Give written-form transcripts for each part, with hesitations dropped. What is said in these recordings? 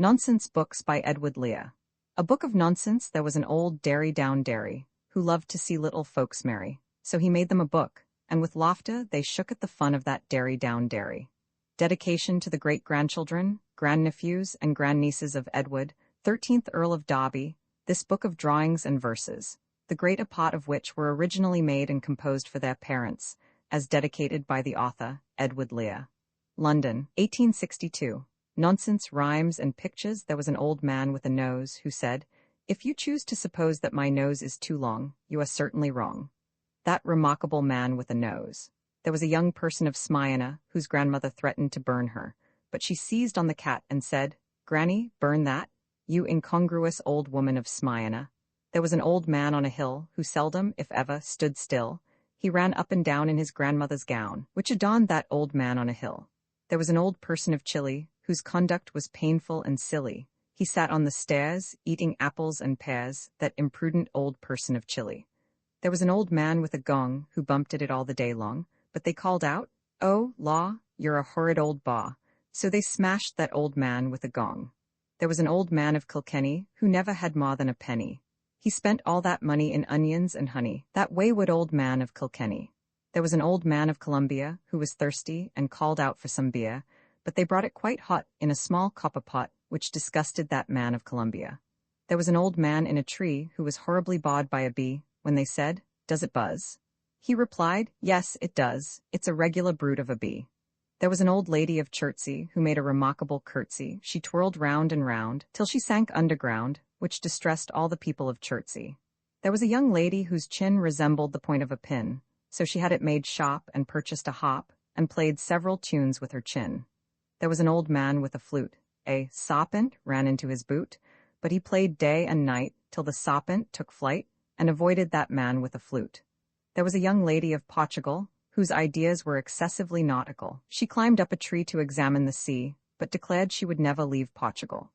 Nonsense Books by Lear. A book of nonsense. There was an old dairy, who loved to see little folks merry. So he made them a book, and with laughter they shook at the fun of that dairy. Dedication to the great-grandchildren, grandnephews, and grandnieces of Edward, 13th Earl of Derby, this book of drawings and verses, the greater part of which were originally made and composed for their parents, as dedicated by the author, Edward Lear. London, 1862. Nonsense, Rhymes and Pictures. There was an old man with a nose who said, "If you choose to suppose that my nose is too long, you are certainly wrong." That remarkable man with a nose. There was a young person of Smyrna whose grandmother threatened to burn her, but she seized on the cat and said, "Granny, burn that, you incongruous old woman of Smyrna." There was an old man on a hill who seldom, if ever, stood still. He ran up and down in his grandmother's gown, which adorned that old man on a hill. There was an old person of Chile whose conduct was painful and silly. He sat on the stairs, eating apples and pears, that imprudent old person of Chile. There was an old man with a gong who bumped at it all the day long, but they called out, "Oh, law, you're a horrid old bar." So they smashed that old man with a gong. There was an old man of Kilkenny who never had more than a penny. He spent all that money in onions and honey, that wayward old man of Kilkenny. There was an old man of Columbia who was thirsty and called out for some beer, but they brought it quite hot in a small copper pot, which disgusted that man of Columbia. There was an old man in a tree who was horribly bothered by a bee. When they said, "Does it buzz?" he replied, "Yes, it does. It's a regular brute of a bee." There was an old lady of Chertsey who made a remarkable curtsy. She twirled round and round till she sank underground, which distressed all the people of Chertsey. There was a young lady whose chin resembled the point of a pin, so she had it made sharp and purchased a harp, and played several tunes with her chin. There was an old man with a flute. A serpent ran into his boot, but he played day and night till the serpent took flight and avoided that man with a flute. There was a young lady of Portugal whose ideas were excessively nautical. She climbed up a tree to examine the sea, but declared she would never leave Portugal.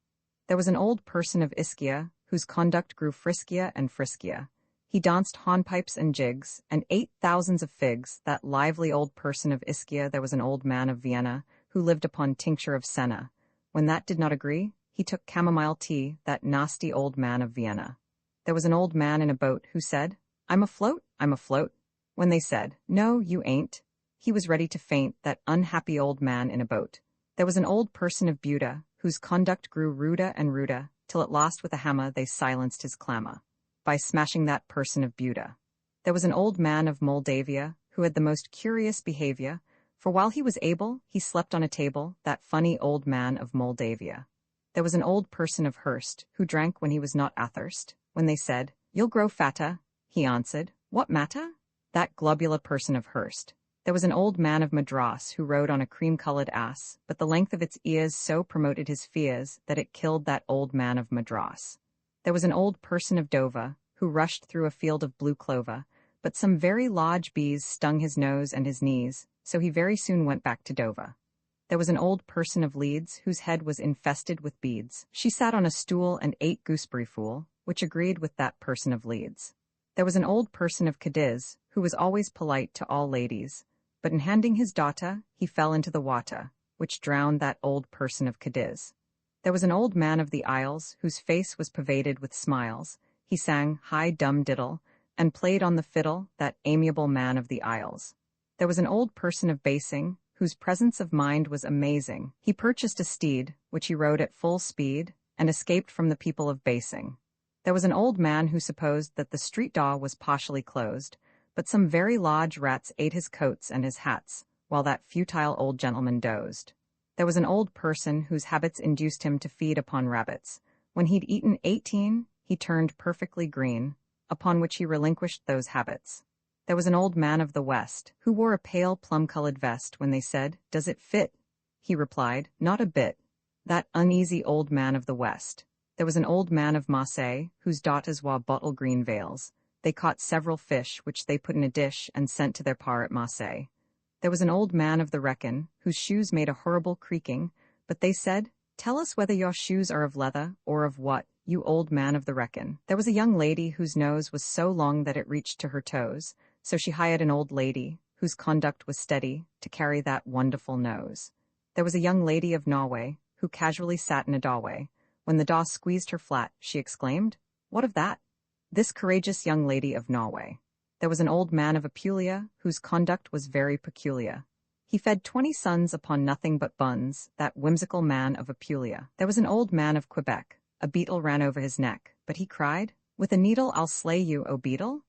There was an old person of Ischia whose conduct grew friskier and friskier. He danced hornpipes and jigs, and ate thousands of figs. That lively old person of Ischia. There was an old man of Vienna who lived upon tincture of senna. When that did not agree, he took chamomile tea, that nasty old man of Vienna. There was an old man in a boat who said, "I'm afloat, I'm afloat." When they said, "No, you ain't," he was ready to faint, that unhappy old man in a boat. There was an old person of Buda whose conduct grew ruder and ruder, till at last with a hammer they silenced his clamor, by smashing that person of Buda. There was an old man of Moldavia who had the most curious behavior, for while he was able, he slept on a table, that funny old man of Moldavia. There was an old person of Hurst who drank when he was not athirst. When they said, "You'll grow fatter," he answered, "What matter?" That globular person of Hurst. There was an old man of Madras who rode on a cream-colored ass, but the length of its ears so promoted his fears that it killed that old man of Madras. There was an old person of Dover who rushed through a field of blue clover, but some very large bees stung his nose and his knees, so he very soon went back to Dover. There was an old person of Leeds whose head was infested with beads. She sat on a stool and ate gooseberry fool, which agreed with that person of Leeds. There was an old person of Cadiz who was always polite to all ladies, but in handing his daughter, he fell into the water, which drowned that old person of Cadiz. There was an old man of the Isles whose face was pervaded with smiles. He sang "Hi Dum Diddle" and played on the fiddle, that amiable man of the Isles. There was an old person of Basing whose presence of mind was amazing. He purchased a steed, which he rode at full speed, and escaped from the people of Basing. There was an old man who supposed that the street door was partially closed, but some very large rats ate his coats and his hats, while that futile old gentleman dozed. There was an old person whose habits induced him to feed upon rabbits. When he'd eaten 18, he turned perfectly green, upon which he relinquished those habits. There was an old man of the West who wore a pale plum-colored vest. When they said, "Does it fit?" he replied, "Not a bit." That uneasy old man of the West. There was an old man of Marseille whose daughters wore bottle-green veils. They caught several fish, which they put in a dish and sent to their pa at Marseille. There was an old man of the Wrekin whose shoes made a horrible creaking, but they said, "Tell us whether your shoes are of leather or of what, you old man of the Wrekin." There was a young lady whose nose was so long that it reached to her toes, so she hired an old lady, whose conduct was steady, to carry that wonderful nose. There was a young lady of Norway, who casually sat in a doorway. When the daw squeezed her flat, she exclaimed, "What of that? This courageous young lady of Norway." There was an old man of Apulia, whose conduct was very peculiar. He fed 20 sons upon nothing but buns, that whimsical man of Apulia. There was an old man of Quebec. A beetle ran over his neck, but he cried, "With a needle I'll slay you, O beetle!"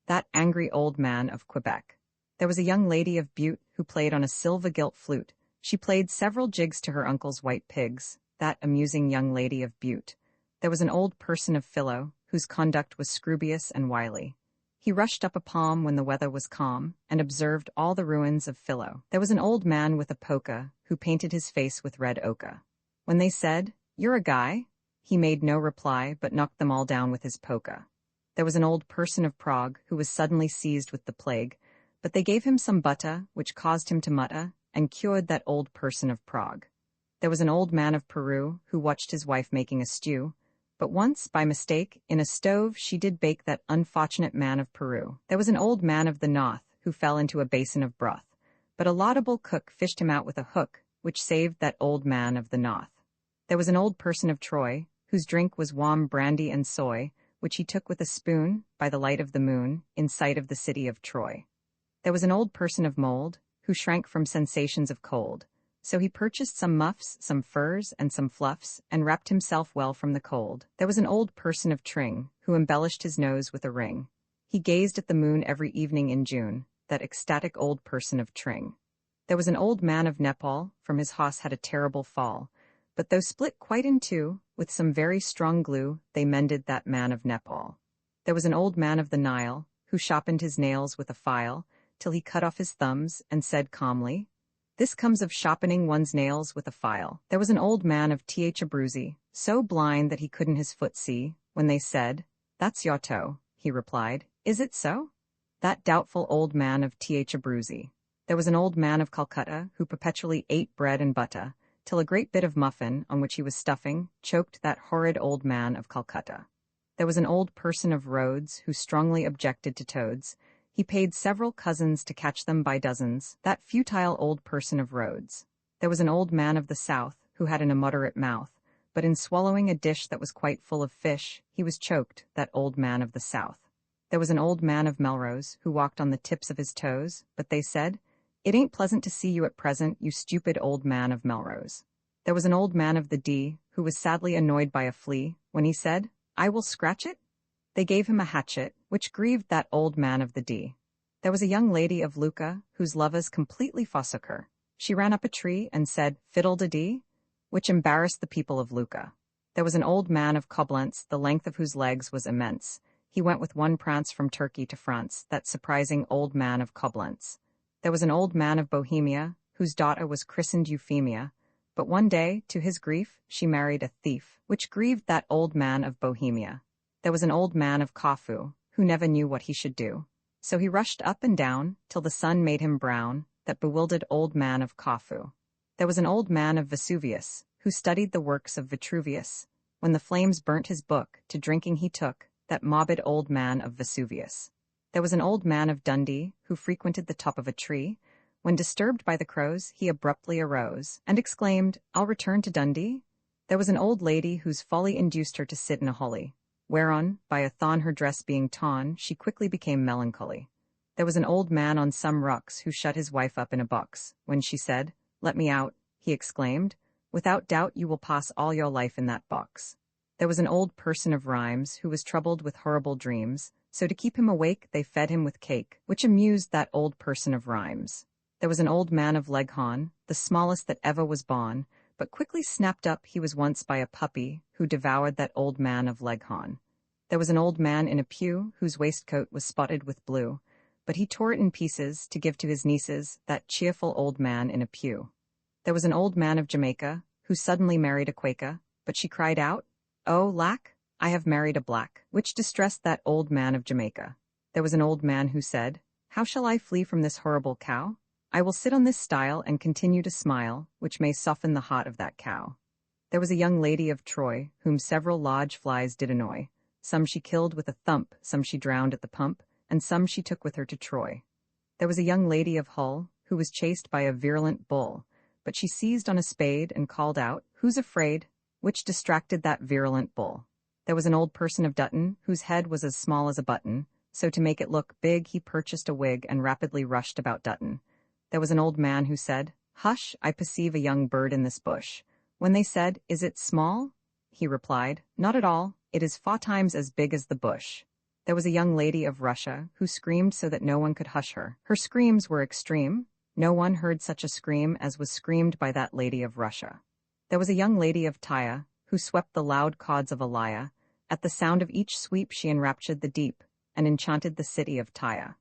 That angry old man of Quebec. There was a young lady of Butte who played on a silver-gilt flute. She played several jigs to her uncle's white pigs, that amusing young lady of Butte. There was an old person of Philo, whose conduct was scroobious and wily. He rushed up a palm when the weather was calm, and observed all the ruins of Philo. There was an old man with a poker, who painted his face with red ochre. When they said, "You're a guy," he made no reply but knocked them all down with his poker. There was an old person of Prague who was suddenly seized with the plague, but they gave him some butter, which caused him to mutter, and cured that old person of Prague. There was an old man of Peru who watched his wife making a stew, but once, by mistake, in a stove she did bake that unfortunate man of Peru. There was an old man of the north who fell into a basin of broth, but a laudable cook fished him out with a hook, which saved that old man of the north. There was an old person of Troy, whose drink was warm brandy and soy, which he took with a spoon, by the light of the moon, in sight of the city of Troy. There was an old person of Mold, who shrank from sensations of cold, so he purchased some muffs, some furs, and some fluffs, and wrapped himself well from the cold. There was an old person of Tring, who embellished his nose with a ring. He gazed at the moon every evening in June, that ecstatic old person of Tring. There was an old man of Nepal, from his horse had a terrible fall, but though split quite in two, with some very strong glue, they mended that man of Nepal. There was an old man of the Nile, who sharpened his nails with a file, till he cut off his thumbs, and said calmly, "This comes of sharpening one's nails with a file." There was an old man of Abruzzi, so blind that he couldn't his foot see. When they said, "That's your toe," he replied, "Is it so?" That doubtful old man of Abruzzi. There was an old man of Calcutta who perpetually ate bread and butter, till a great bit of muffin, on which he was stuffing, choked that horrid old man of Calcutta. There was an old person of Rhodes who strongly objected to toads. He paid several cousins to catch them by dozens, that futile old person of Rhodes. There was an old man of the south who had an immoderate mouth, but in swallowing a dish that was quite full of fish, he was choked, that old man of the south. There was an old man of Melrose who walked on the tips of his toes, but they said, "It ain't pleasant to see you at present, you stupid old man of Melrose." There was an old man of the D who was sadly annoyed by a flea. When he said, "I will scratch it," they gave him a hatchet, which grieved that old man of the D. There was a young lady of Lucca whose lovers completely forsook her. She ran up a tree and said, "Fiddle-de-dee," which embarrassed the people of Lucca. There was an old man of Coblentz, the length of whose legs was immense. He went with one prance from Turkey to France, that surprising old man of Coblentz. There was an old man of Bohemia, whose daughter was christened Euphemia, but one day, to his grief, she married a thief, which grieved that old man of Bohemia. There was an old man of Corfu, who never knew what he should do. So he rushed up and down, till the sun made him brown, that bewildered old man of Corfu. There was an old man of Vesuvius, who studied the works of Vitruvius. When the flames burnt his book, to drinking he took, that morbid old man of Vesuvius. There was an old man of Dundee, who frequented the top of a tree. When disturbed by the crows, he abruptly arose, and exclaimed, "I'll return to Dundee." There was an old lady whose folly induced her to sit in a holly, whereon, by a thorn her dress being torn, she quickly became melancholy. There was an old man on some rocks who shut his wife up in a box. When she said, "Let me out," he exclaimed, "Without doubt you will pass all your life in that box." There was an old person of Rhymes who was troubled with horrible dreams, so to keep him awake they fed him with cake, which amused that old person of Rhymes. There was an old man of Leghorn, the smallest that ever was born, but quickly snapped up he was once by a puppy, who devoured that old man of Leghorn. There was an old man in a pew, whose waistcoat was spotted with blue, but he tore it in pieces to give to his nieces, that cheerful old man in a pew. There was an old man of Jamaica, who suddenly married a Quaker, but she cried out, "Oh, lack, I have married a black," which distressed that old man of Jamaica. There was an old man who said, "How shall I flee from this horrible cow? I will sit on this stile and continue to smile, which may soften the heart of that cow." There was a young lady of Troy, whom several large flies did annoy. Some she killed with a thump, some she drowned at the pump, and some she took with her to Troy. There was a young lady of Hull, who was chased by a virulent bull, but she seized on a spade and called out, "Who's afraid?" which distracted that virulent bull. There was an old person of Dutton, whose head was as small as a button, so to make it look big he purchased a wig and rapidly rushed about Dutton. There was an old man who said, "Hush, I perceive a young bird in this bush." When they said, "Is it small?" he replied, "Not at all, it is 4 times as big as the bush." There was a young lady of Russia who screamed so that no one could hush her. Her screams were extreme. No one heard such a scream as was screamed by that lady of Russia. There was a young lady of Tyre who swept the loud chords of a lyre. At the sound of each sweep she enraptured the deep, and enchanted the city of Tyre.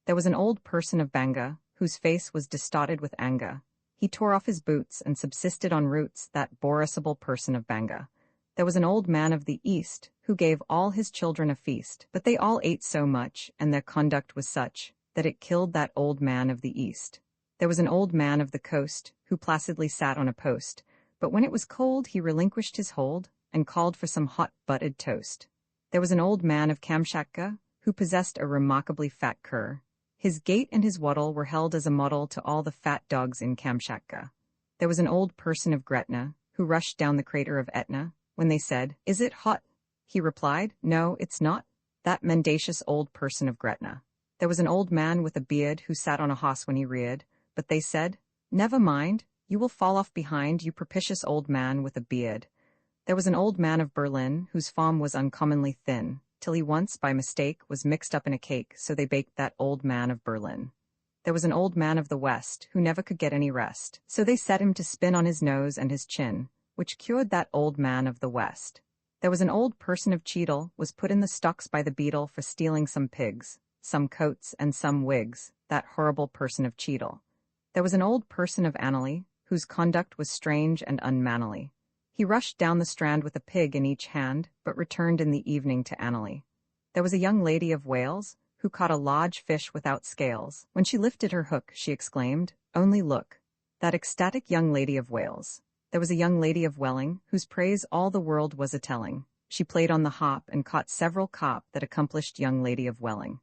There was an old person of Bangor whose face was distorted with anger. He tore off his boots and subsisted on roots, that boreasable person of Bangor. There was an old man of the East who gave all his children a feast, but they all ate so much, and their conduct was such, that it killed that old man of the East. There was an old man of the coast who placidly sat on a post, but when it was cold he relinquished his hold and called for some hot buttered toast. There was an old man of Kamchatka who possessed a remarkably fat cur. His gait and his waddle were held as a model to all the fat dogs in Kamchatka. There was an old person of Gretna who rushed down the crater of Etna. When they said, "Is it hot?" he replied, "No, it's not." That mendacious old person of Gretna. There was an old man with a beard who sat on a horse when he reared, but they said, "Never mind, you will fall off behind, you propitious old man with a beard." There was an old man of Berlin whose farm was uncommonly thin, till he once, by mistake, was mixed up in a cake, so they baked that old man of Berlin. There was an old man of the West who never could get any rest, so they set him to spin on his nose and his chin, which cured that old man of the West. There was an old person of Cheadle, was put in the stocks by the beadle for stealing some pigs, some coats, and some wigs, that horrible person of Cheadle. There was an old person of Annerley, whose conduct was strange and unmannerly. He rushed down the Strand with a pig in each hand, but returned in the evening to Annerley. There was a young lady of Wales, who caught a large fish without scales. When she lifted her hook, she exclaimed, "Only look!" That ecstatic young lady of Wales. There was a young lady of Welling, whose praise all the world was a-telling. She played on the harp and caught several carp, that accomplished young lady of Welling.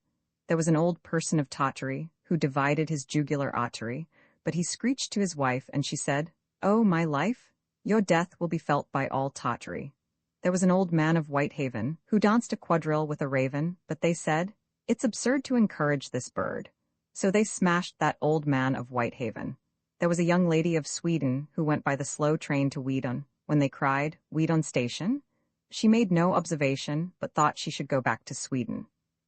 There was an old person of Tartary, who divided his jugular artery, but he screeched to his wife, and she said, "Oh, my life, your death will be felt by all Tartary." There was an old man of Whitehaven, who danced a quadrille with a raven, but they said, "It's absurd to encourage this bird." So they smashed that old man of Whitehaven. There was a young lady of Sweden who went by the slow train to Weedon. When they cried, "Weedon station?" she made no observation, but thought she should go back to Sweden.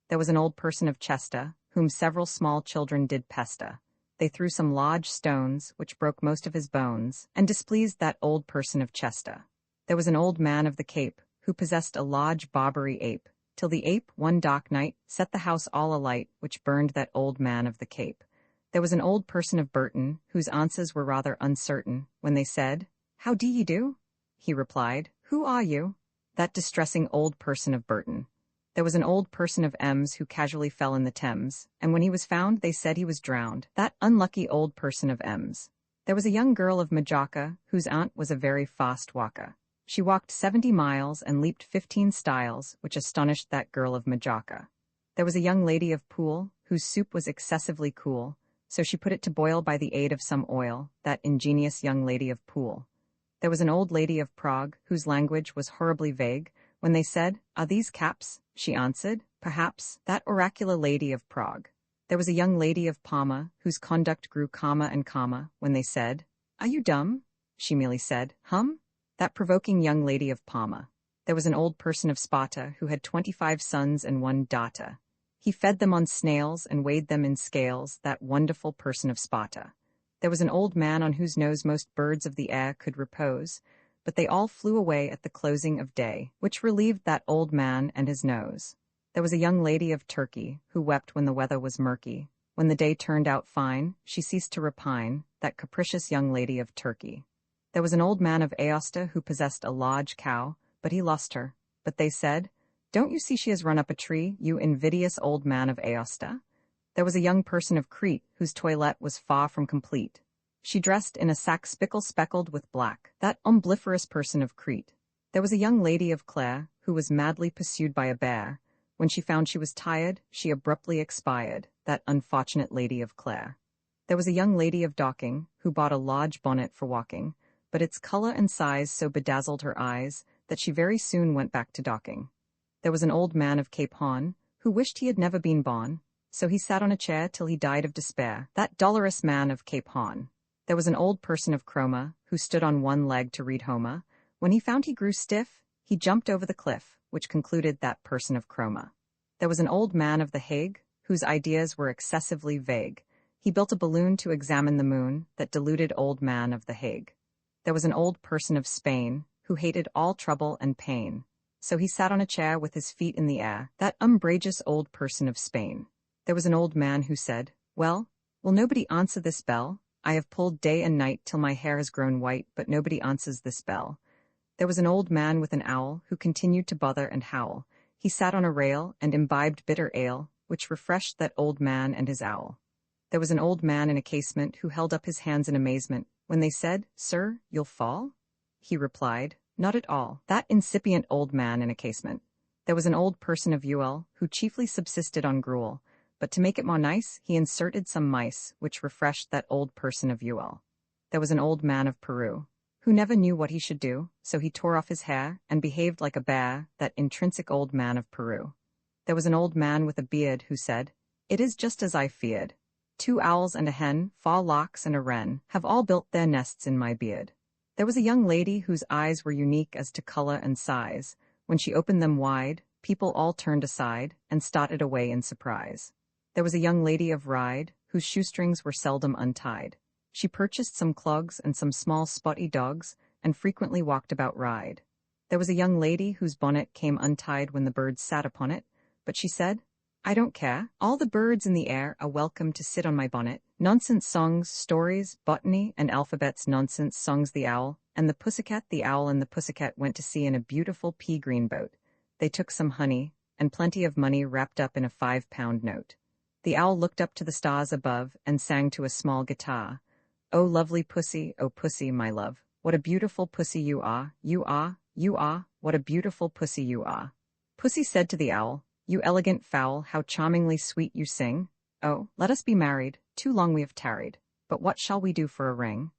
There was an old person of Chester, whom several small children did pester. They threw some large stones, which broke most of his bones, and displeased that old person of Chester. There was an old man of the Cape, who possessed a large Barbary ape, till the ape, one dark night, set the house all alight, which burned that old man of the Cape. There was an old person of Burton, whose answers were rather uncertain. When they said, "How do ye do?" he replied, "Who are you?" That distressing old person of Burton. There was an old person of Ems who casually fell in the Thames, and when he was found they said he was drowned. That unlucky old person of Ems. There was a young girl of Majorca, whose aunt was a very fast walker. She walked 70 miles and leaped 15 stiles, which astonished that girl of Majorca. There was a young lady of Poole, whose soup was excessively cool, so she put it to boil by the aid of some oil, that ingenious young lady of Poole. There was an old lady of Prague, whose language was horribly vague. When they said, "Are these caps?" she answered, "Perhaps," that oracular lady of Prague. There was a young lady of Parma, whose conduct grew calmer and calmer. When they said, "Are you dumb?" she merely said, "Hum?" That provoking young lady of Parma. There was an old person of Sparta, who had 25 sons and 1 daughter. He fed them on snails and weighed them in scales, that wonderful person of Sparta. There was an old man on whose nose most birds of the air could repose, but they all flew away at the closing of day, which relieved that old man and his nose. There was a young lady of Turkey, who wept when the weather was murky. When the day turned out fine, she ceased to repine, that capricious young lady of Turkey. There was an old man of Aosta who possessed a large cow, but he lost her. But they said, "Don't you see she has run up a tree, you invidious old man of Aosta?" There was a young person of Crete whose toilette was far from complete. She dressed in a sack spickle-speckled with black, that ombliferous person of Crete. There was a young lady of Clare who was madly pursued by a bear. When she found she was tired, she abruptly expired, that unfortunate lady of Clare. There was a young lady of Dorking who bought a large bonnet for walking, but its color and size so bedazzled her eyes that she very soon went back to docking. There was an old man of Cape Horn, who wished he had never been born, so he sat on a chair till he died of despair, that dolorous man of Cape Horn. There was an old person of Cromer, who stood on one leg to read Homer. When he found he grew stiff, he jumped over the cliff, which concluded that person of Cromer. There was an old man of the Hague, whose ideas were excessively vague. He built a balloon to examine the moon, that deluded old man of the Hague. There was an old person of Spain, who hated all trouble and pain. So he sat on a chair with his feet in the air, that umbrageous old person of Spain. There was an old man who said, "Well, will nobody answer this bell? I have pulled day and night till my hair has grown white, but nobody answers this bell." There was an old man with an owl, who continued to bother and howl. He sat on a rail, and imbibed bitter ale, which refreshed that old man and his owl. There was an old man in a casement, who held up his hands in amazement. When they said, "Sir, you'll fall?" he replied, "Not at all." That incipient old man in a casement. There was an old person of Ewell, who chiefly subsisted on gruel, but to make it more nice, he inserted some mice, which refreshed that old person of Ewell. There was an old man of Peru, who never knew what he should do, so he tore off his hair, and behaved like a bear, that intrinsic old man of Peru. There was an old man with a beard, who said, "It is just as I feared. 2 owls and a hen, 4 larks and a wren, have all built their nests in my beard." There was a young lady whose eyes were unique as to color and size. When she opened them wide, people all turned aside, and started away in surprise. There was a young lady of Ryde, whose shoestrings were seldom untied. She purchased some clogs and some small spotty dogs, and frequently walked about Ryde. There was a young lady whose bonnet came untied when the birds sat upon it, but she said, "I don't care, all the birds in the air are welcome to sit on my bonnet." Nonsense songs, stories, botany, and alphabets. Nonsense songs. The owl, and the pussycat. The owl and the pussycat went to sea in a beautiful pea-green boat. They took some honey, and plenty of money wrapped up in a 5-pound note. The owl looked up to the stars above, and sang to a small guitar, "Oh, lovely pussy, oh pussy, my love, what a beautiful pussy you are, you are, you are, what a beautiful pussy you are." Pussy said to the owl, "You elegant fowl, how charmingly sweet you sing. Oh, let us be married, too long we have tarried, but what shall we do for a ring?"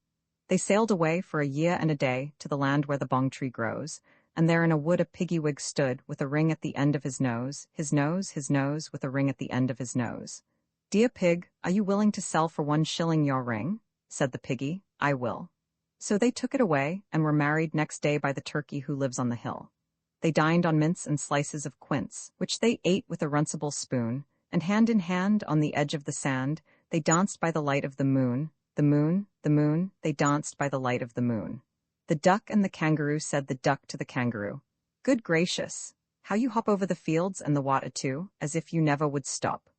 They sailed away for a year and a day to the land where the bong tree grows, and there in a wood a piggy-wig stood, with a ring at the end of his nose, his nose, with a ring at the end of his nose. "Dear pig, are you willing to sell for 1 shilling your ring?" said the piggy. "I will." So they took it away, and were married next day by the turkey who lives on the hill. They dined on mince and slices of quince, which they ate with a runcible spoon, and hand in hand on the edge of the sand, they danced by the light of the moon, the moon, the moon, they danced by the light of the moon. The duck and the kangaroo said the duck to the kangaroo, "Good gracious, how you hop over the fields and the water too, as if you never would stop.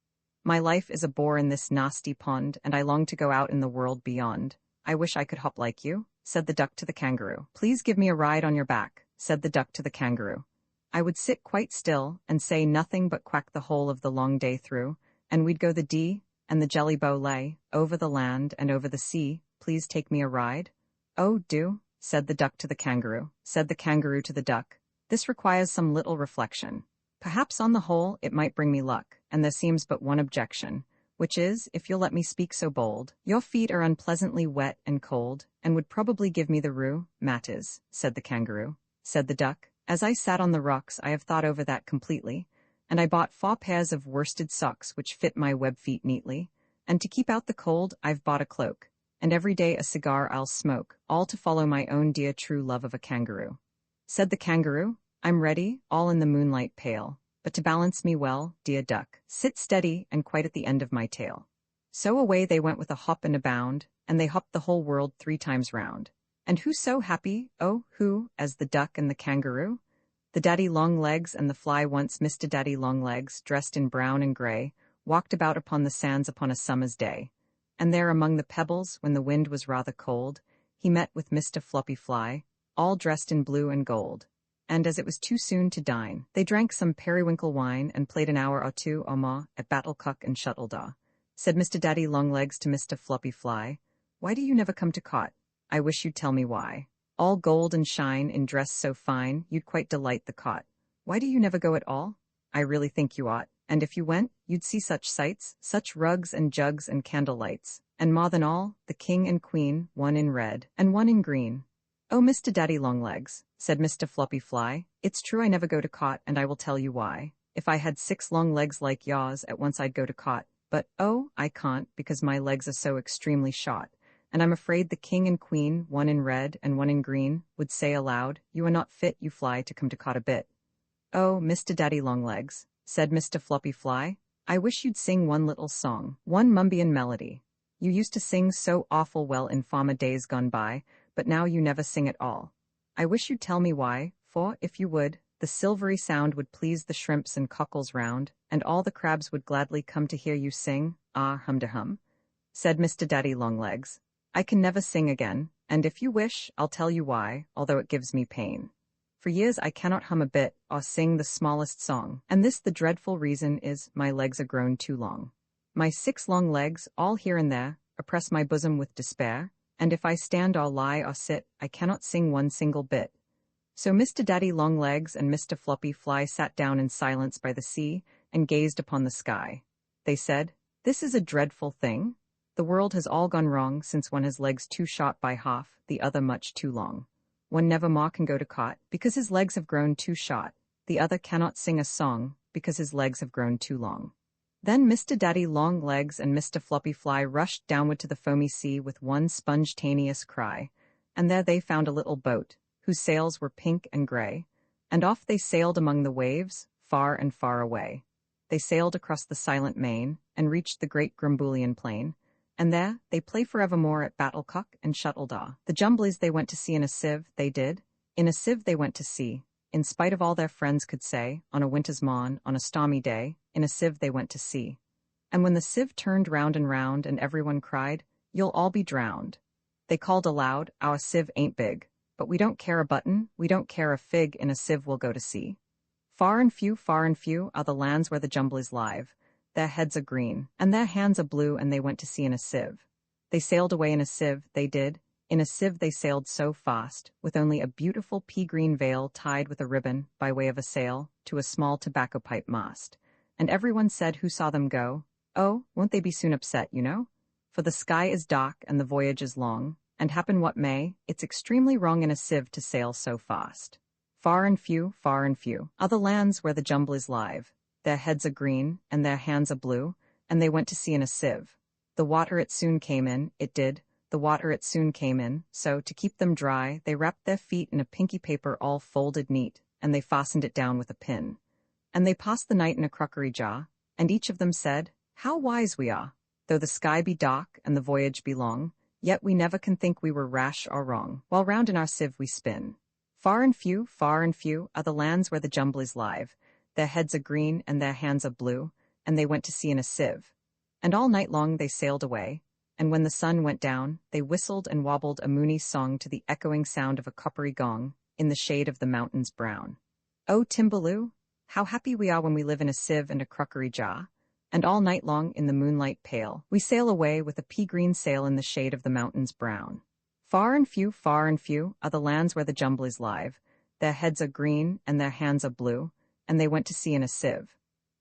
My life is a bore in this nasty pond, and I long to go out in the world beyond. I wish I could hop like you," said the duck to the kangaroo. "Please give me a ride on your back," said the duck to the kangaroo. "I would sit quite still, and say nothing but quack the whole of the long day through, and we'd go the D, and the jelly bow lay, over the land and over the sea. Please take me a ride." "Oh, do," said the duck to the kangaroo. Said the kangaroo to the duck, "This requires some little reflection. Perhaps on the whole it might bring me luck, and there seems but one objection, which is, if you'll let me speak so bold, your feet are unpleasantly wet and cold, and would probably give me the rheumatis," said the kangaroo. Said the duck, "As I sat on the rocks I have thought over that completely, and I bought 4 pairs of worsted socks which fit my web feet neatly, and to keep out the cold I've bought a cloak, and every day a cigar I'll smoke, all to follow my own dear true love of a kangaroo." Said the kangaroo, "I'm ready, all in the moonlight pale, but to balance me well, dear duck, sit steady and quite at the end of my tail." So away they went with a hop and a bound, and they hopped the whole world 3 times round. And who so happy, oh, who, as the duck and the kangaroo? The daddy long legs and the fly. Once Mr. Daddy long legs, dressed in brown and gray, walked about upon the sands upon a summer's day. And there among the pebbles, when the wind was rather cold, he met with Mr. Floppy Fly, all dressed in blue and gold. And as it was too soon to dine, they drank some periwinkle wine and played an hour or 2 or more at battlecock and shuttledaw. Said Mr. Daddy Longlegs to Mr. Floppy Fly, "Why do you never come to cot? I wish you'd tell me why. All gold and shine, in dress so fine, you'd quite delight the cot. Why do you never go at all? I really think you ought, and if you went, you'd see such sights, such rugs and jugs and candle lights, and more than all, the king and queen, one in red and one in green. "Oh, Mr. Daddy Longlegs," said Mr. Floppy Fly, "it's true I never go to cot, and I will tell you why. If I had 6 long legs like yours, at once I'd go to cot, but, oh, I can't, because my legs are so extremely short, and I'm afraid the king and queen, one in red and one in green, would say aloud, 'You are not fit, you fly, to come to cot a bit.'" "Oh, Mr. Daddy Longlegs," said Mr. Floppy Fly, "I wish you'd sing one little song, one Mumbian melody. You used to sing so awful well in former days gone by, but now you never sing at all. I wish you'd tell me why, for, if you would, the silvery sound would please the shrimps and cockles round, and all the crabs would gladly come to hear you sing, ah hum-de-hum," said Mr. Daddy Longlegs. "I can never sing again, and if you wish, I'll tell you why, although it gives me pain. For years I cannot hum a bit, or sing the smallest song, and this the dreadful reason is, my legs are grown too long. My 6 long legs, all here and there, oppress my bosom with despair, and if I stand or lie or sit, I cannot sing one single bit." So Mr. Daddy Longlegs and Mr. Floppy Fly sat down in silence by the sea and gazed upon the sky. They said, "This is a dreadful thing. The world has all gone wrong since one has legs too short by half, the other much too long. One never more can go to cot, because his legs have grown too short. The other cannot sing a song, because his legs have grown too long." Then Mr. Daddy Longlegs and Mr. Floppy Fly rushed downward to the foamy sea with one sponge-taneous cry, and there they found a little boat, whose sails were pink and gray, and off they sailed among the waves, far and far away. They sailed across the silent main, and reached the great Grumbulian plain, and there they play forevermore at battlecock and shuttledaw. The Jumblies they went to see in a sieve, they did. In a sieve they went to see, in spite of all their friends could say, on a winter's morn, on a stormy day, in a sieve they went to sea. And when the sieve turned round and everyone cried, "You'll all be drowned," they called aloud, "Our sieve ain't big, but we don't care a button, we don't care a fig, in a sieve we'll go to sea." Far and few are the lands where the Jumblies live. Their heads are green, and their hands are blue, and they went to sea in a sieve. They sailed away in a sieve, they did. In a sieve they sailed so fast, with only a beautiful pea-green veil tied with a ribbon, by way of a sail, to a small tobacco pipe mast. And everyone said who saw them go, "Oh, won't they be soon upset, you know? For the sky is dark and the voyage is long, and happen what may, it's extremely wrong in a sieve to sail so fast." Far and few are the lands where the Jumblies live. Their heads are green, and their hands are blue, and they went to sea in a sieve. The water it soon came in, it did, the water it soon came in, so, to keep them dry, they wrapped their feet in a pinky paper all folded neat, and they fastened it down with a pin. And they passed the night in a crockery jar, and each of them said, "How wise we are! Though the sky be dark and the voyage be long, yet we never can think we were rash or wrong, while round in our sieve we spin." Far and few are the lands where the Jumblies live. Their heads are green and their hands are blue, and they went to sea in a sieve. And all night long they sailed away, and when the sun went down, they whistled and wobbled a moony song to the echoing sound of a coppery gong, in the shade of the mountains brown. Oh, Timbaloo, how happy we are when we live in a sieve and a crockery jar, and all night long in the moonlight pale, we sail away with a pea-green sail in the shade of the mountains brown. Far and few are the lands where the Jumblies live. Their heads are green and their hands are blue, and they went to sea in a sieve.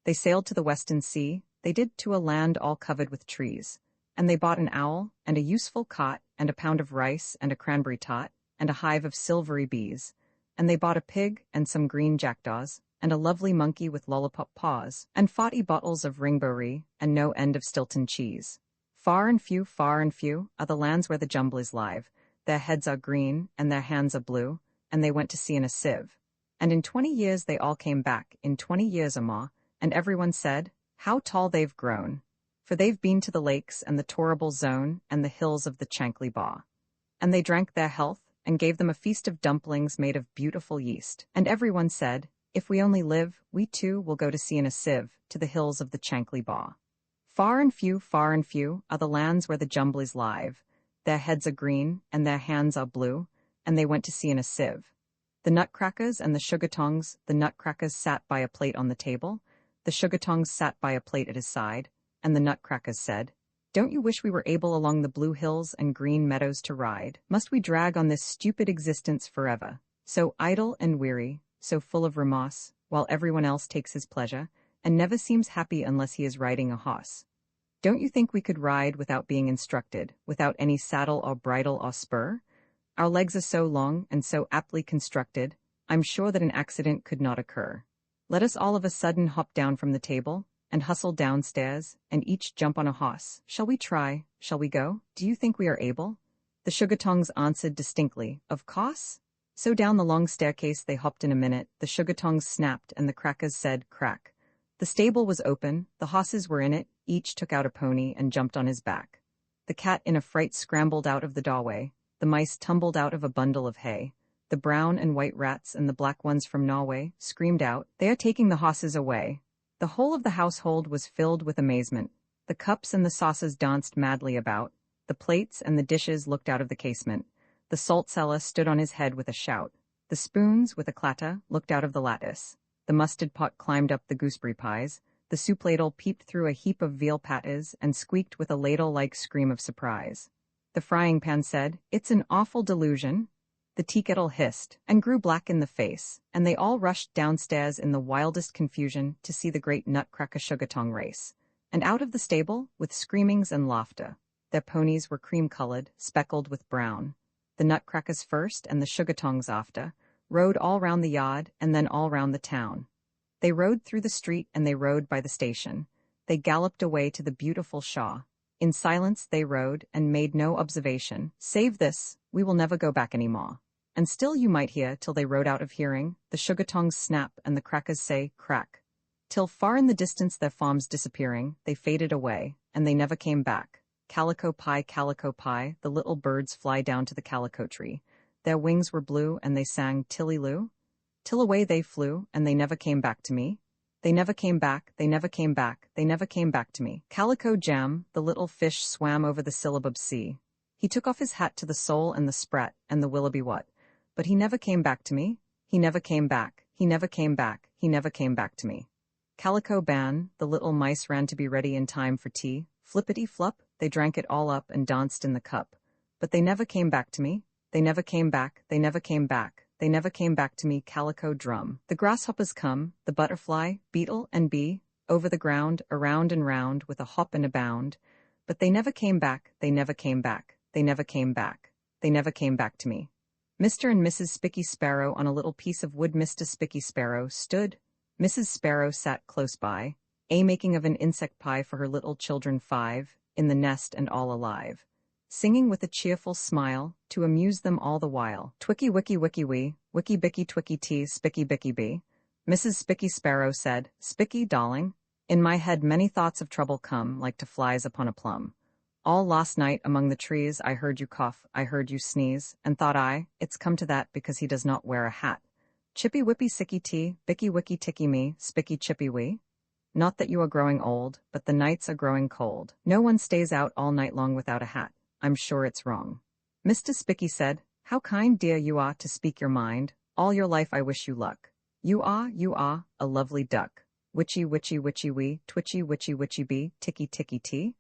They sailed to the western sea, they did, to a land all covered with trees, and they bought an owl, and a useful cot, and a pound of rice, and a cranberry tot, and a hive of silvery bees, and they bought a pig, and some green jackdaws, and a lovely monkey with lollipop paws, and 40 bottles of ringberry, and no end of Stilton cheese. Far and few are the lands where the Jumblies live. Their heads are green, and their hands are blue, and they went to sea in a sieve. And in 20 years they all came back, in 20 years or more, and everyone said, "How tall they've grown!" For they've been to the lakes and the Torrible Zone and the hills of the Chankly Baw. And they drank their health, and gave them a feast of dumplings made of beautiful yeast. And everyone said, "If we only live, we too will go to sea in a sieve, to the hills of the Chankly Baw." Far and few are the lands where the Jumblies live. Their heads are green, and their hands are blue, and they went to sea in a sieve. The Nutcrackers and the Sugar-Tongs, the Nutcrackers sat by a plate on the table, the Sugar-Tongs sat by a plate at his side, and the Nutcrackers said, "Don't you wish we were able along the blue hills and green meadows to ride? Must we drag on this stupid existence forever, so idle and weary, so full of remorse, while everyone else takes his pleasure, and never seems happy unless he is riding a horse? Don't you think we could ride without being instructed, without any saddle or bridle or spur? Our legs are so long and so aptly constructed, I'm sure that an accident could not occur. Let us all of a sudden hop down from the table, and hustle downstairs, and each jump on a hoss. Shall we try? Shall we go? Do you think we are able? The Sugar-tongs answered distinctly, of course. So down the long staircase they hopped in a minute, the Sugar-tongs snapped and the crackers said, crack. The stable was open, the hosses were in it, each took out a pony and jumped on his back. The cat in a fright scrambled out of the doorway, the mice tumbled out of a bundle of hay. The brown and white rats and the black ones from Norway screamed out, they are taking the hosses away. The whole of the household was filled with amazement. The cups and the saucers danced madly about. The plates and the dishes looked out of the casement. The salt cellar stood on his head with a shout. The spoons, with a clatter, looked out of the lattice. The mustard pot climbed up the gooseberry pies. The soup ladle peeped through a heap of veal patties and squeaked with a ladle-like scream of surprise. The frying pan said, it's an awful delusion. The tea kettle hissed and grew black in the face, and they all rushed downstairs in the wildest confusion to see the great Nutcracker Sugar-tong race. And out of the stable, with screamings and laughter. Their ponies were cream-colored, speckled with brown. The Nutcrackers first and the Sugar-tongs after, rode all round the yard and then all round the town. They rode through the street and they rode by the station. They galloped away to the beautiful Shaw. In silence they rode and made no observation, save this, we will never go back any more. And still you might hear, till they rode out of hearing, the Sugar-tongs snap and the crackers say, crack. Till far in the distance their farms disappearing, they faded away, and they never came back. Calico pie, the little birds fly down to the calico tree. Their wings were blue and they sang Tilly-loo. Till away they flew, and they never came back to me. They never came back, they never came back, they never came back to me. Calico Jam, the little fish, swam over the syllabub sea. He took off his hat to the sole and the sprat and the willoughby what. But he never came back to me. He never came back, he never came back, he never came back to me. Calico Ban, the little mice ran to be ready in time for tea. Flippity-flop, they drank it all up and danced in the cup. But they never came back to me. They never came back, they never came back. They never came back to me. Calico Drum. The grasshoppers come, the butterfly, beetle, and bee, over the ground, around and round, with a hop and a bound. But they never came back, they never came back, they never came back, they never came back to me. Mr. and Mrs. Spicky Sparrow on a little piece of wood. Mr. Spicky Sparrow stood. Mrs. Sparrow sat close by, making of an insect pie for her little children 5, in the nest and all alive. Singing with a cheerful smile, to amuse them all the while. Twicky wicky wicky wee, wicky bicky twicky tee, spicky bicky bee. Mrs. Spicky Sparrow said, Spicky, darling, in my head many thoughts of trouble come, like to flies upon a plum. All last night among the trees I heard you cough, I heard you sneeze, and thought I, it's come to that because he does not wear a hat. Chippy whippy sicky tee, bicky wicky ticky me, spicky chippy wee. Not that you are growing old, but the nights are growing cold. No one stays out all night long without a hat. I'm sure it's wrong. Mr. Spicky said, how kind, dear, you are to speak your mind. All your life I wish you luck. You are, a lovely duck. Witchy witchy witchy wee, twitchy witchy witchy bee, ticky ticky tee.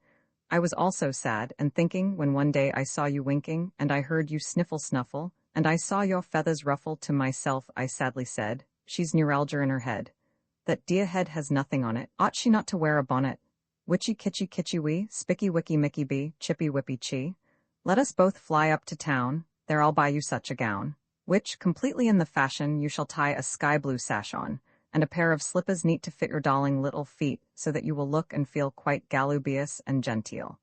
I was also sad and thinking when one day I saw you winking, and I heard you sniffle snuffle, and I saw your feathers ruffle. To myself I sadly said, she's neuralgia in her head. That dear head has nothing on it. Ought she not to wear a bonnet? Witchy kitchy kitchy wee, spicky wicky micky bee, chippy whippy chee. Let us both fly up to town, there I'll buy you such a gown, which, completely in the fashion, you shall tie a sky-blue sash on, and a pair of slippers neat to fit your darling little feet, so that you will look and feel quite galubious and genteel.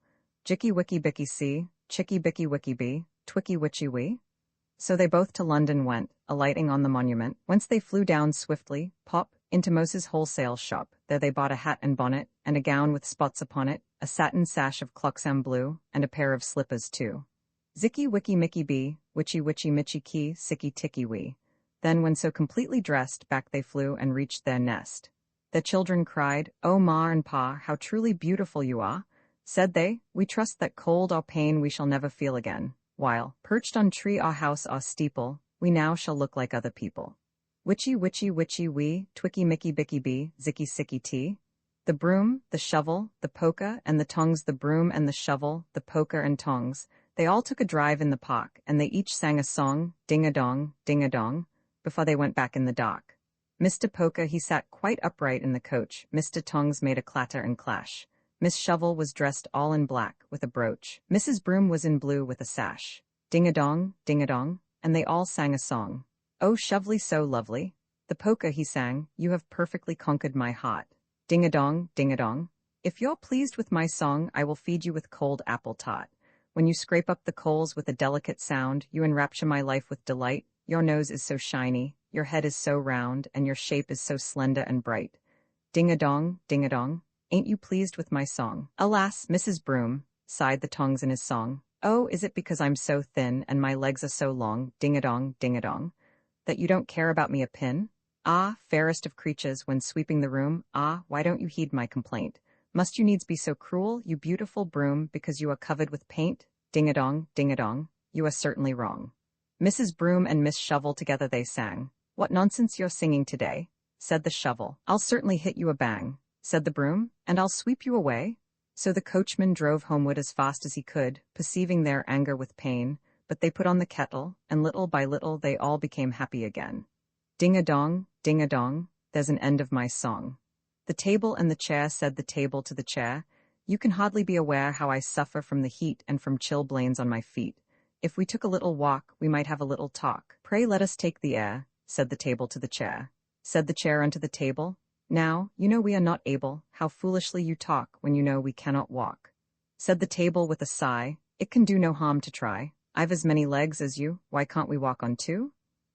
Jicky wicky bicky see, chicky bicky wicky bee, twicky witchy wee. So they both to London went, alighting on the monument, whence they flew down swiftly, pop, into Mose's wholesale shop. There they bought a hat and bonnet, and a gown with spots upon it, a satin sash of Cloxam blue, and a pair of slippers too. Zicky wicky micky bee, witchy witchy mitchy key, sicky ticky wee. Then when so completely dressed, back they flew and reached their nest. The children cried, "Oh, ma and pa, how truly beautiful you are!" Said they, "We trust that cold or pain we shall never feel again, while, perched on tree or house or steeple, we now shall look like other people." Witchy witchy witchy wee, twicky micky bicky bee, zicky sicky tee. The broom, the shovel, the poker, and the tongs, the broom and the shovel, the poker and tongs, they all took a drive in the park, and they each sang a song, ding-a-dong, before they went back in the dark. Mr. Poker he sat quite upright in the coach, Mr. Tongs made a clatter and clash. Miss Shovel was dressed all in black, with a brooch. Mrs. Broom was in blue with a sash. ding-a-dong, and they all sang a song. Oh, Shovely so lovely. The polka, he sang, you have perfectly conquered my heart. Ding-a-dong, ding-a-dong. If you're pleased with my song, I will feed you with cold apple tart. When you scrape up the coals with a delicate sound, you enrapture my life with delight. Your nose is so shiny, your head is so round, and your shape is so slender and bright. Ding-a-dong, ding-a-dong. Ain't you pleased with my song? Alas, Mrs. Broom, sighed the tongs in his song. Oh, is it because I'm so thin and my legs are so long, ding-a-dong, that you don't care about me a pin? Ah, fairest of creatures, when sweeping the room, ah, why don't you heed my complaint? Must you needs be so cruel, you beautiful broom, because you are covered with paint? Ding-a-dong, you are certainly wrong. Mrs. Broom and Miss Shovel together they sang. What nonsense you're singing today, said the shovel. I'll certainly hit you a bang, said the broom, and I'll sweep you away. So the coachman drove homeward as fast as he could, perceiving their anger with pain, but they put on the kettle, and little by little they all became happy again. Ding-a-dong, there's an end of my song. The table and the chair, said the table to the chair, you can hardly be aware how I suffer from the heat and from chilblains on my feet. If we took a little walk, we might have a little talk. Pray let us take the air, said the table to the chair. Said the chair unto the table, now, you know we are not able, how foolishly you talk when you know we cannot walk. Said the table with a sigh, it can do no harm to try. I've as many legs as you, why can't we walk on two?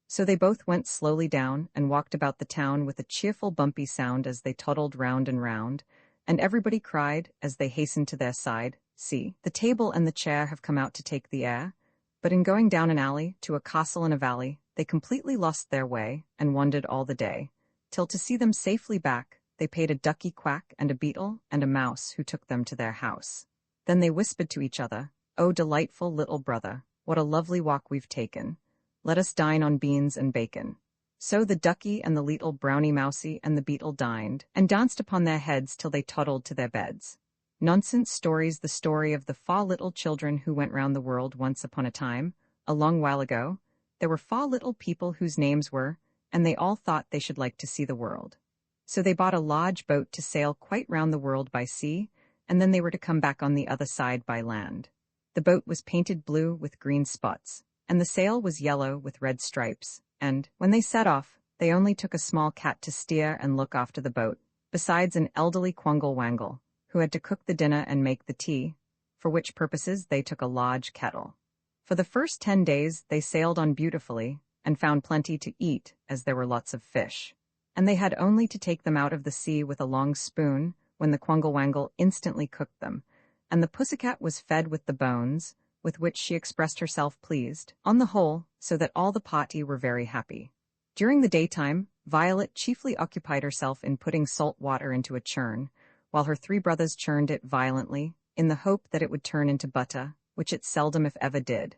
So they both went slowly down and walked about the town with a cheerful bumpy sound as they toddled round and round, and everybody cried, as they hastened to their side, see, the table and the chair have come out to take the air. But in going down an alley, to a castle in a valley, they completely lost their way, and wandered all the day, till to see them safely back, they paid a ducky quack and a beetle and a mouse who took them to their house. Then they whispered to each other, oh, delightful little brother, what a lovely walk we've taken. Let us dine on beans and bacon. So the ducky and the little brownie mousy and the beetle dined, and danced upon their heads till they toddled to their beds. Nonsense stories, the story of the 4 little children who went round the world once upon a time, a long while ago. There were 4 little people whose names were, and they all thought they should like to see the world. So they bought a large boat to sail quite round the world by sea, and then they were to come back on the other side by land. The boat was painted blue with green spots, and the sail was yellow with red stripes, and, when they set off, they only took a small cat to steer and look after the boat, besides an elderly quangle-wangle, who had to cook the dinner and make the tea, for which purposes they took a large kettle. For the first 10 days they sailed on beautifully, and found plenty to eat, as there were lots of fish. And they had only to take them out of the sea with a long spoon, when the quangle-wangle instantly cooked them, and the pussycat was fed with the bones, with which she expressed herself pleased, on the whole, so that all the party were very happy. During the daytime, Violet chiefly occupied herself in putting salt water into a churn, while her 3 brothers churned it violently, in the hope that it would turn into butter, which it seldom if ever did.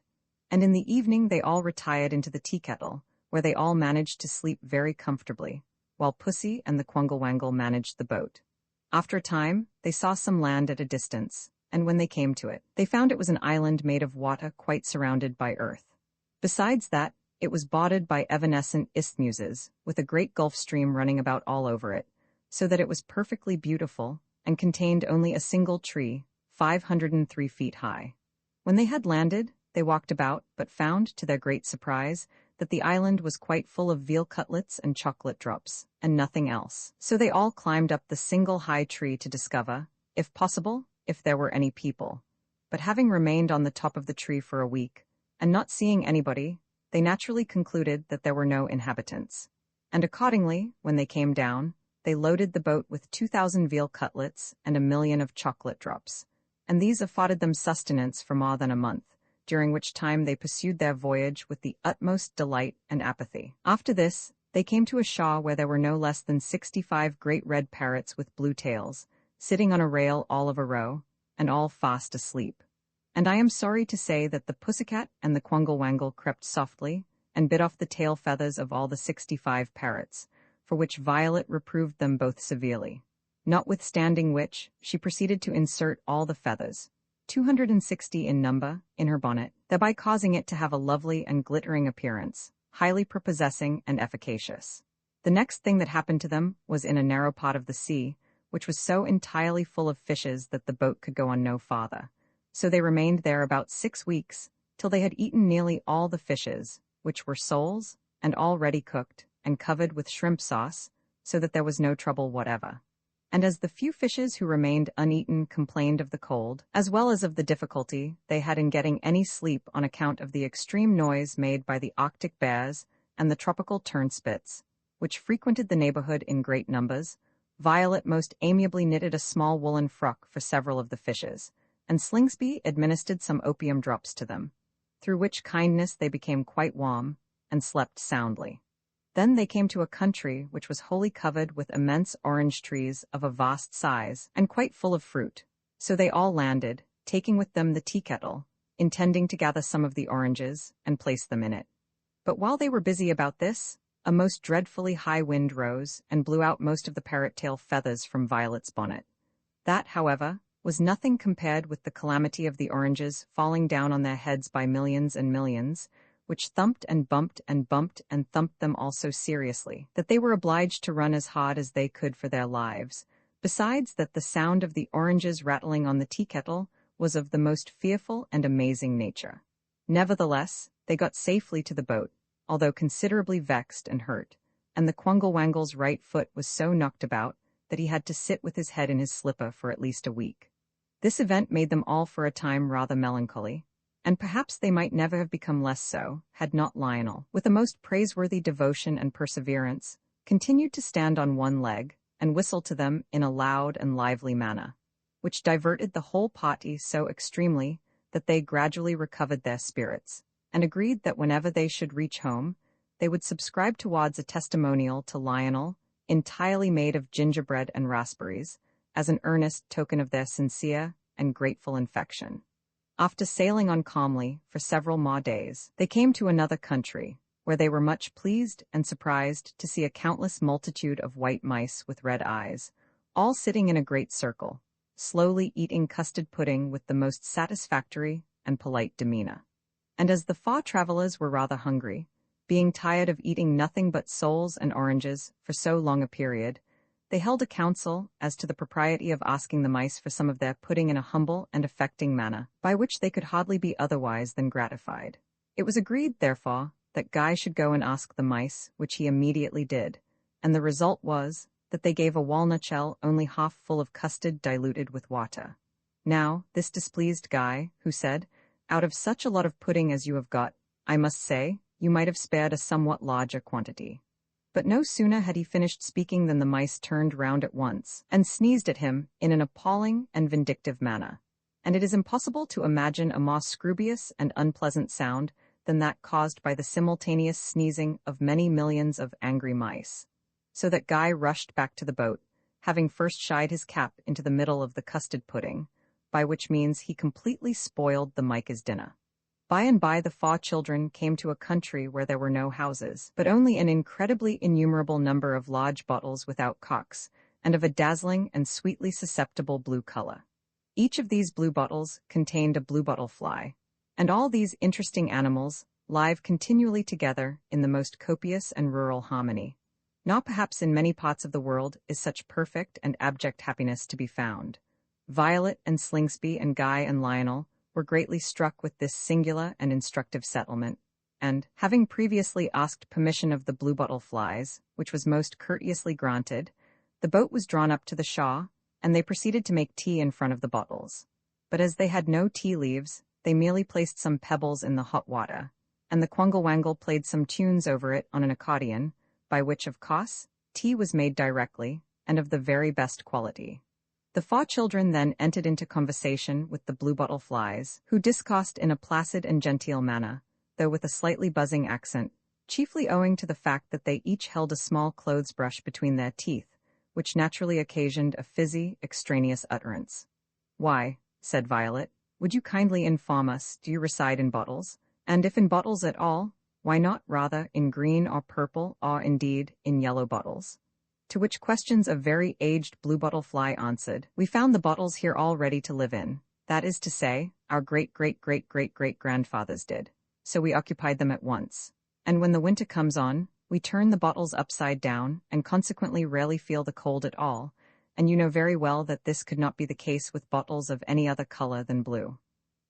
And in the evening they all retired into the tea-kettle, where they all managed to sleep very comfortably, while Pussy and the quangle-wangle managed the boat. After a time, they saw some land at a distance, and when they came to it, they found it was an island made of water quite surrounded by earth. Besides that, it was bordered by evanescent isthmuses, with a great gulf stream running about all over it, so that it was perfectly beautiful, and contained only a single tree, 503 feet high. When they had landed, they walked about, but found, to their great surprise, that the island was quite full of veal cutlets and chocolate drops, and nothing else. So they all climbed up the single high tree to discover, if possible, if there were any people. But having remained on the top of the tree for a week, and not seeing anybody, they naturally concluded that there were no inhabitants. And accordingly, when they came down, they loaded the boat with 2,000 veal cutlets and 1,000,000 of chocolate drops, and these afforded them sustenance for more than a month, during which time they pursued their voyage with the utmost delight and apathy. After this, they came to a shaw where there were no less than 65 great red parrots with blue tails, sitting on a rail all of a row, and all fast asleep. And I am sorry to say that the pussycat and the quangle-wangle crept softly, and bit off the tail feathers of all the 65 parrots, for which Violet reproved them both severely. Notwithstanding which, she proceeded to insert all the feathers, 260 in number, in her bonnet, thereby causing it to have a lovely and glittering appearance, highly prepossessing and efficacious. The next thing that happened to them was in a narrow part of the sea, which was so entirely full of fishes that the boat could go on no farther. So they remained there about 6 weeks, till they had eaten nearly all the fishes, which were soles, and already cooked, and covered with shrimp sauce, so that there was no trouble whatever. And as the few fishes who remained uneaten complained of the cold, as well as of the difficulty they had in getting any sleep on account of the extreme noise made by the Arctic bears and the tropical turnspits, which frequented the neighborhood in great numbers, Violet most amiably knitted a small woolen frock for several of the fishes, and Slingsby administered some opium drops to them, through which kindness they became quite warm, and slept soundly. Then they came to a country which was wholly covered with immense orange trees of a vast size, and quite full of fruit. So they all landed, taking with them the tea-kettle, intending to gather some of the oranges, and place them in it. But while they were busy about this, a most dreadfully high wind rose, and blew out most of the parrot-tail feathers from Violet's bonnet. That, however, was nothing compared with the calamity of the oranges falling down on their heads by millions and millions, which thumped and bumped and bumped and thumped them all so seriously that they were obliged to run as hard as they could for their lives, besides that the sound of the oranges rattling on the tea-kettle was of the most fearful and amazing nature. Nevertheless, they got safely to the boat, although considerably vexed and hurt, and the Quangle-Wangle's right foot was so knocked about that he had to sit with his head in his slipper for at least a week. This event made them all for a time rather melancholy, and perhaps they might never have become less so, had not Lionel, with a most praiseworthy devotion and perseverance, continued to stand on one leg, and whistle to them in a loud and lively manner, which diverted the whole party so extremely that they gradually recovered their spirits, and agreed that whenever they should reach home, they would subscribe towards a testimonial to Lionel, entirely made of gingerbread and raspberries, as an earnest token of their sincere and grateful affection. After sailing on calmly for several more days, they came to another country, where they were much pleased and surprised to see a countless multitude of white mice with red eyes, all sitting in a great circle, slowly eating custard pudding with the most satisfactory and polite demeanor. And as the far travelers were rather hungry, being tired of eating nothing but soles and oranges for so long a period, they held a council as to the propriety of asking the mice for some of their pudding in a humble and affecting manner, by which they could hardly be otherwise than gratified. It was agreed, therefore, that Guy should go and ask the mice, which he immediately did, and the result was that they gave a walnut shell only half full of custard diluted with water. Now, this displeased Guy, who said, "Out of such a lot of pudding as you have got, I must say, you might have spared a somewhat larger quantity." But no sooner had he finished speaking than the mice turned round at once, and sneezed at him in an appalling and vindictive manner. And it is impossible to imagine a more scroobious and unpleasant sound than that caused by the simultaneous sneezing of many millions of angry mice. So that Guy rushed back to the boat, having first shied his cap into the middle of the custard pudding, by which means he completely spoiled the mice's dinner. By and by the 4 children came to a country where there were no houses, but only an incredibly innumerable number of large bottles without cocks, and of a dazzling and sweetly susceptible blue color. Each of these blue bottles contained a bluebottle fly, and all these interesting animals live continually together in the most copious and rural harmony. Not perhaps in many parts of the world is such perfect and abject happiness to be found. Violet and Slingsby and Guy and Lionel were greatly struck with this singular and instructive settlement, and, having previously asked permission of the bluebottle flies, which was most courteously granted, the boat was drawn up to the shore, and they proceeded to make tea in front of the bottles. But as they had no tea leaves, they merely placed some pebbles in the hot water, and the Quangle-Wangle played some tunes over it on an accordion, by which, of course, tea was made directly, and of the very best quality. The 4 children then entered into conversation with the bluebottle flies, who discoursed in a placid and genteel manner, though with a slightly buzzing accent, chiefly owing to the fact that they each held a small clothes-brush between their teeth, which naturally occasioned a fizzy, extraneous utterance. "Why," said Violet, "would you kindly inform us, do you reside in bottles? And if in bottles at all, why not rather in green or purple, or indeed in yellow bottles?" To which questions a very aged bluebottle fly answered, "We found the bottles here all ready to live in. That is to say, our great-great-great-great-great-grandfathers did. So we occupied them at once. And when the winter comes on, we turn the bottles upside down, and consequently rarely feel the cold at all, and you know very well that this could not be the case with bottles of any other color than blue."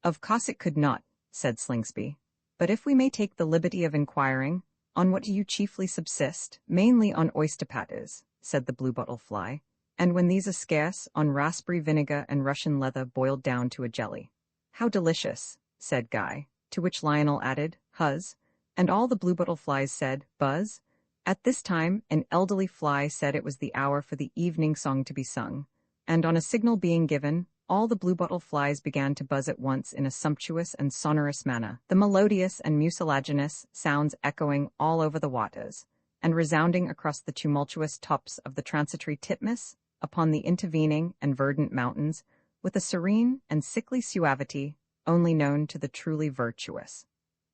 "Of course it could not," said Slingsby. "But if we may take the liberty of inquiring, on what do you chiefly subsist?" "Mainly on oyster patties," said the bluebottle fly, "and when these are scarce, on raspberry vinegar and Russian leather boiled down to a jelly." "How delicious," said Guy, to which Lionel added, "Huzz," and all the bluebottle flies said, "Buzz." At this time, an elderly fly said it was the hour for the evening song to be sung, and on a signal being given, all the bluebottle flies began to buzz at once in a sumptuous and sonorous manner, the melodious and mucilaginous sounds echoing all over the waters, and resounding across the tumultuous tops of the transitory titmus, upon the intervening and verdant mountains, with a serene and sickly suavity only known to the truly virtuous.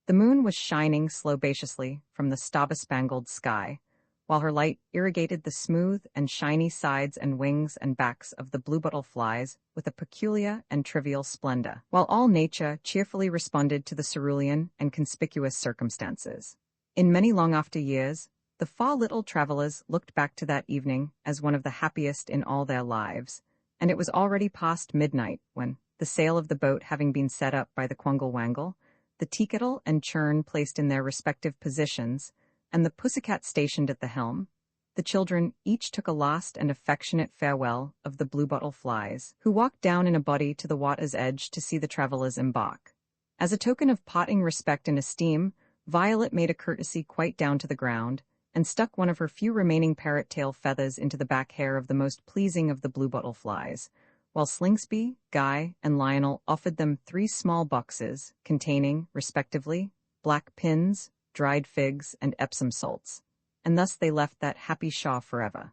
The moon was shining slobaciously from the star-bespangled sky, while her light irrigated the smooth and shiny sides and wings and backs of the bluebottle flies with a peculiar and trivial splendor, while all nature cheerfully responded to the cerulean and conspicuous circumstances. In many long after years, the far little travelers looked back to that evening as one of the happiest in all their lives, and it was already past midnight when, the sail of the boat having been set up by the Quangle-Wangle, the teakettle and churn placed in their respective positions, and the pussycat stationed at the helm, the children each took a last and affectionate farewell of the bluebottle flies, who walked down in a body to the water's edge to see the travellers embark. As a token of parting respect and esteem, Violet made a courtesy quite down to the ground, and stuck one of her few remaining parrot-tail feathers into the back hair of the most pleasing of the bluebottle flies, while Slingsby, Guy, and Lionel offered them 3 small boxes, containing, respectively, black pins, dried figs, and Epsom salts, and thus they left that happy shaw forever.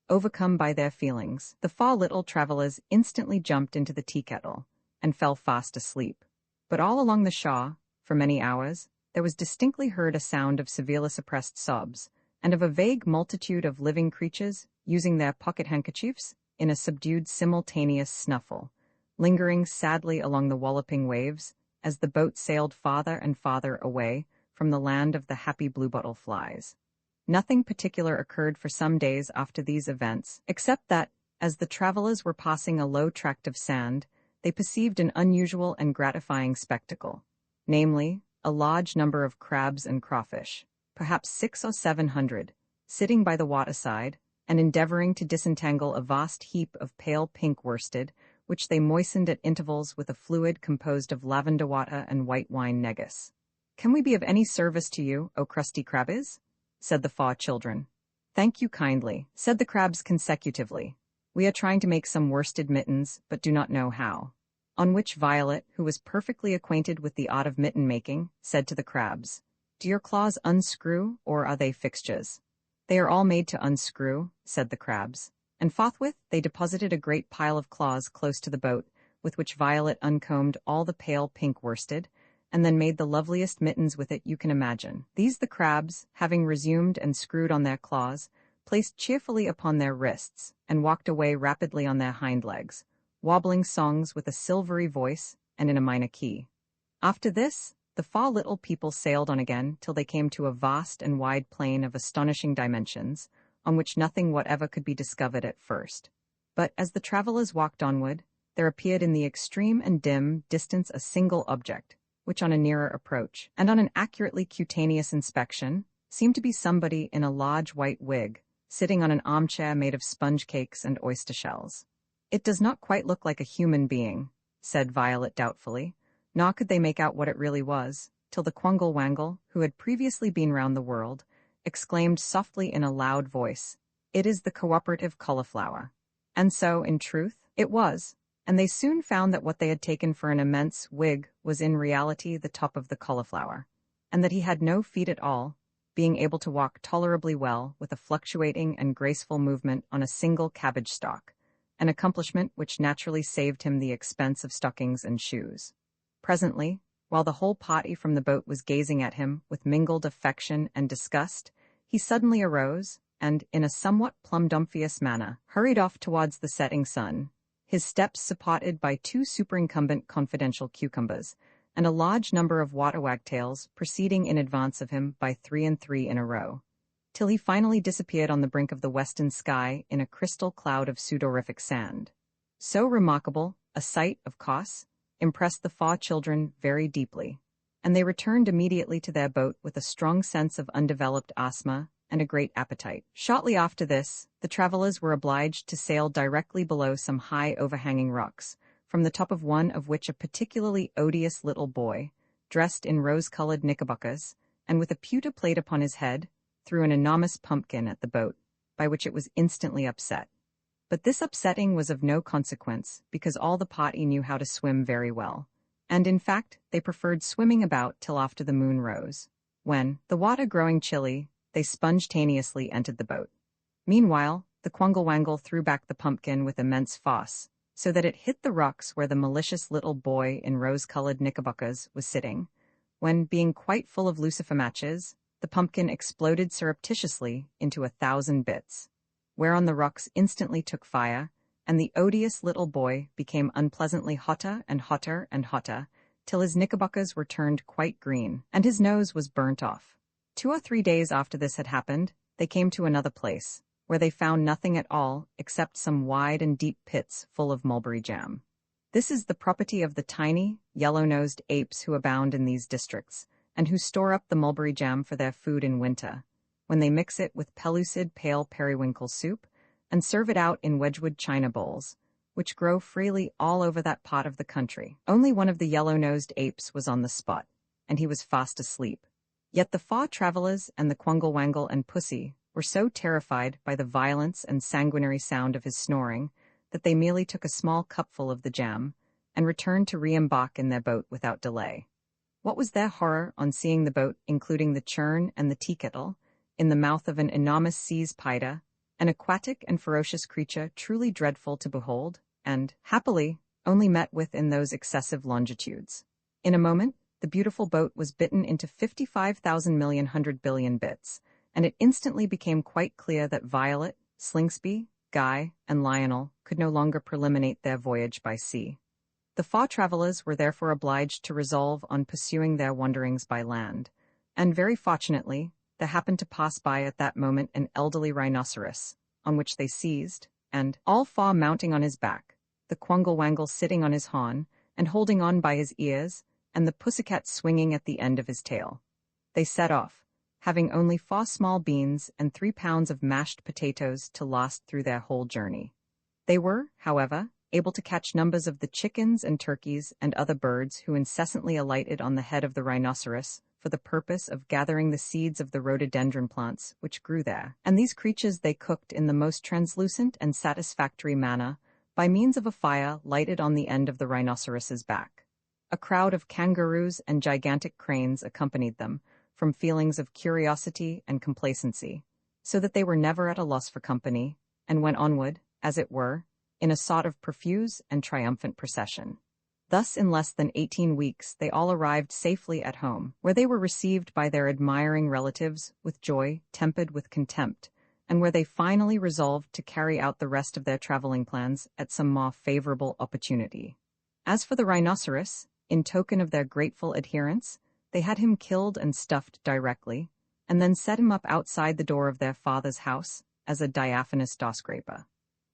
Overcome by their feelings, the 4 little travellers instantly jumped into the tea-kettle, and fell fast asleep. But all along the shaw, for many hours, there was distinctly heard a sound of severely suppressed sobs, and of a vague multitude of living creatures using their pocket-handkerchiefs in a subdued simultaneous snuffle, lingering sadly along the walloping waves as the boat sailed farther and farther away from the land of the happy bluebottle flies. Nothing particular occurred for some days after these events, except that, as the travellers were passing a low tract of sand, they perceived an unusual and gratifying spectacle, namely, a large number of crabs and crawfish, perhaps 600 or 700, sitting by the waterside, and endeavoring to disentangle a vast heap of pale pink worsted, which they moistened at intervals with a fluid composed of lavender water and white wine negus. "Can we be of any service to you, O crusty crabbies?" said the 4 children. "Thank you kindly," said the crabs consecutively. "We are trying to make some worsted mittens, but do not know how." On which Violet, who was perfectly acquainted with the art of mitten-making, said to the crabs, "Do your claws unscrew, or are they fixtures?" "They are all made to unscrew," said the crabs, and forthwith they deposited a great pile of claws close to the boat, with which Violet uncombed all the pale pink worsted, and then made the loveliest mittens with it you can imagine. These the crabs, having resumed and screwed on their claws, placed cheerfully upon their wrists, and walked away rapidly on their hind legs, wobbling songs with a silvery voice and in a minor key. After this, the 4 little people sailed on again till they came to a vast and wide plain of astonishing dimensions, on which nothing whatever could be discovered at first. But as the travellers walked onward, there appeared in the extreme and dim distance a single object, which on a nearer approach, and on an accurately cutaneous inspection, seemed to be somebody in a large white wig, sitting on an armchair made of sponge cakes and oyster shells. "It does not quite look like a human being," said Violet doubtfully, nor could they make out what it really was, till the Quangle-Wangle, who had previously been round the world, exclaimed softly in a loud voice, "It is the cooperative cauliflower." And so, in truth, it was, and they soon found that what they had taken for an immense wig was in reality the top of the cauliflower, and that he had no feet at all, being able to walk tolerably well with a fluctuating and graceful movement on a single cabbage stalk, an accomplishment which naturally saved him the expense of stockings and shoes. Presently, while the whole party from the boat was gazing at him with mingled affection and disgust, he suddenly arose, and, in a somewhat plumdomphious manner, hurried off towards the setting sun, his steps supported by 2 superincumbent confidential cucumbers, and a large number of water wagtails proceeding in advance of him by 3 and 3 in a row, till he finally disappeared on the brink of the western sky in a crystal cloud of sudorific sand. So remarkable a sight, of course, impressed the 4 children very deeply, and they returned immediately to their boat with a strong sense of undeveloped asthma and a great appetite. Shortly after this, the travelers were obliged to sail directly below some high overhanging rocks, from the top of one of which a particularly odious little boy, dressed in rose-colored knickerbockers, and with a pewter plate upon his head, threw an enormous pumpkin at the boat, by which it was instantly upset. But this upsetting was of no consequence, because all the party knew how to swim very well, and in fact they preferred swimming about till after the moon rose, when, the water growing chilly, they spontaneously entered the boat. Meanwhile, the Quangle-Wangle threw back the pumpkin with immense force, so that it hit the rocks where the malicious little boy in rose-colored knickerbockers was sitting, when, being quite full of lucifer matches, the pumpkin exploded surreptitiously into 1,000 bits, whereon the rocks instantly took fire, and the odious little boy became unpleasantly hotter and hotter and hotter, till his knickerbockers were turned quite green, and his nose was burnt off. 2 or 3 days after this had happened, they came to another place, where they found nothing at all except some wide and deep pits full of mulberry jam. This is the property of the tiny, yellow-nosed apes who abound in these districts, and who store up the mulberry jam for their food in winter, when they mix it with pellucid pale periwinkle soup, and serve it out in Wedgwood china bowls, which grow freely all over that part of the country. Only one of the yellow-nosed apes was on the spot, and he was fast asleep. Yet the Faw travelers and the Quangle-Wangle and Pussy were so terrified by the violence and sanguinary sound of his snoring that they merely took a small cupful of the jam and returned to re-embark in their boat without delay. What was their horror on seeing the boat, including the churn and the tea-kettle, in the mouth of an enormous sea spider, an aquatic and ferocious creature truly dreadful to behold, and, happily, only met with in those excessive longitudes. In a moment, the beautiful boat was bitten into 55,000,000,000,000,000 bits, and it instantly became quite clear that Violet, Slingsby, Guy, and Lionel could no longer preliminate their voyage by sea. The Faw travelers were therefore obliged to resolve on pursuing their wanderings by land, and very fortunately, there happened to pass by at that moment an elderly rhinoceros, on which they seized, and, all Faw mounting on his back, the Quangle-Wangle sitting on his hawn, and holding on by his ears, and the pussycat swinging at the end of his tail. They set off, having only 4 small beans and 3 pounds of mashed potatoes to last through their whole journey. They were, however, able to catch numbers of the chickens and turkeys and other birds who incessantly alighted on the head of the rhinoceros for the purpose of gathering the seeds of the rhododendron plants which grew there, and these creatures they cooked in the most translucent and satisfactory manner by means of a fire lighted on the end of the rhinoceros's back. A crowd of kangaroos and gigantic cranes accompanied them, from feelings of curiosity and complacency, so that they were never at a loss for company, and went onward, as it were, in a sort of profuse and triumphant procession. Thus, in less than 18 weeks, they all arrived safely at home, where they were received by their admiring relatives with joy tempered with contempt, and where they finally resolved to carry out the rest of their traveling plans at some more favorable opportunity. As for the rhinoceros, in token of their grateful adherence, they had him killed and stuffed directly, and then set him up outside the door of their father's house as a diaphanous dawscraper.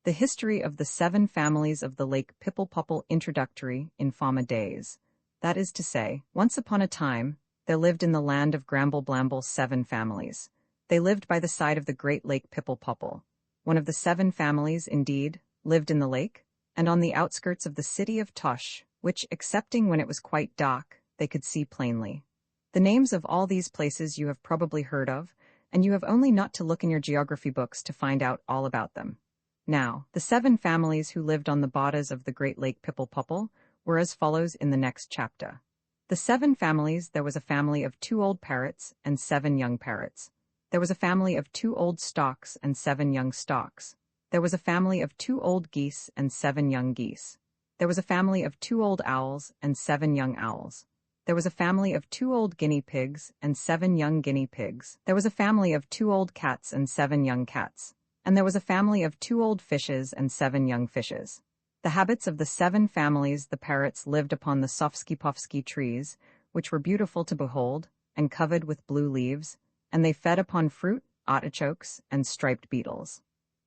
The history of the 7 families of the Lake Pipple-Popple introductory in former days. That is to say, once upon a time, there lived in the land of Gramble-Blamble 7 families. They lived by the side of the great Lake Pipple-Popple. One of the 7 families, indeed, lived in the lake, and on the outskirts of the city of Tosh, which, excepting when it was quite dark, they could see plainly. The names of all these places you have probably heard of, and you have only not to look in your geography books to find out all about them. Now, the 7 families who lived on the borders of the Great Lake Pipple-Popple were as follows in the next chapter. The 7 families, there was a family of 2 old parrots and 7 young parrots. There was a family of 2 old storks and 7 young storks. There was a family of 2 old geese and 7 young geese. There was a family of 2 old owls and 7 young owls. There was a family of 2 old guinea pigs and 7 young guinea pigs. There was a family of 2 old cats and 7 young cats. And there was a family of 2 old fishes and 7 young fishes. The habits of the 7 families, the parrots lived upon the sofsky-pofsky trees, which were beautiful to behold, and covered with blue leaves, and they fed upon fruit, artichokes, and striped beetles.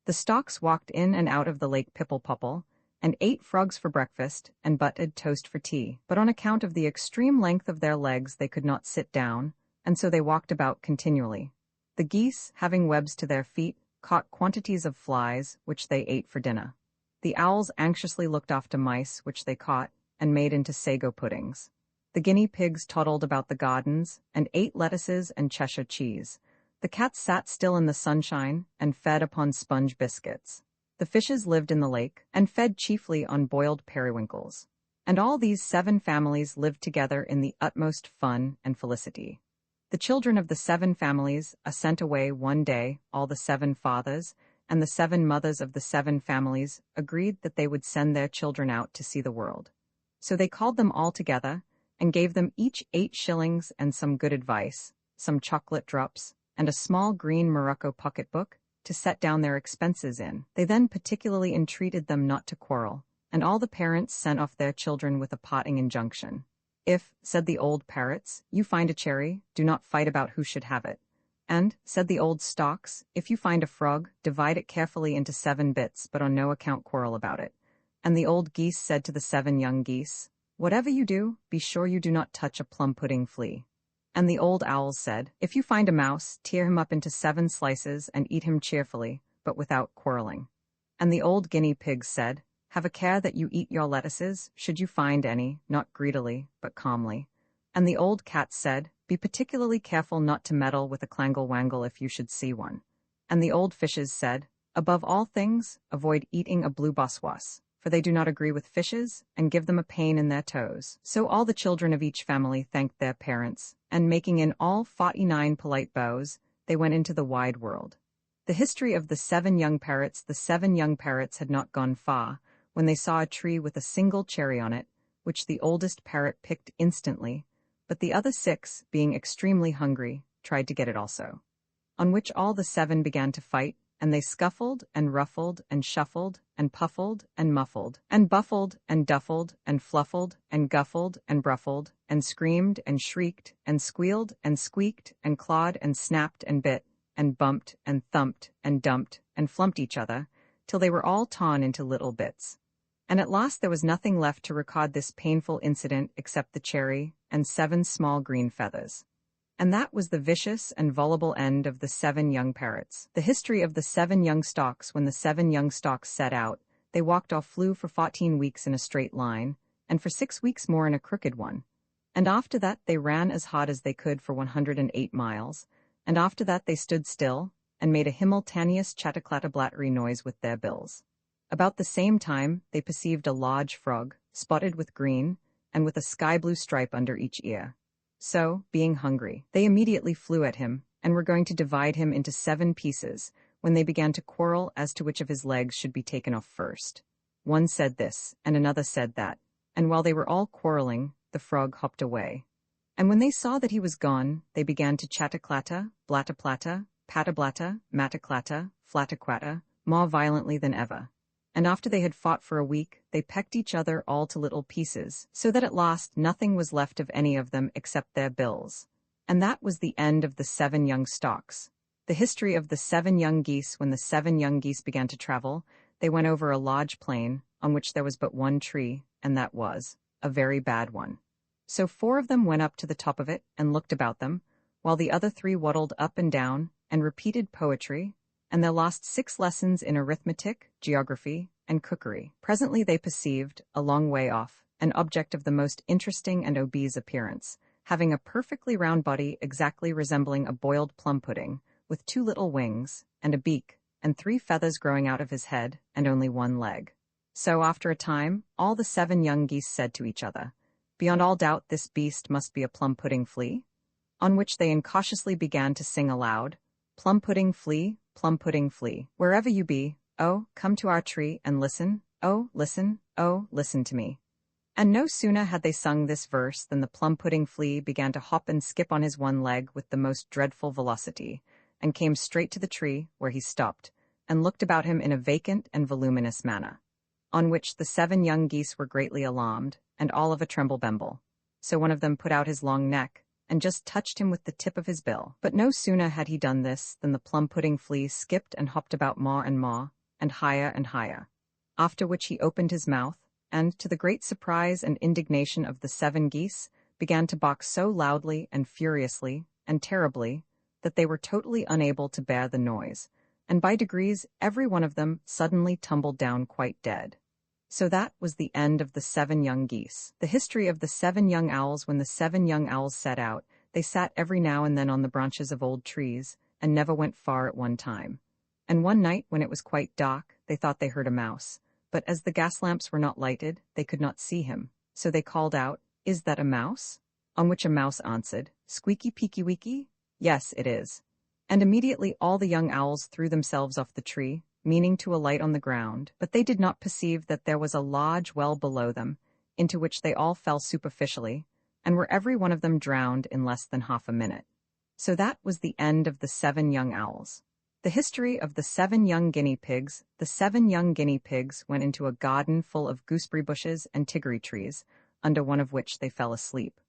The storks walked in and out of the Lake Pipple-Popple, and ate frogs for breakfast and buttered toast for tea. But on account of the extreme length of their legs they could not sit down, and so they walked about continually. The geese, having webs to their feet, caught quantities of flies, which they ate for dinner. The owls anxiously looked after mice, which they caught, and made into sago puddings. The guinea pigs toddled about the gardens, and ate lettuces and Cheshire cheese. The cats sat still in the sunshine, and fed upon sponge biscuits. The fishes lived in the lake, and fed chiefly on boiled periwinkles. And all these 7 families lived together in the utmost fun and felicity. The children of the 7 families are sent away one day, all the 7 fathers, and the 7 mothers of the 7 families agreed that they would send their children out to see the world. So they called them all together, and gave them each 8 shillings and some good advice, some chocolate drops, and a small green morocco pocketbook to set down their expenses in. They then particularly entreated them not to quarrel, and all the parents sent off their children with a parting injunction. If, said the old parrots, you find a cherry, do not fight about who should have it. And, said the old storks, if you find a frog, divide it carefully into 7 bits, but on no account quarrel about it. And the old geese said to the 7 young geese, whatever you do, be sure you do not touch a plum pudding flea. And the old owls said, if you find a mouse, tear him up into 7 slices and eat him cheerfully, but without quarreling. And the old guinea pigs said, have a care that you eat your lettuces, should you find any, not greedily, but calmly. And the old cats said, be particularly careful not to meddle with a clangle-wangle if you should see one. And the old fishes said, above all things, avoid eating a blue boswas, for they do not agree with fishes, and give them a pain in their toes. So all the children of each family thanked their parents, and making in all 49 polite bows, they went into the wide world. The history of the 7 young parrots. The 7 young parrots had not gone far, when they saw a tree with a single cherry on it, which the oldest parrot picked instantly, but the other 6, being extremely hungry, tried to get it also. On which all the 7 began to fight, and they scuffled, and ruffled, and shuffled, and puffled, and muffled, and buffled, and duffled, and fluffled, and guffled, and bruffled, and screamed, and shrieked, and squealed, and squeaked, and clawed, and snapped, and bit, and bumped, and thumped, and dumped, and flumped each other, till they were all torn into little bits. And at last there was nothing left to record this painful incident except the cherry and 7 small green feathers. And that was the vicious and voluble end of the 7 young parrots. The history of the 7 young storks. When the 7 young storks set out, they walked or flew for 14 weeks in a straight line, and for 6 weeks more in a crooked one. And after that they ran as hard as they could for 108 miles, and after that they stood still, and made a simultaneous chataclatablattery noise with their bills. About the same time they perceived a large frog, spotted with green, and with a sky-blue stripe under each ear. So, being hungry, they immediately flew at him, and were going to divide him into 7 pieces, when they began to quarrel as to which of his legs should be taken off first. One said this, and another said that, and while they were all quarreling, the frog hopped away. And when they saw that he was gone, they began to chataclata, blataplata, patablata, mataclata, flataquata, more violently than ever. And after they had fought for a week, they pecked each other all to little pieces, so that at last nothing was left of any of them except their bills. And that was the end of the 7 young storks. The history of the 7 young geese. When the 7 young geese began to travel, they went over a large plain, on which there was but one tree, and that was a very bad one. So 4 of them went up to the top of it, and looked about them, while the other 3 waddled up and down, and repeated poetry, and they lost 6 lessons in arithmetic, geography, and cookery. Presently they perceived, a long way off, an object of the most interesting and obese appearance, having a perfectly round body exactly resembling a boiled plum pudding, with 2 little wings, and a beak, and 3 feathers growing out of his head, and only 1 leg. So after a time, all the 7 young geese said to each other, beyond all doubt this beast must be a plum pudding flea, on which they incautiously began to sing aloud, plum pudding flea, wherever you be, oh, come to our tree and listen, oh, listen to me. And no sooner had they sung this verse than the plum pudding flea began to hop and skip on his 1 leg with the most dreadful velocity, and came straight to the tree, where he stopped, and looked about him in a vacant and voluminous manner. On which the 7 young geese were greatly alarmed, and all of a tremble-bemble. So one of them put out his long neck, and just touched him with the tip of his bill. But no sooner had he done this than the plum pudding flea skipped and hopped about more, and higher, after which he opened his mouth, and, to the great surprise and indignation of the 7 geese, began to bark so loudly and furiously and terribly that they were totally unable to bear the noise, and by degrees every one of them suddenly tumbled down quite dead. So that was the end of the 7 young geese. The history of the 7 young owls. When the 7 young owls set out, they sat every now and then on the branches of old trees, and never went far at one time. And one night, when it was quite dark, they thought they heard a mouse, but as the gas lamps were not lighted, they could not see him. So they called out, "Is that a mouse?" On which a mouse answered, "Squeaky peeky weeky? Yes, it is." And immediately all the young owls threw themselves off the tree, meaning to alight on the ground, but they did not perceive that there was a large well below them, into which they all fell superficially, and were every one of them drowned in less than half a minute. So that was the end of the 7 young owls. The history of the 7 young guinea pigs. The 7 young guinea pigs went into a garden full of gooseberry bushes and tiggory trees, under one of which they fell asleep.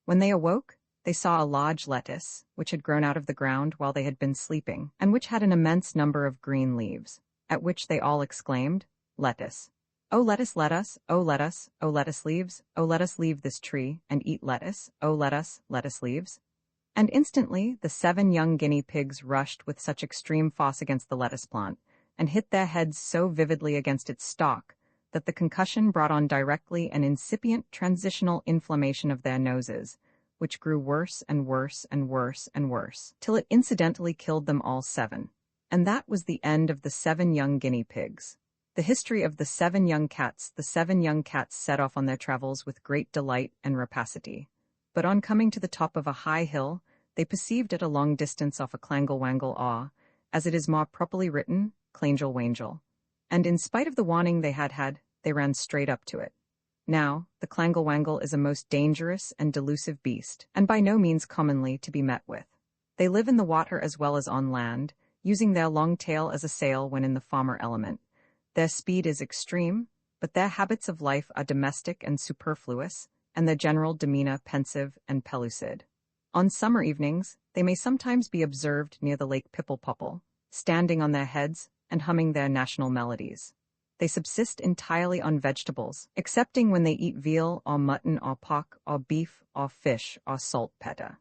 When they awoke, they saw a large lettuce, which had grown out of the ground while they had been sleeping, and which had an immense number of green leaves, at which they all exclaimed, "Lettuce! Oh, let us, let us, oh, let us, oh, lettuce leaves, oh, let us leave this tree, and eat lettuce, oh, let us leaves." And instantly the 7 young guinea pigs rushed with such extreme force against the lettuce plant, and hit their heads so vividly against its stalk, that the concussion brought on directly an incipient transitional inflammation of their noses, which grew worse and worse and worse and worse, till it incidentally killed them all 7. And that was the end of the 7 young guinea pigs. The history of the 7 young cats. The 7 young cats set off on their travels with great delight and rapacity. But on coming to the top of a high hill, they perceived at a long distance off a clangle-wangle awe, as it is more properly written, clangel-wangel. And in spite of the warning they had, they ran straight up to it. Now, the clangle-wangle is a most dangerous and delusive beast, and by no means commonly to be met with. They live in the water as well as on land, using their long tail as a sail when in the former element. Their speed is extreme, but their habits of life are domestic and superfluous, and their general demeanor pensive and pellucid. On summer evenings, they may sometimes be observed near the lake Pipple-Popple, standing on their heads and humming their national melodies. They subsist entirely on vegetables, excepting when they eat veal or mutton or pork or beef or fish or saltpetre.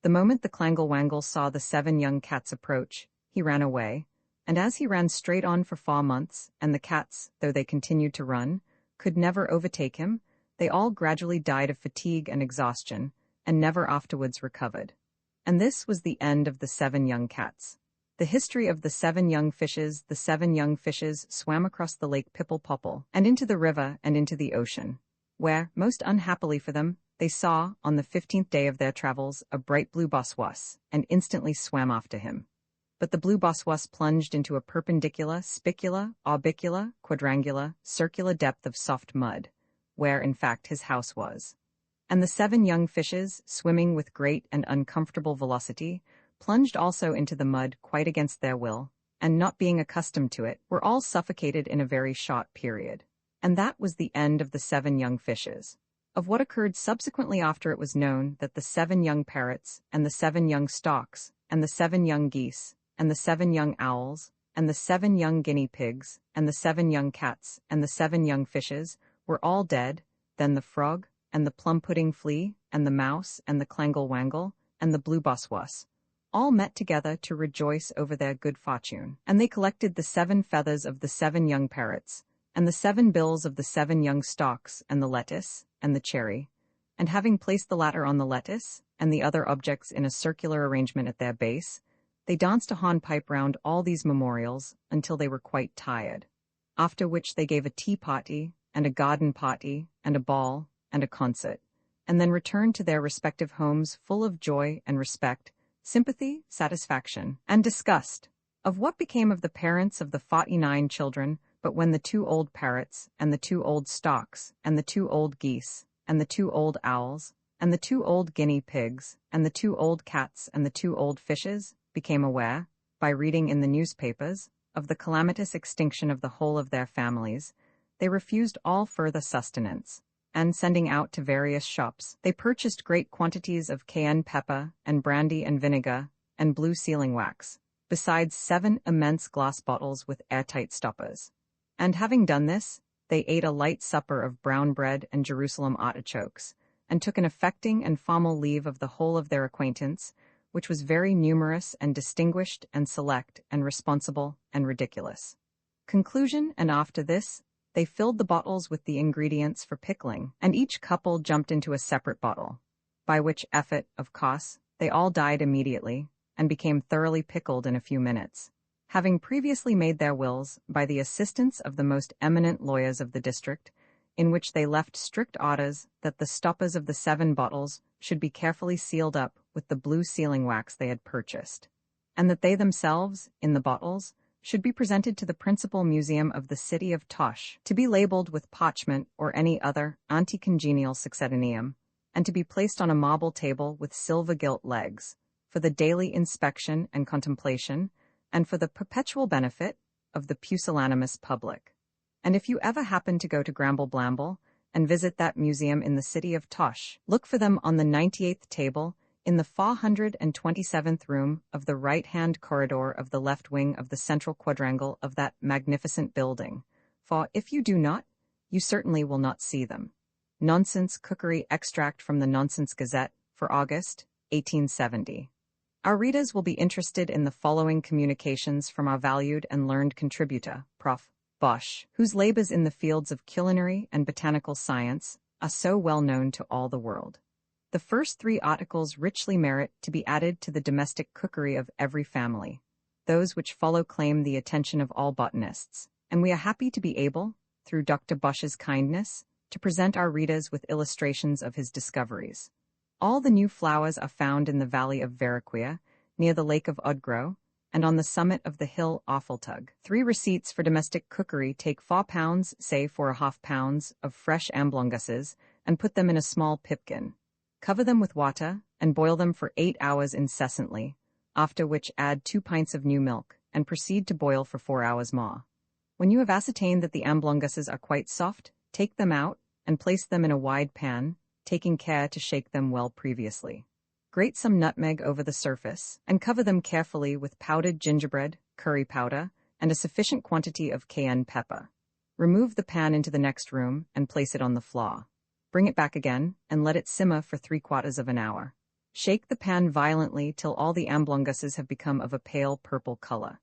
The moment the clangle-wangle saw the 7 young cats approach, he ran away, and as he ran straight on for 4 months, and the cats, though they continued to run, could never overtake him, they all gradually died of fatigue and exhaustion, and never afterwards recovered. And this was the end of the 7 young cats. The history of the 7 young fishes. The 7 young fishes swam across the lake Pipple-Popple, and into the river and into the ocean, where, most unhappily for them, they saw, on the 15th day of their travels, a bright blue boss-was, and instantly swam after him. But the blue boss-was plunged into a perpendicular, spicular, orbicular, quadrangular, circular depth of soft mud, where, in fact, his house was. And the 7 young fishes, swimming with great and uncomfortable velocity, plunged also into the mud quite against their will, and not being accustomed to it, were all suffocated in a very short period. And that was the end of the 7 young fishes. Of what occurred subsequently after it was known that the 7 young parrots, and the 7 young storks, and the 7 young geese, and the 7 young owls, and the 7 young guinea pigs, and the 7 young cats, and the 7 young fishes, were all dead, then the frog, and the plum-pudding flea, and the mouse, and the clangle-wangle, and the blue boss-was, all met together to rejoice over their good fortune. And they collected the 7 feathers of the 7 young parrots, and the 7 bills of the 7 young stalks, and the lettuce, and the cherry, and having placed the latter on the lettuce, and the other objects in a circular arrangement at their base, they danced a hornpipe round all these memorials until they were quite tired, after which they gave a tea party, and a garden party, and a ball, and a concert, and then returned to their respective homes full of joy and respect, sympathy, satisfaction, and disgust. Of what became of the parents of the 49 children, but when the 2 old parrots, and the 2 old storks, and the 2 old geese, and the 2 old owls, and the 2 old guinea pigs, and the 2 old cats, and the 2 old fishes, became aware, by reading in the newspapers, of the calamitous extinction of the whole of their families, they refused all further sustenance, and sending out to various shops, they purchased great quantities of cayenne pepper, and brandy and vinegar, and blue sealing wax, besides 7 immense glass bottles with airtight stoppers. And having done this, they ate a light supper of brown bread and Jerusalem artichokes, and took an affecting and formal leave of the whole of their acquaintance, which was very numerous and distinguished and select and responsible and ridiculous. Conclusion, and after this, they filled the bottles with the ingredients for pickling, and each couple jumped into a separate bottle, by which effort, of course, they all died immediately, and became thoroughly pickled in a few minutes, having previously made their wills by the assistance of the most eminent lawyers of the district, in which they left strict orders that the stoppers of the 7 bottles should be carefully sealed up with the blue sealing wax they had purchased, and that they themselves, in the bottles, should be presented to the principal museum of the city of Tosh, to be labeled with parchment or any other anti-congenial succedaneum, and to be placed on a marble table with silver-gilt legs, for the daily inspection and contemplation, and for the perpetual benefit of the pusillanimous public. And if you ever happen to go to Gramble Blamble and visit that museum in the city of Tosh, look for them on the 98th table in the 427th room of the right-hand corridor of the left wing of the central quadrangle of that magnificent building, for if you do not, you certainly will not see them. Nonsense Cookery Extract from the Nonsense Gazette for August, 1870. Our readers will be interested in the following communications from our valued and learned contributor, Prof. Bosch, whose labors in the fields of culinary and botanical science are so well known to all the world. The first 3 articles richly merit to be added to the domestic cookery of every family. Those which follow claim the attention of all botanists, and we are happy to be able, through Dr. Bosch's kindness, to present our readers with illustrations of his discoveries. All the new flowers are found in the valley of Veraquia, near the lake of Udgro, and on the summit of the hill Offeltug. 3 receipts for domestic cookery take 4 pounds, say 4½ pounds, of fresh amblongusses, and put them in a small pipkin. Cover them with water, and boil them for 8 hours incessantly, after which add 2 pints of new milk, and proceed to boil for 4 hours more. When you have ascertained that the amblongusses are quite soft, take them out, and place them in a wide pan, taking care to shake them well previously. Grate some nutmeg over the surface, and cover them carefully with powdered gingerbread, curry powder, and a sufficient quantity of cayenne pepper. Remove the pan into the next room, and place it on the floor. Bring it back again, and let it simmer for 3/4 of an hour. Shake the pan violently till all the amblongusses have become of a pale purple color.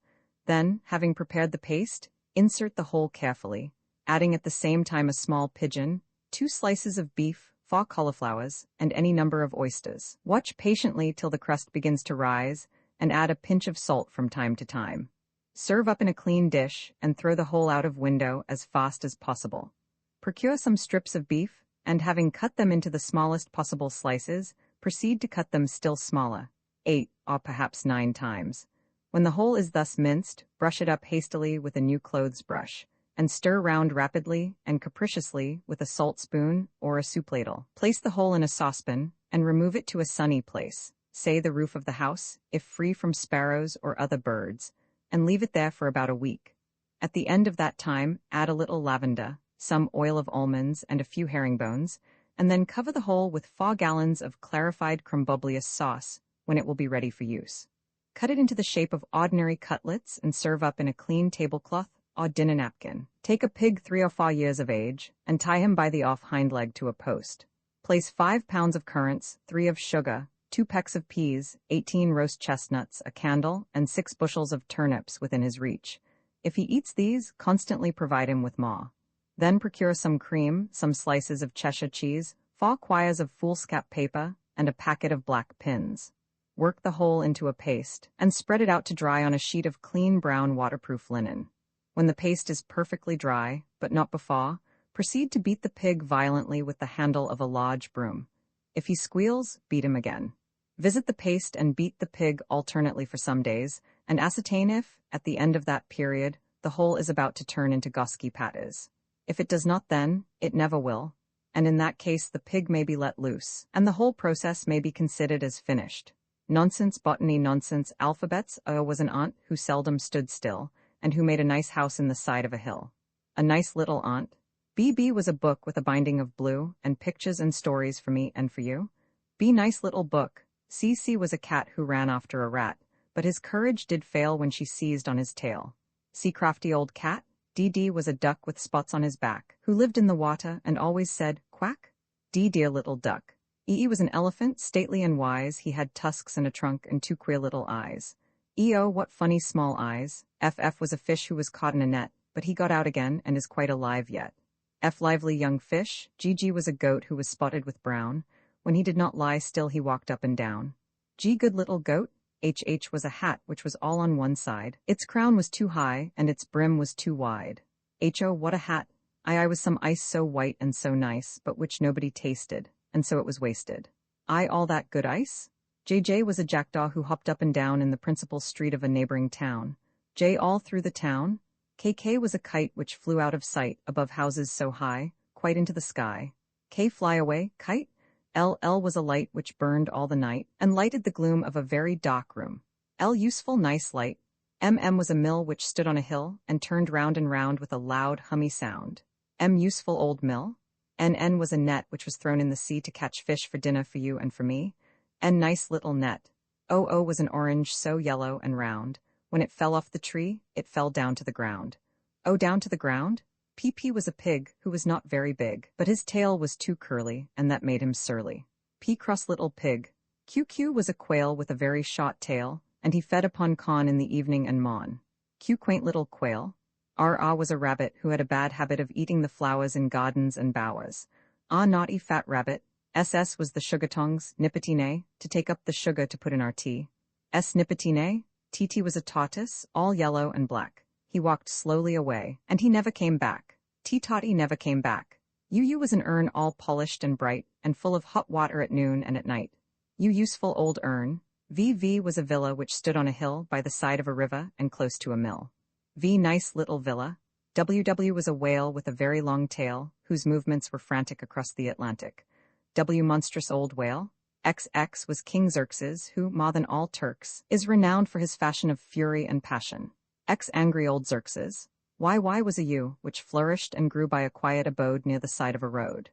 Then, having prepared the paste, insert the whole carefully, adding at the same time a small pigeon, 2 slices of beef, 4 cauliflowers, and any number of oysters. Watch patiently till the crust begins to rise, and add a pinch of salt from time to time. Serve up in a clean dish, and throw the whole out of window as fast as possible. Procure some strips of beef, and having cut them into the smallest possible slices, proceed to cut them still smaller, 8 or perhaps 9 times. When the whole is thus minced, brush it up hastily with a new clothes brush, and stir round rapidly and capriciously with a salt spoon or a soup ladle. Place the whole in a saucepan, and remove it to a sunny place, say the roof of the house, if free from sparrows or other birds, and leave it there for about a week. At the end of that time, add a little lavender, some oil of almonds, and a few herringbones, and then cover the whole with 4 gallons of clarified crumbublious sauce, when it will be ready for use. Cut it into the shape of ordinary cutlets and serve up in a clean tablecloth or dinner napkin. Take a pig 3 or 4 years of age, and tie him by the off hind leg to a post. Place 5 pounds of currants, 3 of sugar, 2 pecks of peas, 18 roast chestnuts, a candle, and 6 bushels of turnips within his reach. If he eats these, constantly provide him with more. Then procure some cream, some slices of Cheshire cheese, 4 quires of foolscap paper, and a packet of black pins. Work the whole into a paste, and spread it out to dry on a sheet of clean brown waterproof linen. When the paste is perfectly dry, but not before, proceed to beat the pig violently with the handle of a large broom. If he squeals, beat him again. Visit the paste and beat the pig alternately for some days, and ascertain if, at the end of that period, the whole is about to turn into gosky patties. If it does not then, it never will, and in that case the pig may be let loose, and the whole process may be considered as finished. Nonsense botany nonsense alphabets was an aunt who seldom stood still, and who made a nice house in the side of a hill. A nice little aunt. B.B. was a book with a binding of blue, and pictures and stories for me and for you. B. nice little book. C.C. was a cat who ran after a rat, but his courage did fail when she seized on his tail. C. crafty old cat. DD was a duck with spots on his back, who lived in the water and always said, quack. D dear little duck. EE was an elephant, stately and wise, he had tusks and a trunk and two queer little eyes. EO, what funny small eyes. FF was a fish who was caught in a net, but he got out again and is quite alive yet. F lively young fish. GG was a goat who was spotted with brown. When he did not lie still he walked up and down. G good little goat. HH was a hat which was all on one side. Its crown was too high, and its brim was too wide. HO what a hat. I was some ice so white and so nice, but which nobody tasted, and so it was wasted. I all that good ice? JJ was a jackdaw who hopped up and down in the principal street of a neighboring town. J all through the town. KK was a kite which flew out of sight, above houses so high, quite into the sky. K fly away, kite? LL was a light which burned all the night, and lighted the gloom of a very dark room. L useful nice light. MM was a mill which stood on a hill, and turned round and round with a loud hummy sound. M useful old mill. NN was a net which was thrown in the sea to catch fish for dinner for you and for me. N nice little net. OO was an orange so yellow and round. When it fell off the tree, it fell down to the ground. Oh, down to the ground? PP was a pig who was not very big, but his tail was too curly, and that made him surly. P cross little pig. QQ was a quail with a very short tail, and he fed upon corn in the evening and morn. Q quaint little quail. RA was a rabbit who had a bad habit of eating the flowers in gardens and bowers. Naughty fat rabbit. SS was the sugar tongs, nipotine, to take up the sugar to put in our tea. S nipotine. TT was a tortoise, all yellow and black. He walked slowly away, and he never came back. T-Totty never came back. UU was an urn all polished and bright, and full of hot water at noon and at night. You useful old urn. VV was a villa which stood on a hill by the side of a river and close to a mill. V nice little villa. WW was a whale with a very long tail, whose movements were frantic across the Atlantic. W monstrous old whale. XX was King Xerxes, who, more than all Turks, is renowned for his fashion of fury and passion. X angry old Xerxes. YY was a U, which flourished and grew by a quiet abode near the side of a road.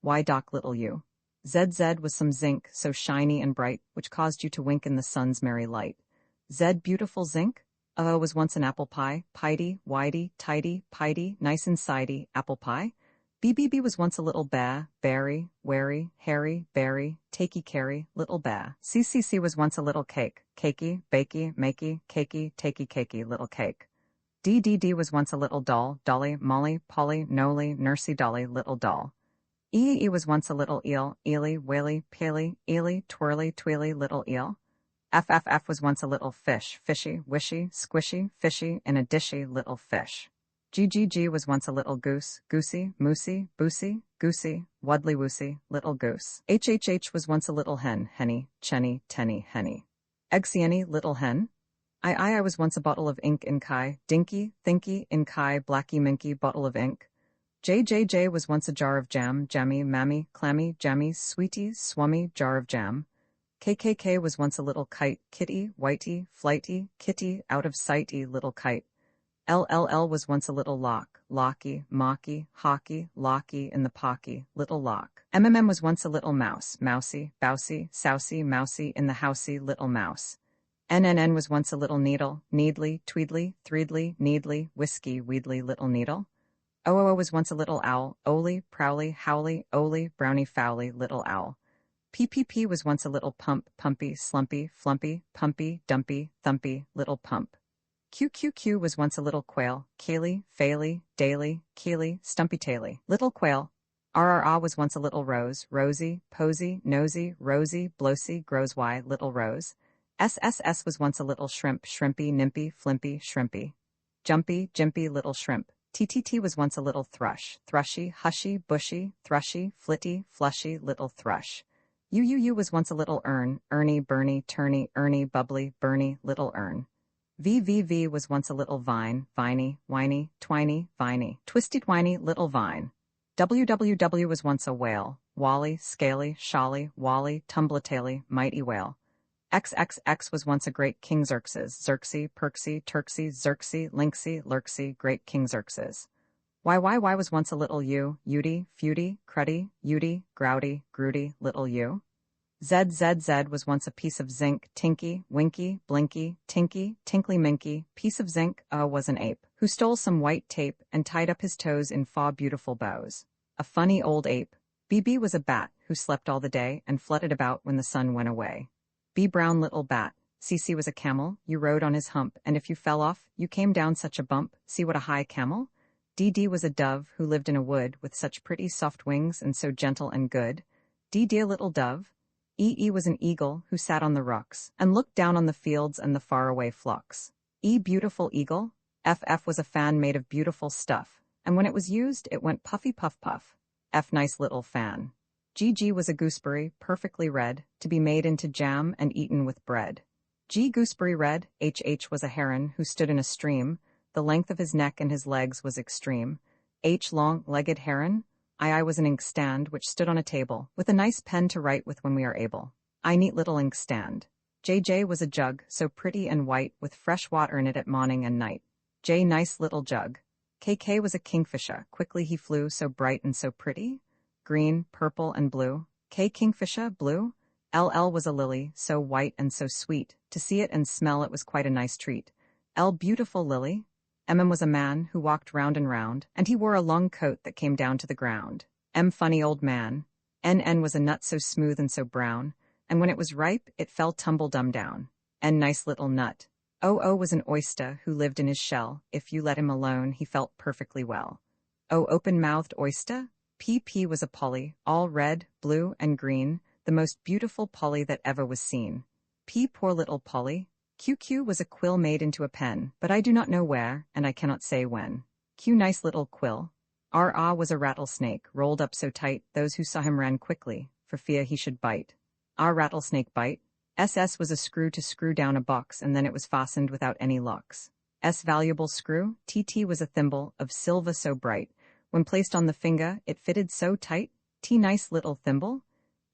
Y dock little U. ZZ was some zinc, so shiny and bright, which caused you to wink in the sun's merry light. Z beautiful zinc. Was once an apple pie, piety, widey, tidy, piety, nice and sidey, apple pie. BBB was once a little bear, berry, wary, hairy, berry, takey carry, little bear. CCC was once a little cake, cakey, bakey, makey, cakey, takey cakey, little cake. DDD was once a little doll, dolly, molly, polly, nolly, nursey dolly, little doll. EE was once a little eel, eely, whaley, paley, eely, twirly, tweely, little eel. FFF was once a little fish, fishy, wishy, squishy, fishy, in a dishy, little fish. GGG was once a little goose, goosey, moosey, boosey, goosey, wuddly woosey, little goose. HHH was once a little hen, henny, chenny, tenny, henny. Eggsy little hen. I was once a bottle of ink in kai, dinky, thinky, in kai, blacky minky, bottle of ink. JJJ was once a jar of jam, jammy, mammy, clammy, jammy, sweetie, swummy, jar of jam. KKK was once a little kite, kitty, whitey, flighty, kitty, out of sighty, little kite. LLL was once a little lock, locky, mocky, hockey, locky in the pocky, little lock. MMM was once a little mouse, mousy, bousy, sousy, mousy in the housey, little mouse. NNN was once a little needle, needly, tweedly, threedly, needly, whiskey, weedly, little needle. OO was once a little owl, oly, prowly, howly, oly, brownie, fowly, little owl. PPP was once a little pump, pumpy, slumpy, flumpy, pumpy, dumpy, thumpy, little pump. QQQ was once a little quail, Kaylee, Faily, Daily, Keely, Stumpy Taily, little quail. RRA was once a little rose, rosy, posy, nosy, rosy, blowsy, grows why, little rose. SSS was once a little shrimp, shrimpy, nimpy, flimpy, shrimpy. Jumpy, jimpy, little shrimp. TTT was once a little thrush, thrushy, hushy, bushy, thrushy, flitty, flushy, little thrush. UUU was once a little urn, Ernie, Bernie, Turny, Ernie, bubbly, Bernie, little urn. VVV was once a little vine, viney, whiny, twiny, viney, twisty twiny, little vine. WWW was once a whale, wally, scaly, shally, wally, tumbletaily, mighty whale. XXX was once a great King Xerxes, Xerxy, Perksy, Turksy, Xerxy, Lynxy, Lurksy, great King Xerxes. YYY was once a little U, Udy, Feudy, Cruddy, Udy, Grouty, Groody, little U. ZZZ was once a piece of zinc, tinky, winky, blinky, tinky, tinkly minky, piece of zinc, was an ape. who stole some white tape and tied up his toes in four beautiful bows. A funny old ape. BB was a bat who slept all the day and fluttered about when the sun went away. B brown little bat. CC was a camel, you rode on his hump, and if you fell off, you came down such a bump, see what a high camel? DD was a dove who lived in a wood with such pretty soft wings and so gentle and good. D dear little dove. EE was an eagle who sat on the rocks and looked down on the fields and the faraway flocks. E beautiful eagle. FF was a fan made of beautiful stuff, and when it was used, it went puffy puff puff. F nice little fan. GG was a gooseberry, perfectly red, to be made into jam and eaten with bread. G gooseberry red. HH was a heron who stood in a stream. The length of his neck and his legs was extreme. H long-legged heron. I was an inkstand which stood on a table, with a nice pen to write with when we are able. I neat little inkstand. JJ was a jug, so pretty and white, with fresh water in it at morning and night. J nice little jug. KK was a kingfisher, quickly he flew, so bright and so pretty. Green, purple, and blue. K kingfisher, blue. LL was a lily, so white and so sweet, to see it and smell it was quite a nice treat. L beautiful lily. MM was a man who walked round and round, and he wore a long coat that came down to the ground. M funny old man. NN was a nut so smooth and so brown, and when it was ripe, it fell tumble-dum down. N nice little nut. OO was an oyster who lived in his shell. If you let him alone, he felt perfectly well. O open-mouthed oyster. PP was a polly, all red, blue, and green, the most beautiful polly that ever was seen. P poor little polly. QQ was a quill made into a pen, but I do not know where, and I cannot say when. Q nice little quill. RR was a rattlesnake, rolled up so tight, those who saw him ran quickly, for fear he should bite. R rattlesnake bite. SS was a screw to screw down a box, and then it was fastened without any locks. S valuable screw. TT was a thimble, of silver so bright. When placed on the finger, it fitted so tight. T nice little thimble.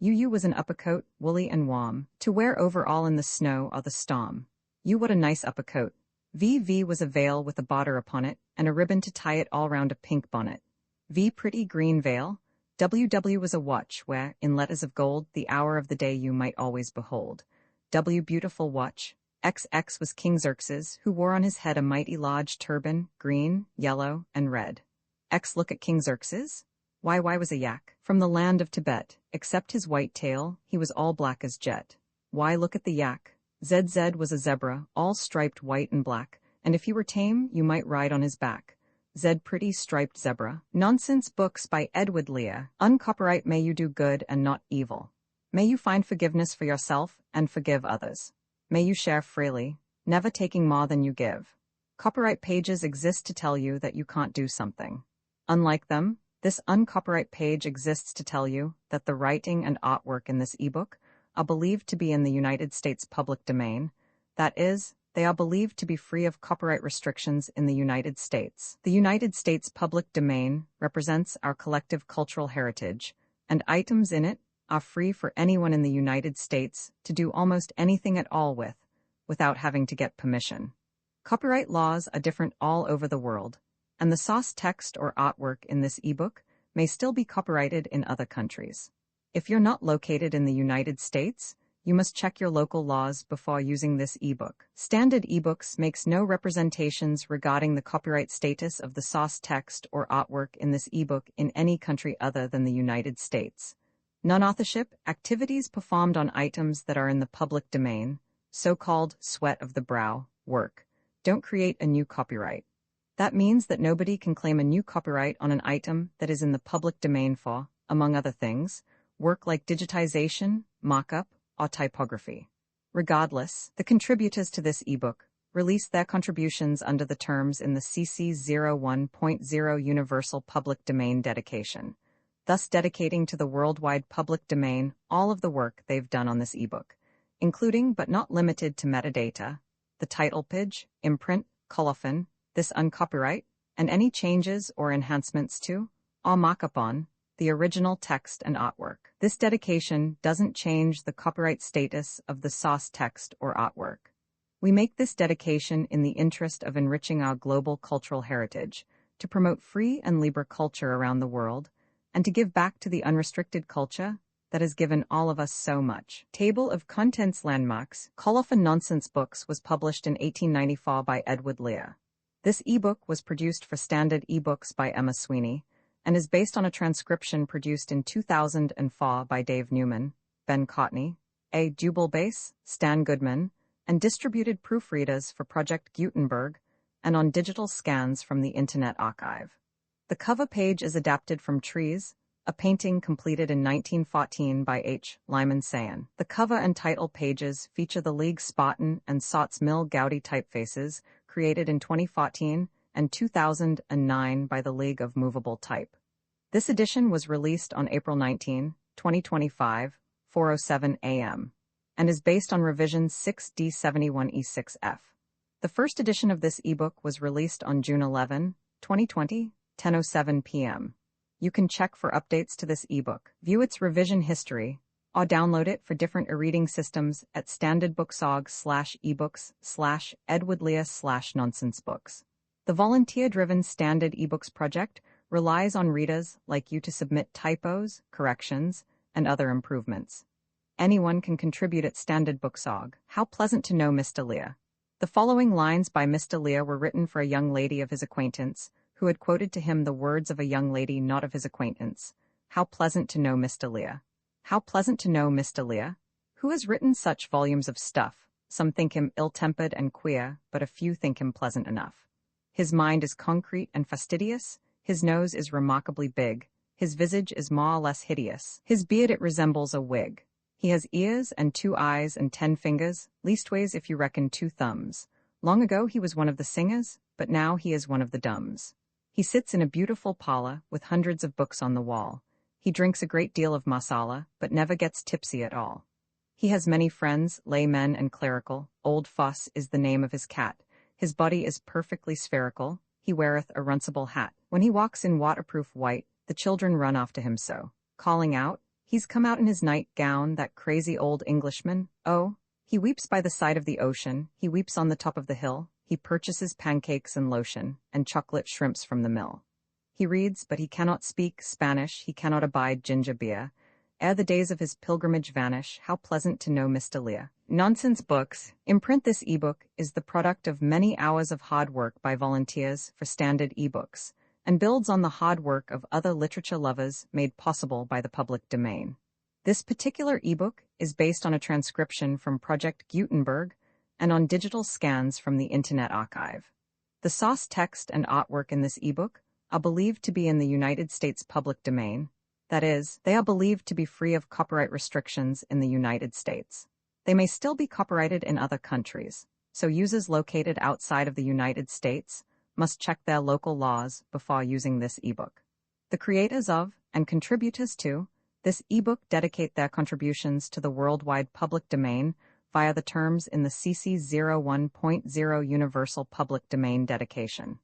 UU was an uppercoat, woolly and warm, to wear over all in the snow or the storm. You what a nice uppercoat. VV was a veil with a border upon it, and a ribbon to tie it all round a pink bonnet. V pretty green veil. WW was a watch where, in letters of gold, the hour of the day you might always behold. W beautiful watch. XX was King Xerxes, who wore on his head a mighty large turban, green, yellow, and red. X look at King Xerxes. YY was a yak, from the land of Tibet, except his white tail, he was all black as jet. Y look at the yak. ZZ was a zebra, all striped white and black, and if he were tame, you might ride on his back. Z pretty striped zebra. Nonsense books by Lear. Uncopyright. May you do good and not evil. May you find forgiveness for yourself and forgive others. May you share freely, never taking more than you give. Copyright pages exist to tell you that you can't do something. Unlike them, this uncopyright page exists to tell you that the writing and artwork in this ebook are believed to be in the United States public domain. That is, they are believed to be free of copyright restrictions in the United States. The United States public domain represents our collective cultural heritage, and items in it are free for anyone in the United States to do almost anything at all with, without having to get permission. Copyright laws are different all over the world, and the source text or artwork in this ebook may still be copyrighted in other countries. If you're not located in the United States, you must check your local laws before using this ebook. Standard ebooks makes no representations regarding the copyright status of the source text or artwork in this ebook in any country other than the United States. Non-authorship activities performed on items that are in the public domain, so-called sweat of the brow, work, don't create a new copyright. That means that nobody can claim a new copyright on an item that is in the public domain for, among other things, work like digitization, mock-up, or typography. Regardless, the contributors to this ebook release their contributions under the terms in the CC 01.0 Universal Public Domain dedication, thus dedicating to the worldwide public domain all of the work they've done on this ebook, including but not limited to metadata, the title page, imprint, colophon, this uncopyright, and any changes or enhancements to, or mock-up on, the original text and artwork. This dedication doesn't change the copyright status of the source text or artwork. We make this dedication in the interest of enriching our global cultural heritage, to promote free and libre culture around the world, and to give back to the unrestricted culture that has given all of us so much. Table of Contents Landmarks. Colophon Nonsense Books was published in 1894 by Lear. This ebook was produced for Standard eBooks by Emma Sweeney and is based on a transcription produced in 2004 by Dave Newman, Ben Cotney, A. Jubal-Bass, Stan Goodman, and distributed proofreaders for Project Gutenberg and on digital scans from the Internet Archive. The cover page is adapted from Trees, a painting completed in 1914 by H. Lyman Sayan. The cover and title pages feature the League Spartan and Sots Mill Gaudi typefaces created in 2014 and 2009 by the League of Movable Type. This edition was released on April 19, 2025, 4:07 a.m., and is based on revision 6D71E6F. The first edition of this ebook was released on June 11, 2020, 10:07 p.m. You can check for updates to this ebook, view its revision history, or download it for different e-reading systems at standardbooksorg/ebooks/edwardlear/nonsensebooks. The volunteer-driven Standard eBooks project relies on readers like you to submit typos, corrections, and other improvements. Anyone can contribute at standardbooksorg. How pleasant to know Mr. Lear. The following lines by Mr. Lear were written for a young lady of his acquaintance, who had quoted to him the words of a young lady not of his acquaintance. How pleasant to know Mr. Lear. How pleasant to know Mr. Lear, who has written such volumes of stuff. Some think him ill-tempered and queer, but a few think him pleasant enough. His mind is concrete and fastidious, his nose is remarkably big, his visage is more or less hideous, his beard it resembles a wig. He has ears and 2 eyes and 10 fingers, leastways if you reckon 2 thumbs. Long ago he was one of the singers, but now he is one of the dumbs. He sits in a beautiful parlor with hundreds of books on the wall. He drinks a great deal of masala, but never gets tipsy at all. He has many friends, laymen and clerical. Old Fuss is the name of his cat. His body is perfectly spherical. He weareth a runcible hat. When he walks in waterproof white, the children run after him so, calling out, "He's come out in his night-gown, that crazy old Englishman, oh!" He weeps by the side of the ocean, he weeps on the top of the hill, he purchases pancakes and lotion, and chocolate shrimps from the mill. He reads, but he cannot speak Spanish, he cannot abide ginger beer. Ere the days of his pilgrimage vanish, how pleasant to know Mr. Lear. Nonsense Books. Imprint this ebook is the product of many hours of hard work by volunteers for Standard eBooks, and builds on the hard work of other literature lovers made possible by the public domain. This particular ebook is based on a transcription from Project Gutenberg and on digital scans from the Internet Archive. The source text and artwork in this ebook are believed to be in the United States public domain. That is, they are believed to be free of copyright restrictions in the United States. They may still be copyrighted in other countries, so users located outside of the United States must check their local laws before using this ebook. The creators of, and contributors to, this ebook dedicate their contributions to the worldwide public domain via the terms in the CC 01.0 Universal Public Domain Dedication.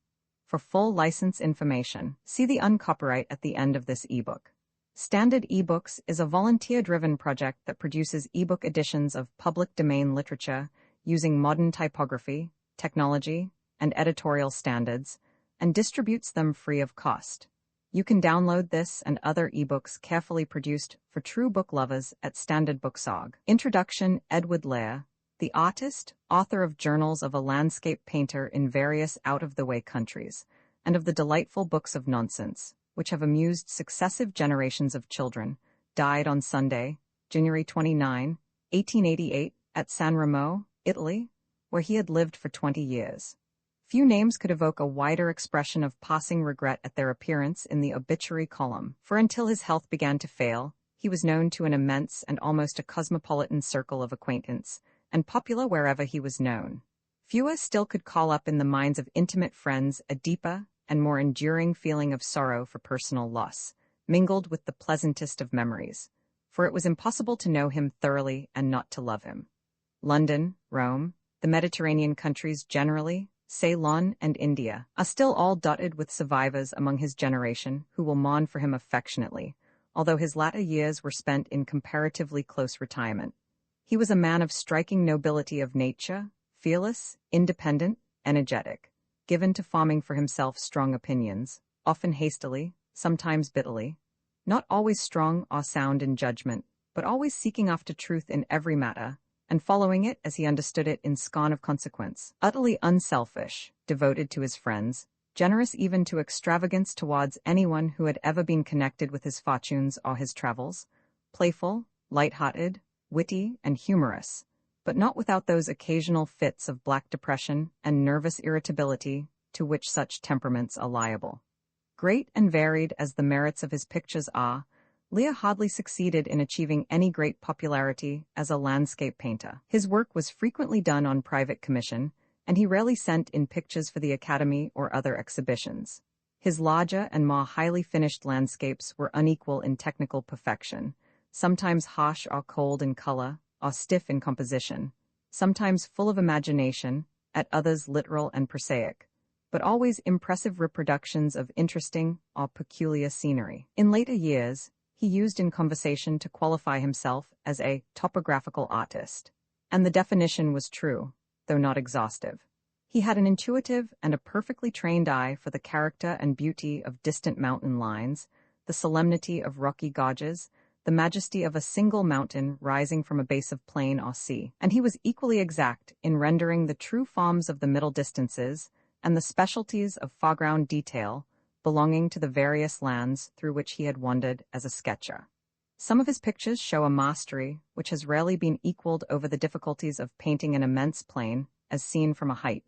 For full license information, see the uncopyright at the end of this ebook. Standard eBooks is a volunteer-driven project that produces ebook editions of public domain literature using modern typography, technology, and editorial standards, and distributes them free of cost. You can download this and other ebooks carefully produced for true book lovers at standardbooksorg. Introduction. Edward Lear, the artist, author of journals of a landscape painter in various out-of-the-way countries, and of the delightful books of nonsense, which have amused successive generations of children, died on Sunday, January 29, 1888, at San Remo, Italy, where he had lived for 20 years. Few names could evoke a wider expression of passing regret at their appearance in the obituary column, for until his health began to fail, he was known to an immense and almost a cosmopolitan circle of acquaintance, and popular wherever he was known. Fewer still could call up in the minds of intimate friends a deeper and more enduring feeling of sorrow for personal loss, mingled with the pleasantest of memories, for it was impossible to know him thoroughly and not to love him. London, Rome, the Mediterranean countries generally, Ceylon and India, are still all dotted with survivors among his generation who will mourn for him affectionately, although his latter years were spent in comparatively close retirement. He was a man of striking nobility of nature, fearless, independent, energetic, given to forming for himself strong opinions, often hastily, sometimes bitterly, not always strong or sound in judgment, but always seeking after truth in every matter, and following it as he understood it in scorn of consequence. Utterly unselfish, devoted to his friends, generous even to extravagance towards anyone who had ever been connected with his fortunes or his travels, playful, light-hearted, witty, and humorous, but not without those occasional fits of black depression and nervous irritability to which such temperaments are liable. Great and varied as the merits of his pictures are, Lear hardly succeeded in achieving any great popularity as a landscape painter. His work was frequently done on private commission, and he rarely sent in pictures for the Academy or other exhibitions. His larger and more highly finished landscapes were unequal in technical perfection, sometimes harsh or cold in color, or stiff in composition, sometimes full of imagination, at others literal and prosaic, but always impressive reproductions of interesting or peculiar scenery. In later years, he used in conversation to qualify himself as a topographical artist, and the definition was true, though not exhaustive. He had an intuitive and a perfectly trained eye for the character and beauty of distant mountain lines, the solemnity of rocky gorges, the majesty of a single mountain rising from a base of plain or sea, and he was equally exact in rendering the true forms of the middle distances and the specialties of foreground detail belonging to the various lands through which he had wandered as a sketcher. Some of his pictures show a mastery which has rarely been equaled over the difficulties of painting an immense plain as seen from a height,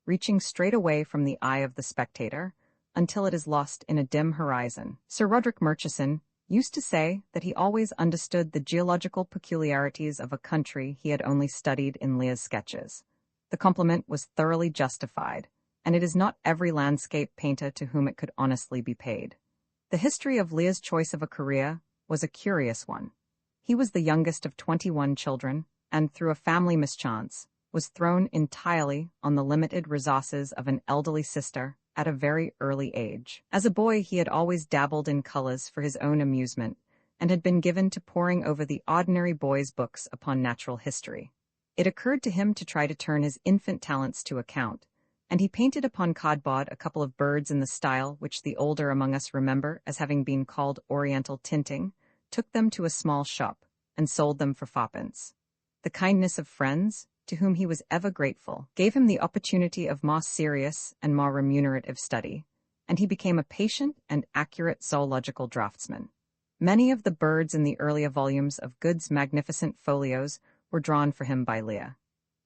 reaching straight away from the eye of the spectator until it is lost in a dim horizon. Sir Roderick Murchison used to say that he always understood the geological peculiarities of a country he had only studied in Lear's sketches. The compliment was thoroughly justified, and it is not every landscape painter to whom it could honestly be paid. The history of Lear's choice of a career was a curious one. He was the youngest of 21 children, and through a family mischance, was thrown entirely on the limited resources of an elderly sister at a very early age. As a boy, he had always dabbled in colors for his own amusement, and had been given to poring over the ordinary boys' books upon natural history. It occurred to him to try to turn his infant talents to account, and he painted upon cardboard a couple of birds in the style which the older among us remember as having been called Oriental tinting, took them to a small shop, and sold them for fourpence. The kindness of friends, to whom he was ever grateful, gave him the opportunity of more serious and more remunerative study, and he became a patient and accurate zoological draftsman. Many of the birds in the earlier volumes of Good's magnificent folios were drawn for him by Lear.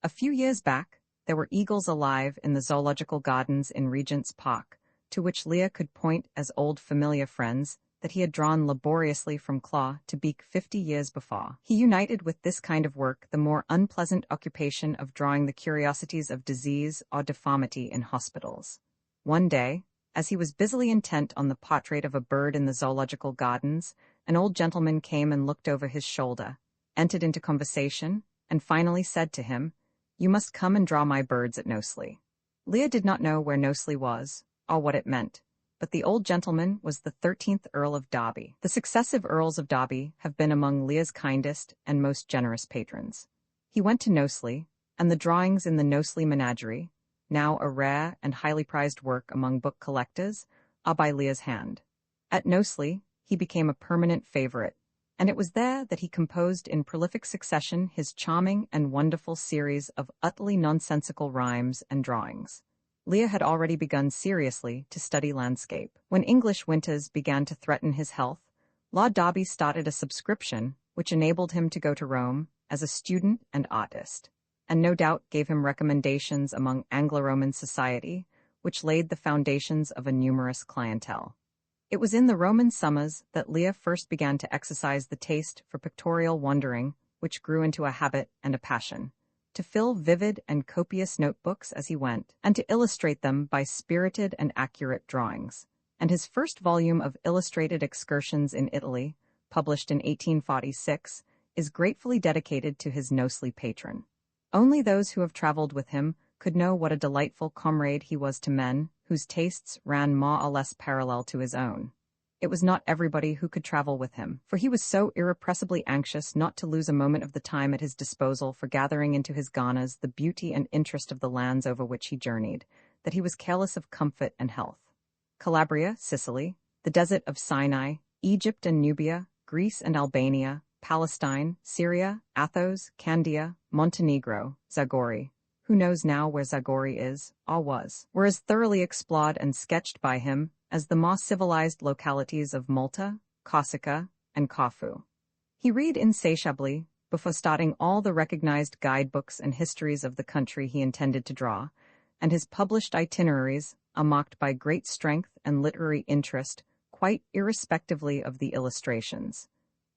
A few years back, there were eagles alive in the zoological gardens in Regent's Park, to which Lear could point as old familiar friends that he had drawn laboriously from claw to beak 50 years before. He united with this kind of work the more unpleasant occupation of drawing the curiosities of disease or deformity in hospitals. One day, as he was busily intent on the portrait of a bird in the zoological gardens, an old gentleman came and looked over his shoulder, entered into conversation, and finally said to him, "You must come and draw my birds at Knowsley." Lear did not know where Knowsley was, or what it meant, but the old gentleman was the 13th Earl of Derby. The successive Earls of Derby have been among Lear's kindest and most generous patrons. He went to Knowsley, and the drawings in the Knowsley Menagerie, now a rare and highly prized work among book collectors, are by Lear's hand. At Knowsley, he became a permanent favorite, and it was there that he composed in prolific succession his charming and wonderful series of utterly nonsensical rhymes and drawings. Lear had already begun seriously to study landscape. When English winters began to threaten his health, Lord Derby started a subscription which enabled him to go to Rome as a student and artist, and no doubt gave him recommendations among Anglo-Roman society, which laid the foundations of a numerous clientele. It was in the Roman summers that Lear first began to exercise the taste for pictorial wandering, which grew into a habit and a passion, to fill vivid and copious notebooks as he went, and to illustrate them by spirited and accurate drawings. And his first volume of Illustrated Excursions in Italy, published in 1846, is gratefully dedicated to his Knowsley patron. Only those who have traveled with him could know what a delightful comrade he was to men whose tastes ran more or less parallel to his own. It was not everybody who could travel with him, for he was so irrepressibly anxious not to lose a moment of the time at his disposal for gathering into his garners the beauty and interest of the lands over which he journeyed, that he was careless of comfort and health. Calabria, Sicily, the desert of Sinai, Egypt and Nubia, Greece and Albania, Palestine, Syria, Athos, Candia, Montenegro, Zagori. Who knows now where Zagori is, or was, were as thoroughly explored and sketched by him as the more civilized localities of Malta, Corsica, and Corfu. He read insatiably before starting all the recognized guidebooks and histories of the country he intended to draw, and his published itineraries are marked by great strength and literary interest, quite irrespectively of the illustrations.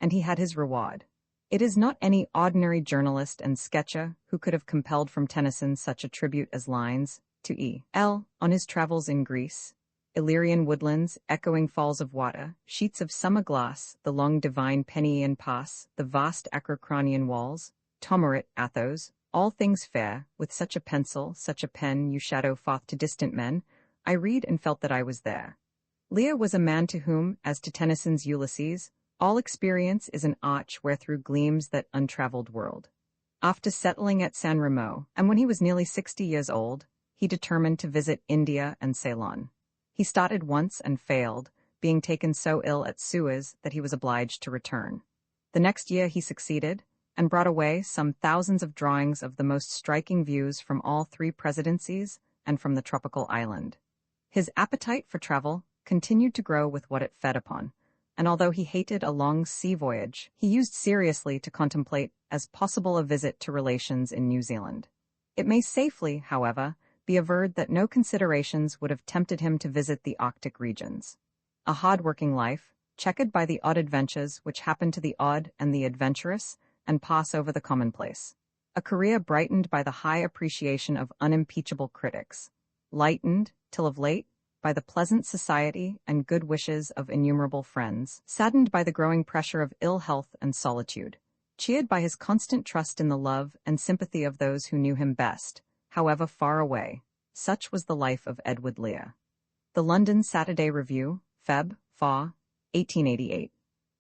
And he had his reward. It is not any ordinary journalist and sketcher who could have compelled from Tennyson such a tribute as lines to E.L. on his travels in Greece, Illyrian woodlands, echoing falls of water, sheets of summer glass, the long divine Penean pass, the vast Acrocronian walls, Tomerit, Athos, all things fair, with such a pencil, such a pen you shadow forth to distant men, I read and felt that I was there. Lear was a man to whom, as to Tennyson's Ulysses, all experience is an arch wherethrough gleams that untraveled world. After settling at San Remo, and when he was nearly 60 years old, he determined to visit India and Ceylon. He started once and failed, being taken so ill at Suez that he was obliged to return. The next year he succeeded, and brought away some thousands of drawings of the most striking views from all 3 presidencies and from the tropical island. His appetite for travel continued to grow with what it fed upon, and although he hated a long sea voyage, he used seriously to contemplate as possible a visit to relations in New Zealand. It may safely, however, be averred that no considerations would have tempted him to visit the Arctic regions. A hard-working life, checkered by the odd adventures which happen to the odd and the adventurous, and pass over the commonplace. A career brightened by the high appreciation of unimpeachable critics, lightened, till of late, by the pleasant society and good wishes of innumerable friends, saddened by the growing pressure of ill health and solitude, cheered by his constant trust in the love and sympathy of those who knew him best, however far away. Such was the life of Edward Lear. The London Saturday Review, Feb. Fa. 1888.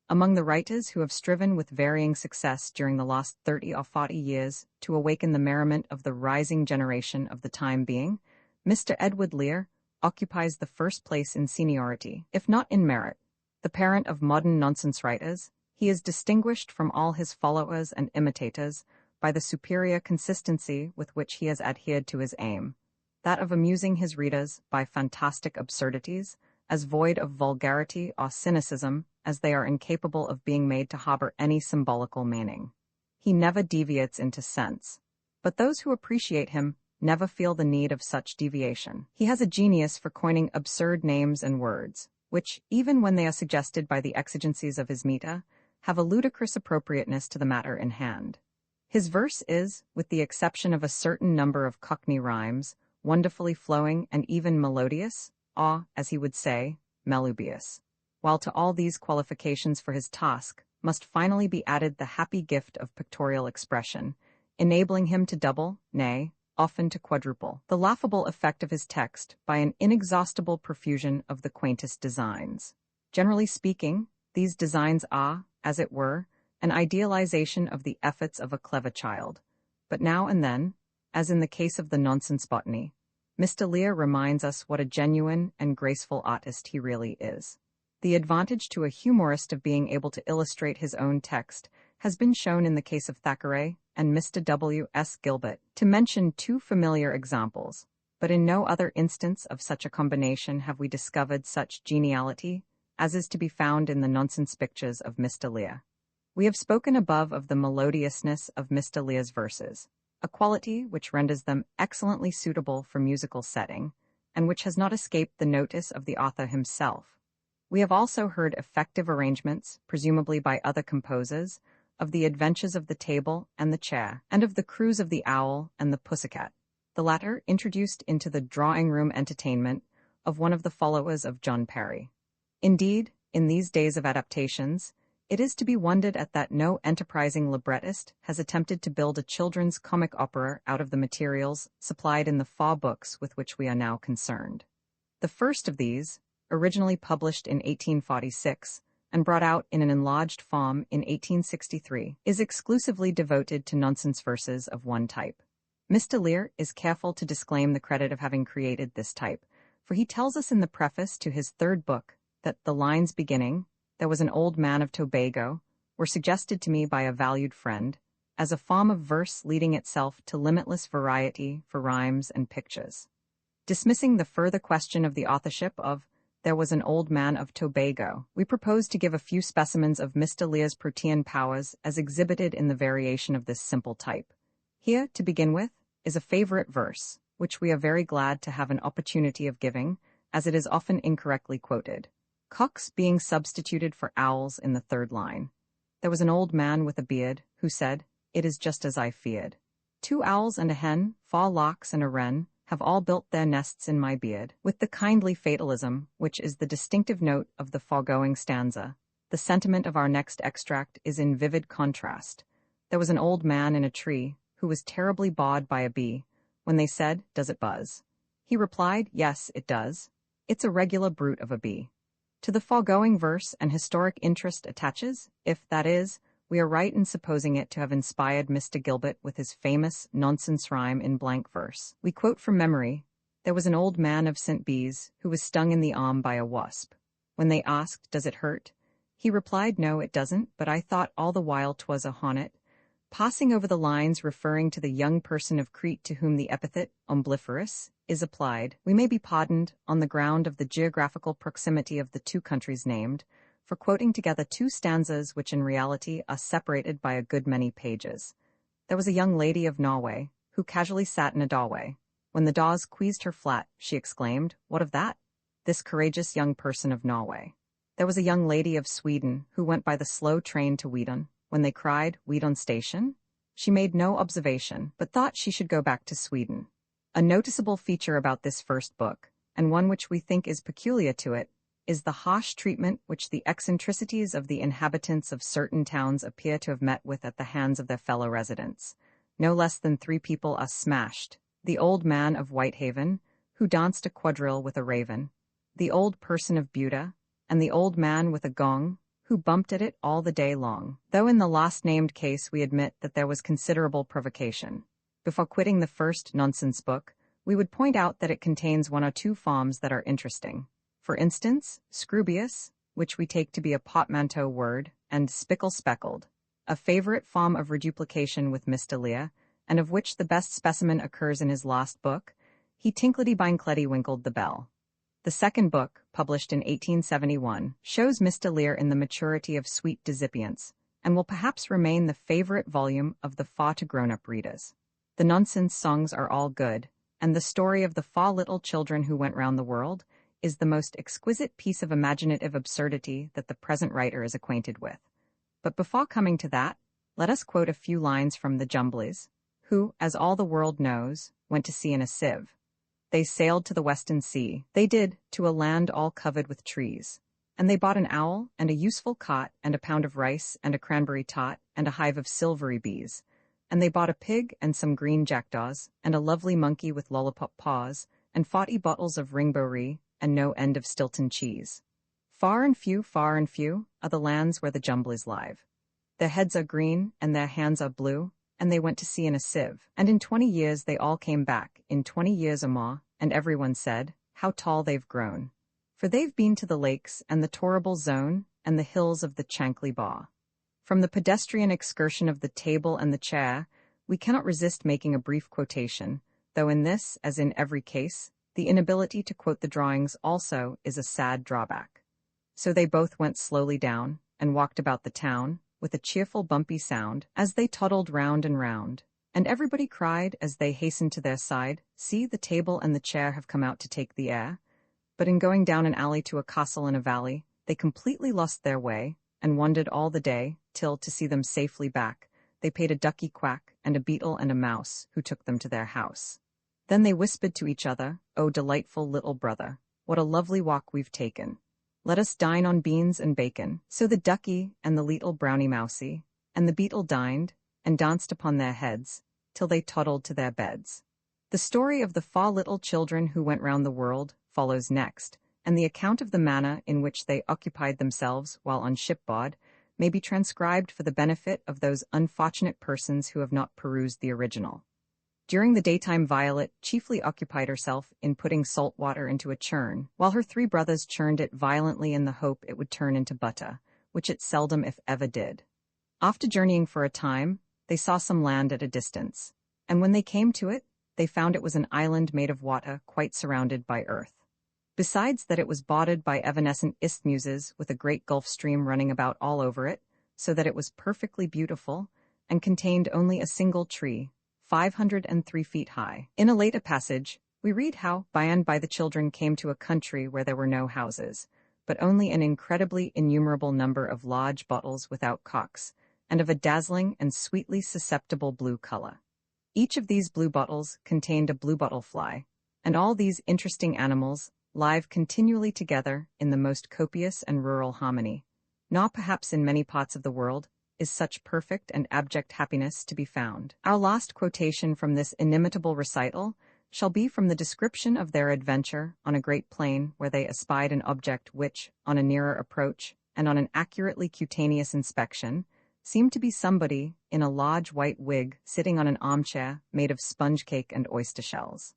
Among the writers who have striven with varying success during the last 30 or 40 years to awaken the merriment of the rising generation of the time being, Mr. Edward Lear occupies the first place in seniority, if not in merit. The parent of modern nonsense writers, he is distinguished from all his followers and imitators by the superior consistency with which he has adhered to his aim, that of amusing his readers by fantastic absurdities, as void of vulgarity or cynicism as they are incapable of being made to harbor any symbolical meaning. He never deviates into sense, but those who appreciate him never feel the need of such deviation. He has a genius for coining absurd names and words, which, even when they are suggested by the exigencies of his meter, have a ludicrous appropriateness to the matter in hand. His verse is, with the exception of a certain number of Cockney rhymes, wonderfully flowing and even melodious, or, as he would say, melodious, while to all these qualifications for his task must finally be added the happy gift of pictorial expression, enabling him to double, nay, often to quadruple, the laughable effect of his text by an inexhaustible profusion of the quaintest designs. Generally speaking, these designs are, as it were, an idealization of the efforts of a clever child. But now and then, as in the case of the nonsense botany, Mr. Lear reminds us what a genuine and graceful artist he really is. The advantage to a humorist of being able to illustrate his own text has been shown in the case of Thackeray and Mr. W. S. Gilbert, to mention 2 familiar examples, but in no other instance of such a combination have we discovered such geniality as is to be found in the nonsense pictures of Mr. Lear. We have spoken above of the melodiousness of Mr. Lear's verses, a quality which renders them excellently suitable for musical setting, and which has not escaped the notice of the author himself. We have also heard effective arrangements, presumably by other composers, of the adventures of the table and the chair, and of the cruise of the owl and the pussycat, the latter introduced into the drawing-room entertainment of one of the followers of John Perry. Indeed, in these days of adaptations, it is to be wondered at that no enterprising librettist has attempted to build a children's comic opera out of the materials supplied in the 4 books with which we are now concerned. The first of these, originally published in 1846, and brought out in an enlarged form in 1863, is exclusively devoted to nonsense verses of one type. Mr. Lear is careful to disclaim the credit of having created this type, for he tells us in the preface to his 3rd book that the lines beginning, "There was an old man of Tobago," were suggested to me by a valued friend, as a form of verse leading itself to limitless variety for rhymes and pictures. Dismissing the further question of the authorship of There Was an Old Man of Tobago, we propose to give a few specimens of Mr. Lear's protean powers as exhibited in the variation of this simple type. Here, to begin with, is a favorite verse, which we are very glad to have an opportunity of giving, as it is often incorrectly quoted. Cocks being substituted for owls in the third line. There was an old man with a beard, who said, "It is just as I feared. 2 owls and a hen, 4 larks and a wren, have all built their nests in my beard." With the kindly fatalism, which is the distinctive note of the foregoing stanza, the sentiment of our next extract is in vivid contrast. There was an old man in a tree, who was terribly bawed by a bee. When they said, "Does it buzz?" he replied, "Yes, it does. It's a regular brute of a bee." To the foregoing verse an historic interest attaches, if, that is, we are right in supposing it to have inspired Mr. Gilbert with his famous nonsense rhyme in blank verse. We quote from memory, "There was an old man of St. Bees who was stung in the arm by a wasp. When they asked, 'Does it hurt?' he replied, 'No, it doesn't, but I thought all the while 'twas a hornet.'" Passing over the lines referring to the young person of Crete to whom the epithet ombliferous is applied, we may be pardoned, on the ground of the geographical proximity of the 2 countries named, for quoting together 2 stanzas which in reality are separated by a good many pages. There was a young lady of Norway, who casually sat in a doorway. When the daws squeezed her flat, she exclaimed, "What of that?" This courageous young person of Norway. There was a young lady of Sweden, who went by the slow train to Sweden. When they cried, "Sweden station?" she made no observation, but thought she should go back to Sweden. A noticeable feature about this first book, and one which we think is peculiar to it, is the harsh treatment which the eccentricities of the inhabitants of certain towns appear to have met with at the hands of their fellow residents. No less than 3 people are smashed: the old man of Whitehaven, who danced a quadrille with a raven, the old person of Buda, and the old man with a gong, who bumped at it all the day long. Though in the last-named case we admit that there was considerable provocation. Before quitting the first nonsense book, we would point out that it contains 1 or 2 forms that are interesting. For instance, scroobius, which we take to be a portmanteau word, and spickle-speckled, a favorite form of reduplication with Mr. Lear, and of which the best specimen occurs in his last book, He Tinkledy-Binkledy-Winkled the Bell. The second book, published in 1871, shows Mr. Lear in the maturity of sweet dissipience, and will perhaps remain the favorite volume of the far to grown-up readers. The nonsense songs are all good, and the story of the 4 little children who went round the world is the most exquisite piece of imaginative absurdity that the present writer is acquainted with. But before coming to that, let us quote a few lines from the Jumblies, who, as all the world knows, went to sea in a sieve. They sailed to the western sea, they did, to a land all covered with trees. And they bought an owl, and a useful cot, and a pound of rice, and a cranberry tot, and a hive of silvery bees. And they bought a pig, and some green jackdaws, and a lovely monkey with lollipop paws, and 40 bottles of ringbo-ree, and no end of Stilton cheese. Far and few, are the lands where the Jumblies live. Their heads are green, and their hands are blue, and they went to sea in a sieve. And in 20 years they all came back, in 20 years or more, and everyone said, "How tall they've grown." For they've been to the lakes, and the Torrible Zone, and the hills of the Chankly Bar. From the pedestrian excursion of the table and the chair, we cannot resist making a brief quotation, though in this, as in every case, the inability to quote the drawings also is a sad drawback. So they both went slowly down, and walked about the town, with a cheerful bumpy sound, as they toddled round and round. And everybody cried, as they hastened to their side, "See, the table and the chair have come out to take the air." But in going down an alley to a castle in a valley, they completely lost their way, and wandered all the day, till, to see them safely back, they paid a ducky quack, and a beetle and a mouse, who took them to their house. Then they whispered to each other, "Oh, delightful little brother, what a lovely walk we've taken. Let us dine on beans and bacon." So the ducky, and the little brownie mousy, and the beetle dined, and danced upon their heads, till they toddled to their beds. The story of the 4 little children who went round the world follows next, and the account of the manner in which they occupied themselves while on shipboard may be transcribed for the benefit of those unfortunate persons who have not perused the original. During the daytime Violet chiefly occupied herself in putting salt water into a churn, while her 3 brothers churned it violently in the hope it would turn into butter, which it seldom if ever did. After journeying for a time, they saw some land at a distance, and when they came to it, they found it was an island made of water quite surrounded by earth. Besides that it was bordered by evanescent isthmuses with a great gulf stream running about all over it, so that it was perfectly beautiful, and contained only a single tree, 503 feet high. In a later passage, we read how, by and by the children came to a country where there were no houses, but only an incredibly innumerable number of large bottles without cocks, and of a dazzling and sweetly susceptible blue color. Each of these blue bottles contained a bluebottle fly, and all these interesting animals live continually together in the most copious and rural harmony. Nor perhaps in many parts of the world is such perfect and abject happiness to be found. Our last quotation from this inimitable recital shall be from the description of their adventure on a great plain where they espied an object which, on a nearer approach, and on an accurately cutaneous inspection, seemed to be somebody in a large white wig sitting on an armchair made of sponge cake and oyster shells.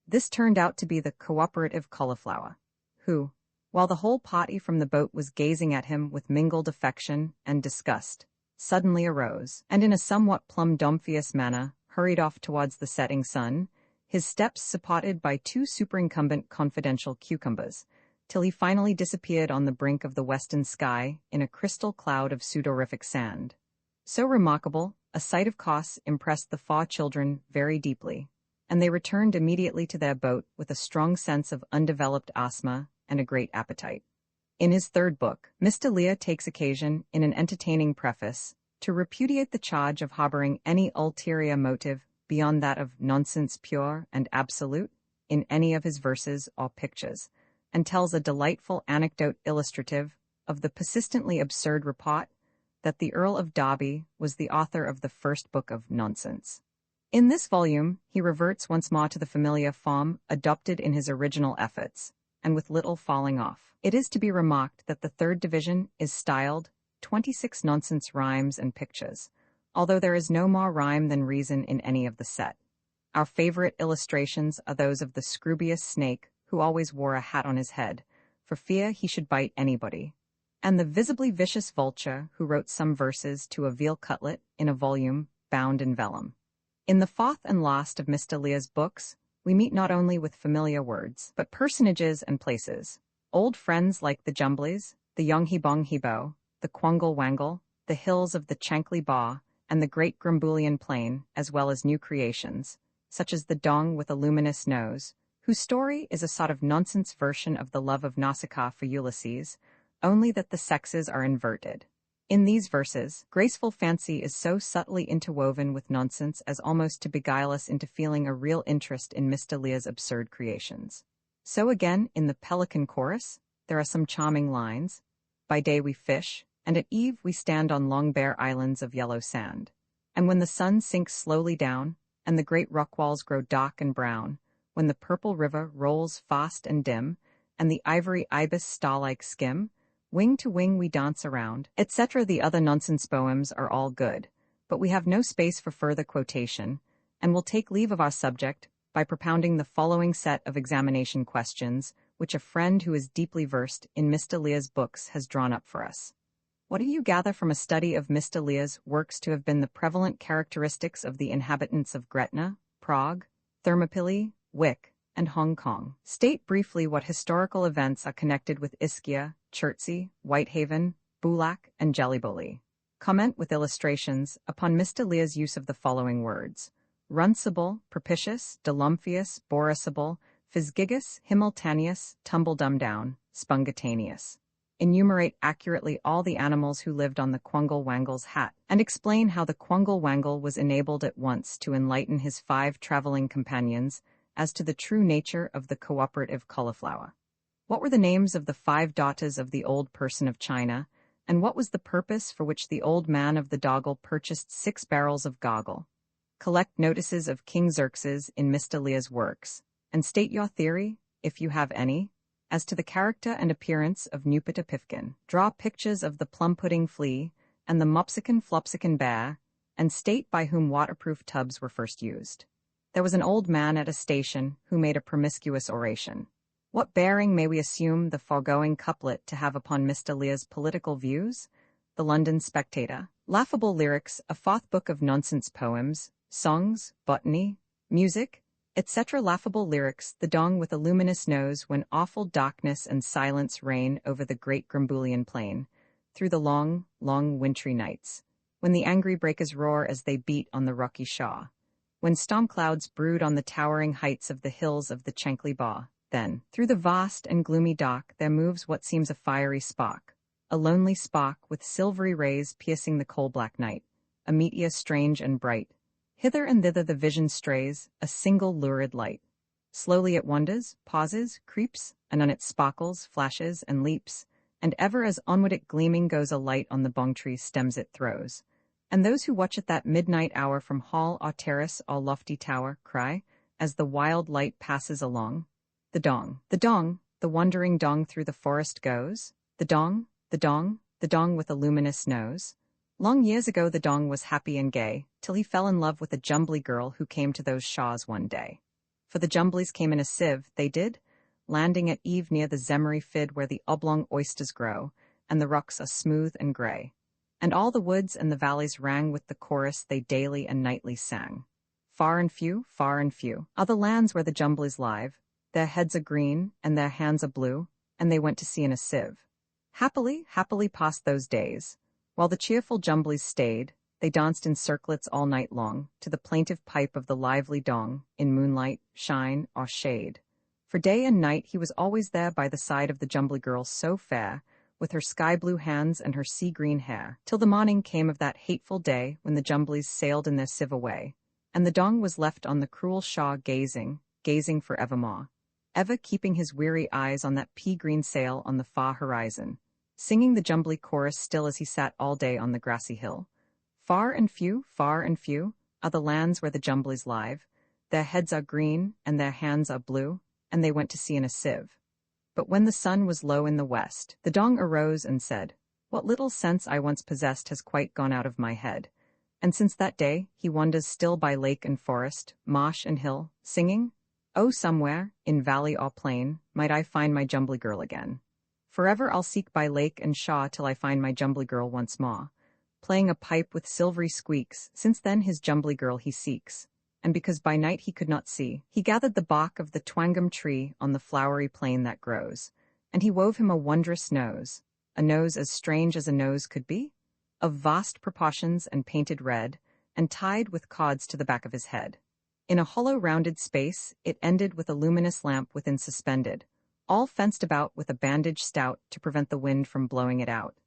This turned out to be the cooperative cauliflower, who, while the whole party from the boat was gazing at him with mingled affection and disgust, suddenly arose, and in a somewhat plumdomphious manner hurried off towards the setting sun, his steps supported by two superincumbent confidential cucumbers, till he finally disappeared on the brink of the western sky in a crystal cloud of sudorific sand. So remarkable a sight of course impressed the 4 children very deeply, and they returned immediately to their boat with a strong sense of undeveloped asthma and a great appetite. In his 3rd book, Mr. Lear takes occasion, in an entertaining preface, to repudiate the charge of harboring any ulterior motive beyond that of nonsense pure and absolute in any of his verses or pictures, and tells a delightful anecdote illustrative of the persistently absurd report that the Earl of Derby was the author of the 1st book of nonsense. In this volume, he reverts once more to the familiar form adopted in his original efforts, and with little falling off. It is to be remarked that the 3rd division is styled 26 nonsense rhymes and pictures, although there is no more rhyme than reason in any of the set. Our favorite illustrations are those of the Scroobius snake, who always wore a hat on his head, for fear he should bite anybody, and the visibly vicious vulture, who wrote some verses to a veal cutlet in a volume bound in vellum. In the 4th and last of Mr. Lear's books, we meet not only with familiar words, but personages and places, old friends like the Jumblies, the Yonghibong Hibo, the Quangle Wangle, the hills of the Chankly Ba, and the great Grimbulian plain, as well as new creations, such as the Dong with a luminous nose, whose story is a sort of nonsense version of the love of Nausicaa for Ulysses, only that the sexes are inverted. In these verses, graceful fancy is so subtly interwoven with nonsense as almost to beguile us into feeling a real interest in Mr. Lear's absurd creations. So again, in the Pelican Chorus, there are some charming lines. By day we fish, and at eve we stand on long bare islands of yellow sand. And when the sun sinks slowly down, and the great rock walls grow dark and brown, when the purple river rolls fast and dim, and the ivory ibis star-like skim, wing to wing we dance around, etc. The other nonsense poems are all good, but we have no space for further quotation, and will take leave of our subject by propounding the following set of examination questions, which a friend who is deeply versed in Mr. Lear's books has drawn up for us. What do you gather from a study of Mr. Lear's works to have been the prevalent characteristics of the inhabitants of Gretna, Prague, Thermopylae, Wick, and Hong Kong? State briefly what historical events are connected with Ischia, Chertsey, Whitehaven, Bulak, and Jellyboli. Comment with illustrations upon Mr. Lear's use of the following words: runcible, propitious, delumphius, borisible, physgigus, himmeltanius, tumbledumdown, spungataneous. Enumerate accurately all the animals who lived on the Quangle Wangle's hat, and explain how the Quangle Wangle was enabled at once to enlighten his 5 traveling companions as to the true nature of the cooperative cauliflower. What were the names of the 5 daughters of the old person of China, and what was the purpose for which the old man of the Doggle purchased 6 barrels of goggle? Collect notices of King Xerxes in Mr. Lear's works, and state your theory, if you have any, as to the character and appearance of Nupita Pifkin. Draw pictures of the plum-pudding flea and the mopsican flopsican bear, and state by whom waterproof tubs were first used. There was an old man at a station who made a promiscuous oration. What bearing may we assume the foregoing couplet to have upon Mr. Lear's political views? The London Spectator. Laughable lyrics, a fourth book of nonsense poems, songs, botany, music, etc. Laughable lyrics, the dong with a luminous nose when awful darkness and silence reign over the great Grumbulian plain, through the long, long wintry nights, when the angry breakers roar as they beat on the rocky shore, when storm clouds brood on the towering heights of the hills of the Chankly Bar, then, through the vast and gloomy dark there moves what seems a fiery spark, a lonely spark with silvery rays piercing the coal-black night, a meteor strange and bright. Hither and thither the vision strays, a single lurid light. Slowly it wanders, pauses, creeps, and on it sparkles, flashes, and leaps, and ever as onward it gleaming goes a light on the bong tree stems it throws. And those who watch at that midnight hour from hall or terrace or lofty tower cry, as the wild light passes along, the dong, the wandering dong through the forest goes, the dong, the dong, the dong with a luminous nose. Long years ago the dong was happy and gay, till he fell in love with a jumbly girl who came to those shaws one day. For the jumblies came in a sieve, they did, landing at eve near the Zemery Fid where the oblong oysters grow, and the rocks are smooth and grey. And all the woods and the valleys rang with the chorus they daily and nightly sang. Far and few, are the lands where the jumblies live, their heads are green, and their hands are blue, and they went to sea in a sieve. Happily passed those days. While the cheerful jumblies stayed, they danced in circlets all night long, to the plaintive pipe of the lively dong, in moonlight, shine, or shade. For day and night he was always there by the side of the jumbly girl so fair, with her sky-blue hands and her sea-green hair, till the morning came of that hateful day when the jumblies sailed in their sieve away, and the dong was left on the cruel shaw gazing for evermore, ever keeping his weary eyes on that pea-green sail on the far horizon, singing the jumbly chorus still as he sat all day on the grassy hill. Far and few, are the lands where the jumblies live, their heads are green and their hands are blue, and they went to sea in a sieve. But when the sun was low in the west, the dong arose and said, "What little sense I once possessed has quite gone out of my head." And since that day he wanders still by lake and forest, marsh and hill, singing, "Oh, somewhere, in valley or plain, might I find my jumbly girl again. Forever I'll seek by lake and shaw till I find my jumbly girl once more." Playing a pipe with silvery squeaks, since then his jumbly girl he seeks. And because by night he could not see, he gathered the bark of the twangum tree on the flowery plain that grows, and he wove him a wondrous nose, a nose as strange as a nose could be, of vast proportions and painted red, and tied with cords to the back of his head. In a hollow rounded space, it ended with a luminous lamp within suspended, all fenced about with a bandage stout to prevent the wind from blowing it out,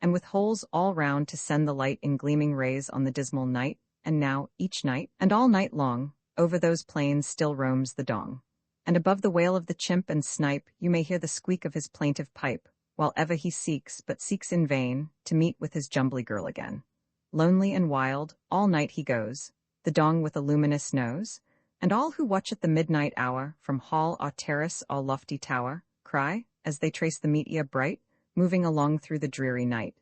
and with holes all round to send the light in gleaming rays on the dismal night. And now, each night, and all night long, over those plains still roams the dong. And above the wail of the chimp and snipe you may hear the squeak of his plaintive pipe, while ever he seeks, but seeks in vain, to meet with his jumbly girl again. Lonely and wild, all night he goes, the dong with a luminous nose, and all who watch at the midnight hour, from hall or terrace or lofty tower, cry, as they trace the meteor bright, moving along through the dreary night.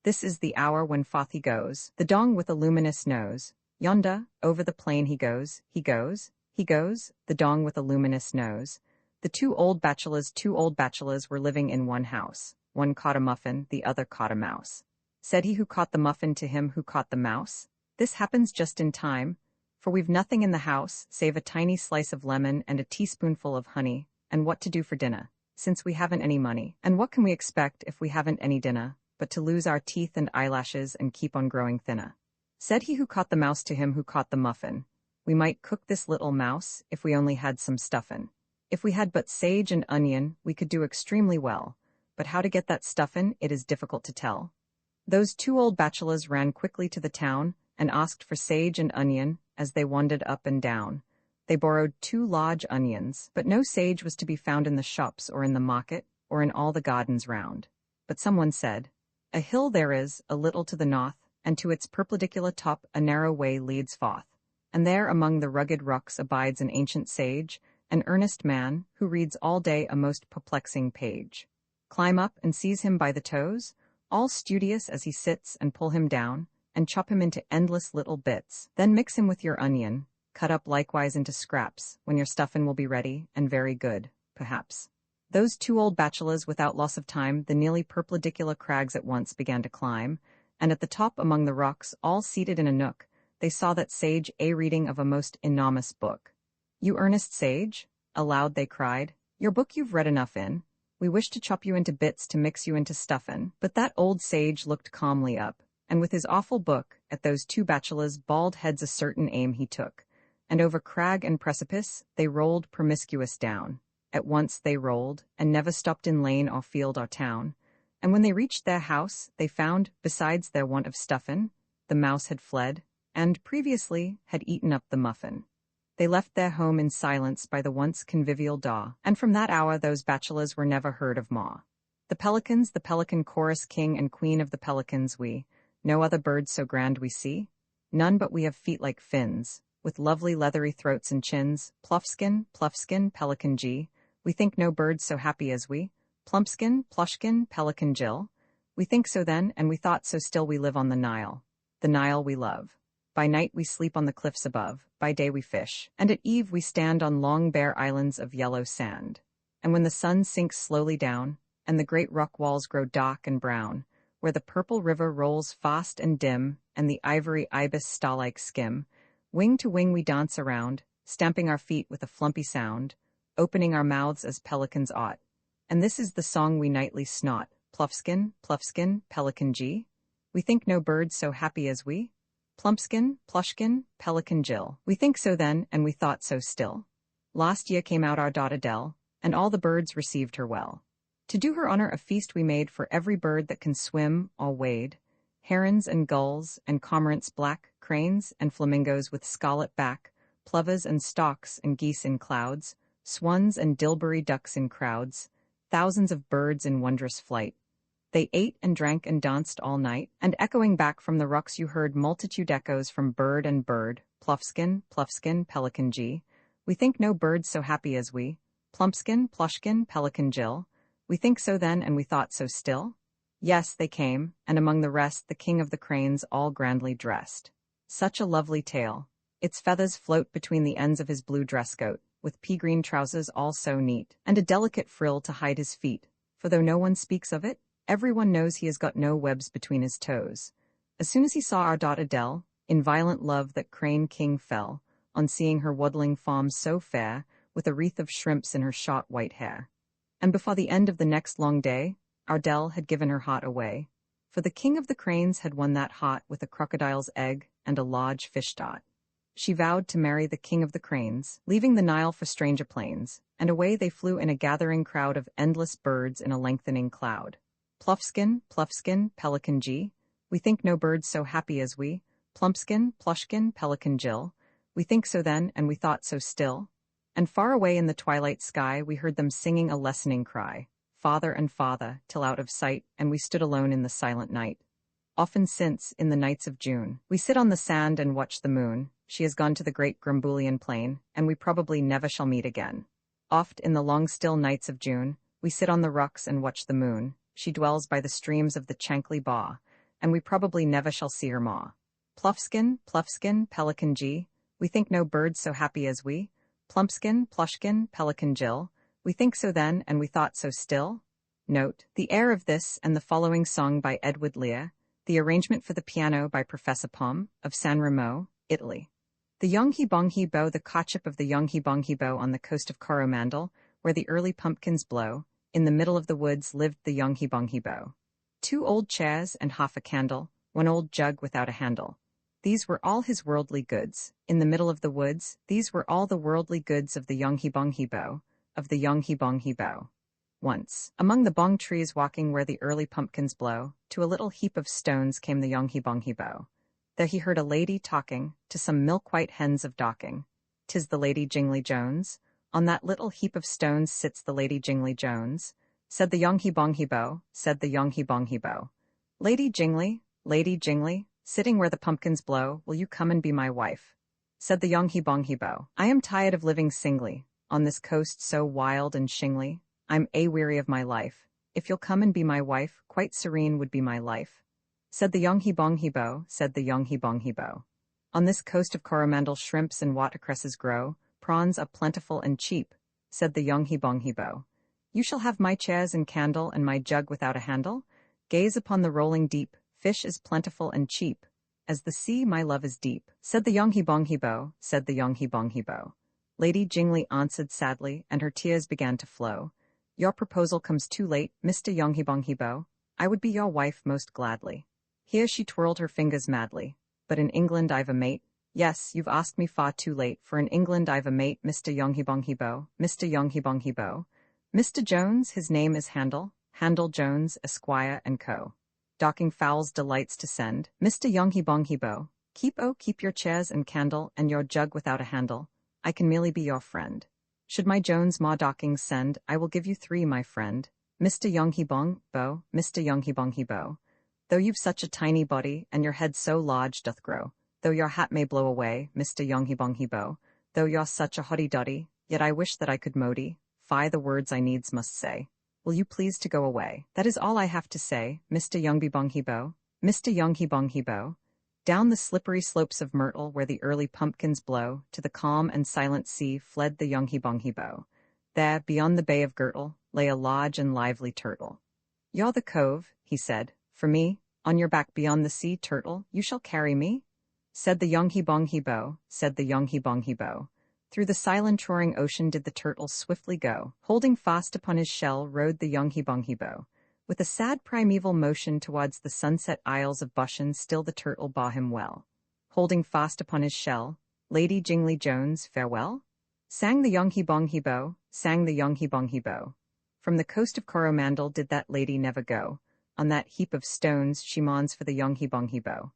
This is the hour when forth he goes, the dong with a luminous nose. Yonder, over the plain he goes, the dong with a luminous nose. The two old bachelors were living in one house. One caught a muffin, the other caught a mouse. Said he who caught the muffin to him who caught the mouse, "This happens just in time, for we've nothing in the house save a tiny slice of lemon and a teaspoonful of honey, and what to do for dinner, since we haven't any money. And what can we expect if we haven't any dinner, but to lose our teeth and eyelashes and keep on growing thinner?" Said he who caught the mouse to him who caught the muffin, "We might cook this little mouse if we only had some stuffin'. If we had but sage and onion, we could do extremely well, but how to get that stuffin' it is difficult to tell." Those two old bachelors ran quickly to the town and asked for sage and onion as they wandered up and down. They borrowed 2 large onions, but no sage was to be found in the shops or in the market or in all the gardens round. But someone said, "A hill there is, a little to the north, and to its perpendicular top a narrow way leads forth, and there among the rugged rocks abides an ancient sage, an earnest man, who reads all day a most perplexing page. Climb up and seize him by the toes, all studious as he sits, and pull him down, and chop him into endless little bits. Then mix him with your onion, cut up likewise into scraps, when your stuffin' will be ready, and very good, perhaps." Those two old bachelors, without loss of time, the nearly perpendicular crags at once began to climb, and at the top among the rocks, all seated in a nook, they saw that sage a reading of a most enormous book. "You earnest sage?" aloud they cried. "Your book you've read enough in. We wish to chop you into bits to mix you into stuffin'." But that old sage looked calmly up, and with his awful book, at those two bachelors' bald heads a certain aim he took, and over crag and precipice they rolled promiscuous down. At once they rolled, and never stopped in lane or field or town. And when they reached their house, they found, besides their want of stuffin', the mouse had fled, and, previously, had eaten up the muffin. They left their home in silence by the once convivial daw, and from that hour those bachelors were never heard of more. The pelicans, the pelican chorus, king and queen of the pelicans we, no other birds so grand we see, none but we have feet like fins, with lovely leathery throats and chins, pluffskin, pelican G, we think no birds so happy as we, plumpskin, plushkin, pelican Jill, we think so then, and we thought so still we live on the Nile we love. By night we sleep on the cliffs above, by day we fish, and at eve we stand on long bare islands of yellow sand. And when the sun sinks slowly down, and the great rock walls grow dark and brown, where the purple river rolls fast and dim, and the ivory ibis star-like skim, wing to wing we dance around, stamping our feet with a flumpy sound, opening our mouths as pelicans ought. And this is the song we nightly snot, pluffskin, pelican G, we think no birds so happy as we, plumpskin, plushkin, pelican Jill. We think so then, and we thought so still. Last year came out our daughter Dell, and all the birds received her well. To do her honor a feast we made for every bird that can swim or wade, herons and gulls and cormorants black, cranes and flamingos with scarlet back, plovers and storks and geese in clouds, swans and dilbury ducks in crowds, thousands of birds in wondrous flight. They ate and drank and danced all night, and echoing back from the rocks you heard multitude echoes from bird and bird, pluffskin, pelican G, we think no birds so happy as we, plumpskin, pelican Jill, we think so then and we thought so still. Yes, they came, and among the rest the king of the cranes all grandly dressed. Such a lovely tail. Its feathers float between the ends of his blue dress coat, with pea-green trousers all so neat, and a delicate frill to hide his feet, for though no one speaks of it, everyone knows he has got no webs between his toes. As soon as he saw our daughter Dell, in violent love that crane king fell, on seeing her waddling form so fair, with a wreath of shrimps in her short white hair. And before the end of the next long day, our Dell had given her heart away, for the king of the cranes had won that heart with a crocodile's egg and a large fish dot. She vowed to marry the king of the cranes, leaving the Nile for stranger plains, and away they flew in a gathering crowd of endless birds in a lengthening cloud. Pluffskin, pelican G, we think no birds so happy as we, plumpskin, pelican Jill, we think so then and we thought so still. And far away in the twilight sky we heard them singing a lessening cry, farther and farther, till out of sight, and we stood alone in the silent night. Often since, in the nights of June, we sit on the sand and watch the moon. She has gone to the great Grumbulian plain, and we probably never shall meet again. Oft in the long still nights of June, we sit on the rocks and watch the moon. She dwells by the streams of the Chankly Baw, and we probably never shall see her more. Pluffskin, pelican G, we think no birds so happy as we, plumpskin, pelican Jill, we think so then and we thought so still. Note, the air of this and the following song by Edward Lear, the arrangement for the piano by Professor Pom, of San Remo, Italy. The Yonghi Bo, the courtship of the Yonghi Bo on the coast of Coromandel, where the early pumpkins blow, in the middle of the woods lived the Yonghi Bo. 2 old chairs and half a candle, 1 old jug without a handle. These were all his worldly goods. In the middle of the woods, these were all the worldly goods of the Yonghi Bo, of the Yonghi Bo. Once, among the bong trees walking where the early pumpkins blow, to a little heap of stones came the Yonghi Bo. There he heard a lady talking, to some milk-white hens of docking. 'Tis the Lady Jingly Jones. On that little heap of stones sits the Lady Jingly Jones, said the Yonghi Bo, said the Yonghi Bo. Lady Jingly, sitting where the pumpkins blow, will you come and be my wife? Said the Yonghi Bo. I am tired of living singly, on this coast so wild and shingly. I'm weary of my life. If you'll come and be my wife, quite serene would be my life. Said the Yonghi Bo, said the Yonghi Bo. On this coast of Coromandel shrimps and watercresses grow, prawns are plentiful and cheap, said the Yonghi Bo. You shall have my chairs and candle and my jug without a handle. Gaze upon the rolling deep, fish is plentiful and cheap. As the sea, my love is deep, said the Yonghy-Bong-He-Bo, said the Yonghy-Bong-He-Bo. Lady Jingli answered sadly, and her tears began to flow. Your proposal comes too late, Mr. Yonghy-Bong-He-Bo. I would be your wife most gladly. Here she twirled her fingers madly. But in England I've a mate. Yes, you've asked me far too late, for in England I've a mate, Mr. Yonghy-Bong-He-Bo, Mr. Yonghy-Bong-He-Bo. Mr. Jones, his name is Handel Jones, Esquire and Co. Docking fowls delights to send, Mr. Yonghy-Bong-He-Bo. Keep your chairs and candle, and your jug without a handle. I can merely be your friend. Should my Jones ma dockings send, I will give you 3, my friend. Mr. Yonghy-Bong-Bo, Mr. Yonghy-Bong-He-Bo. Though you've such a tiny body, and your head so large doth grow, though your hat may blow away, Mr. Yonghy-Bong-He-Bo, though you're such a hoddy-doddy, yet I wish that I could modi, fie the words I needs must say. Will you please to go away? That is all I have to say, Mr. Yonghy-Bong-He-Bo, Mr. Yonghy-Bong-He-Bo. Down the slippery slopes of myrtle where the early pumpkins blow, to the calm and silent sea fled the Yonghy-Bong-He-Bo. There, beyond the bay of Gurtle, lay a large and lively turtle. You're the cove, he said, for me, on your back beyond the sea, turtle, you shall carry me? Said the Yonghy-Bong-He-Bo, said the Yonghy-Bong-He-Bo. Through the silent roaring ocean did the turtle swiftly go. Holding fast upon his shell rode the Yonghy-Bong-He-Bo. With a sad primeval motion towards the sunset isles of Bushan, still the turtle bore him well. Holding fast upon his shell, Lady Jingli Jones, farewell? Sang the Yonghy-Bong-He-Bo, sang the Yonghy-Bong-He-Bo. From the coast of Coromandel did that lady never go. On that heap of stones she mourns for the Yonghy-Bong-He-Bo.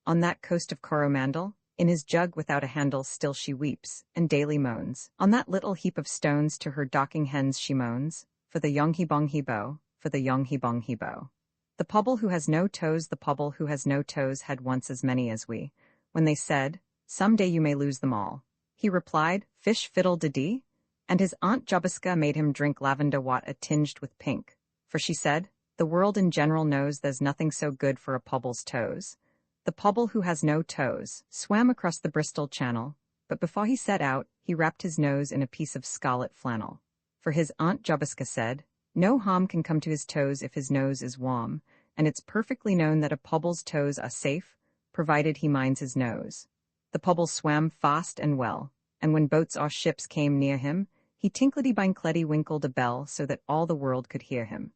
On that coast of Coromandel, in his jug without a handle still she weeps, and daily moans. On that little heap of stones to her docking hens she moans, for the Yonghy-Bong-He-Bo, for the Yonghy-Bong-He-Bo. The pobble who has no toes, the pobble who has no toes had once as many as we. When they said, some day you may lose them all, he replied, fish fiddle-de-dee, and his Aunt Jobiska made him drink lavender water tinged with pink. For she said, the world in general knows there's nothing so good for a pobble's toes. The pobble who has no toes swam across the Bristol Channel, but before he set out, he wrapped his nose in a piece of scarlet flannel. For his Aunt Jobiska said, no harm can come to his toes if his nose is warm, and it's perfectly known that a pobble's toes are safe, provided he minds his nose. The pobble swam fast and well, and when boats or ships came near him, he tinkledy-binkledy winkled a bell so that all the world could hear him.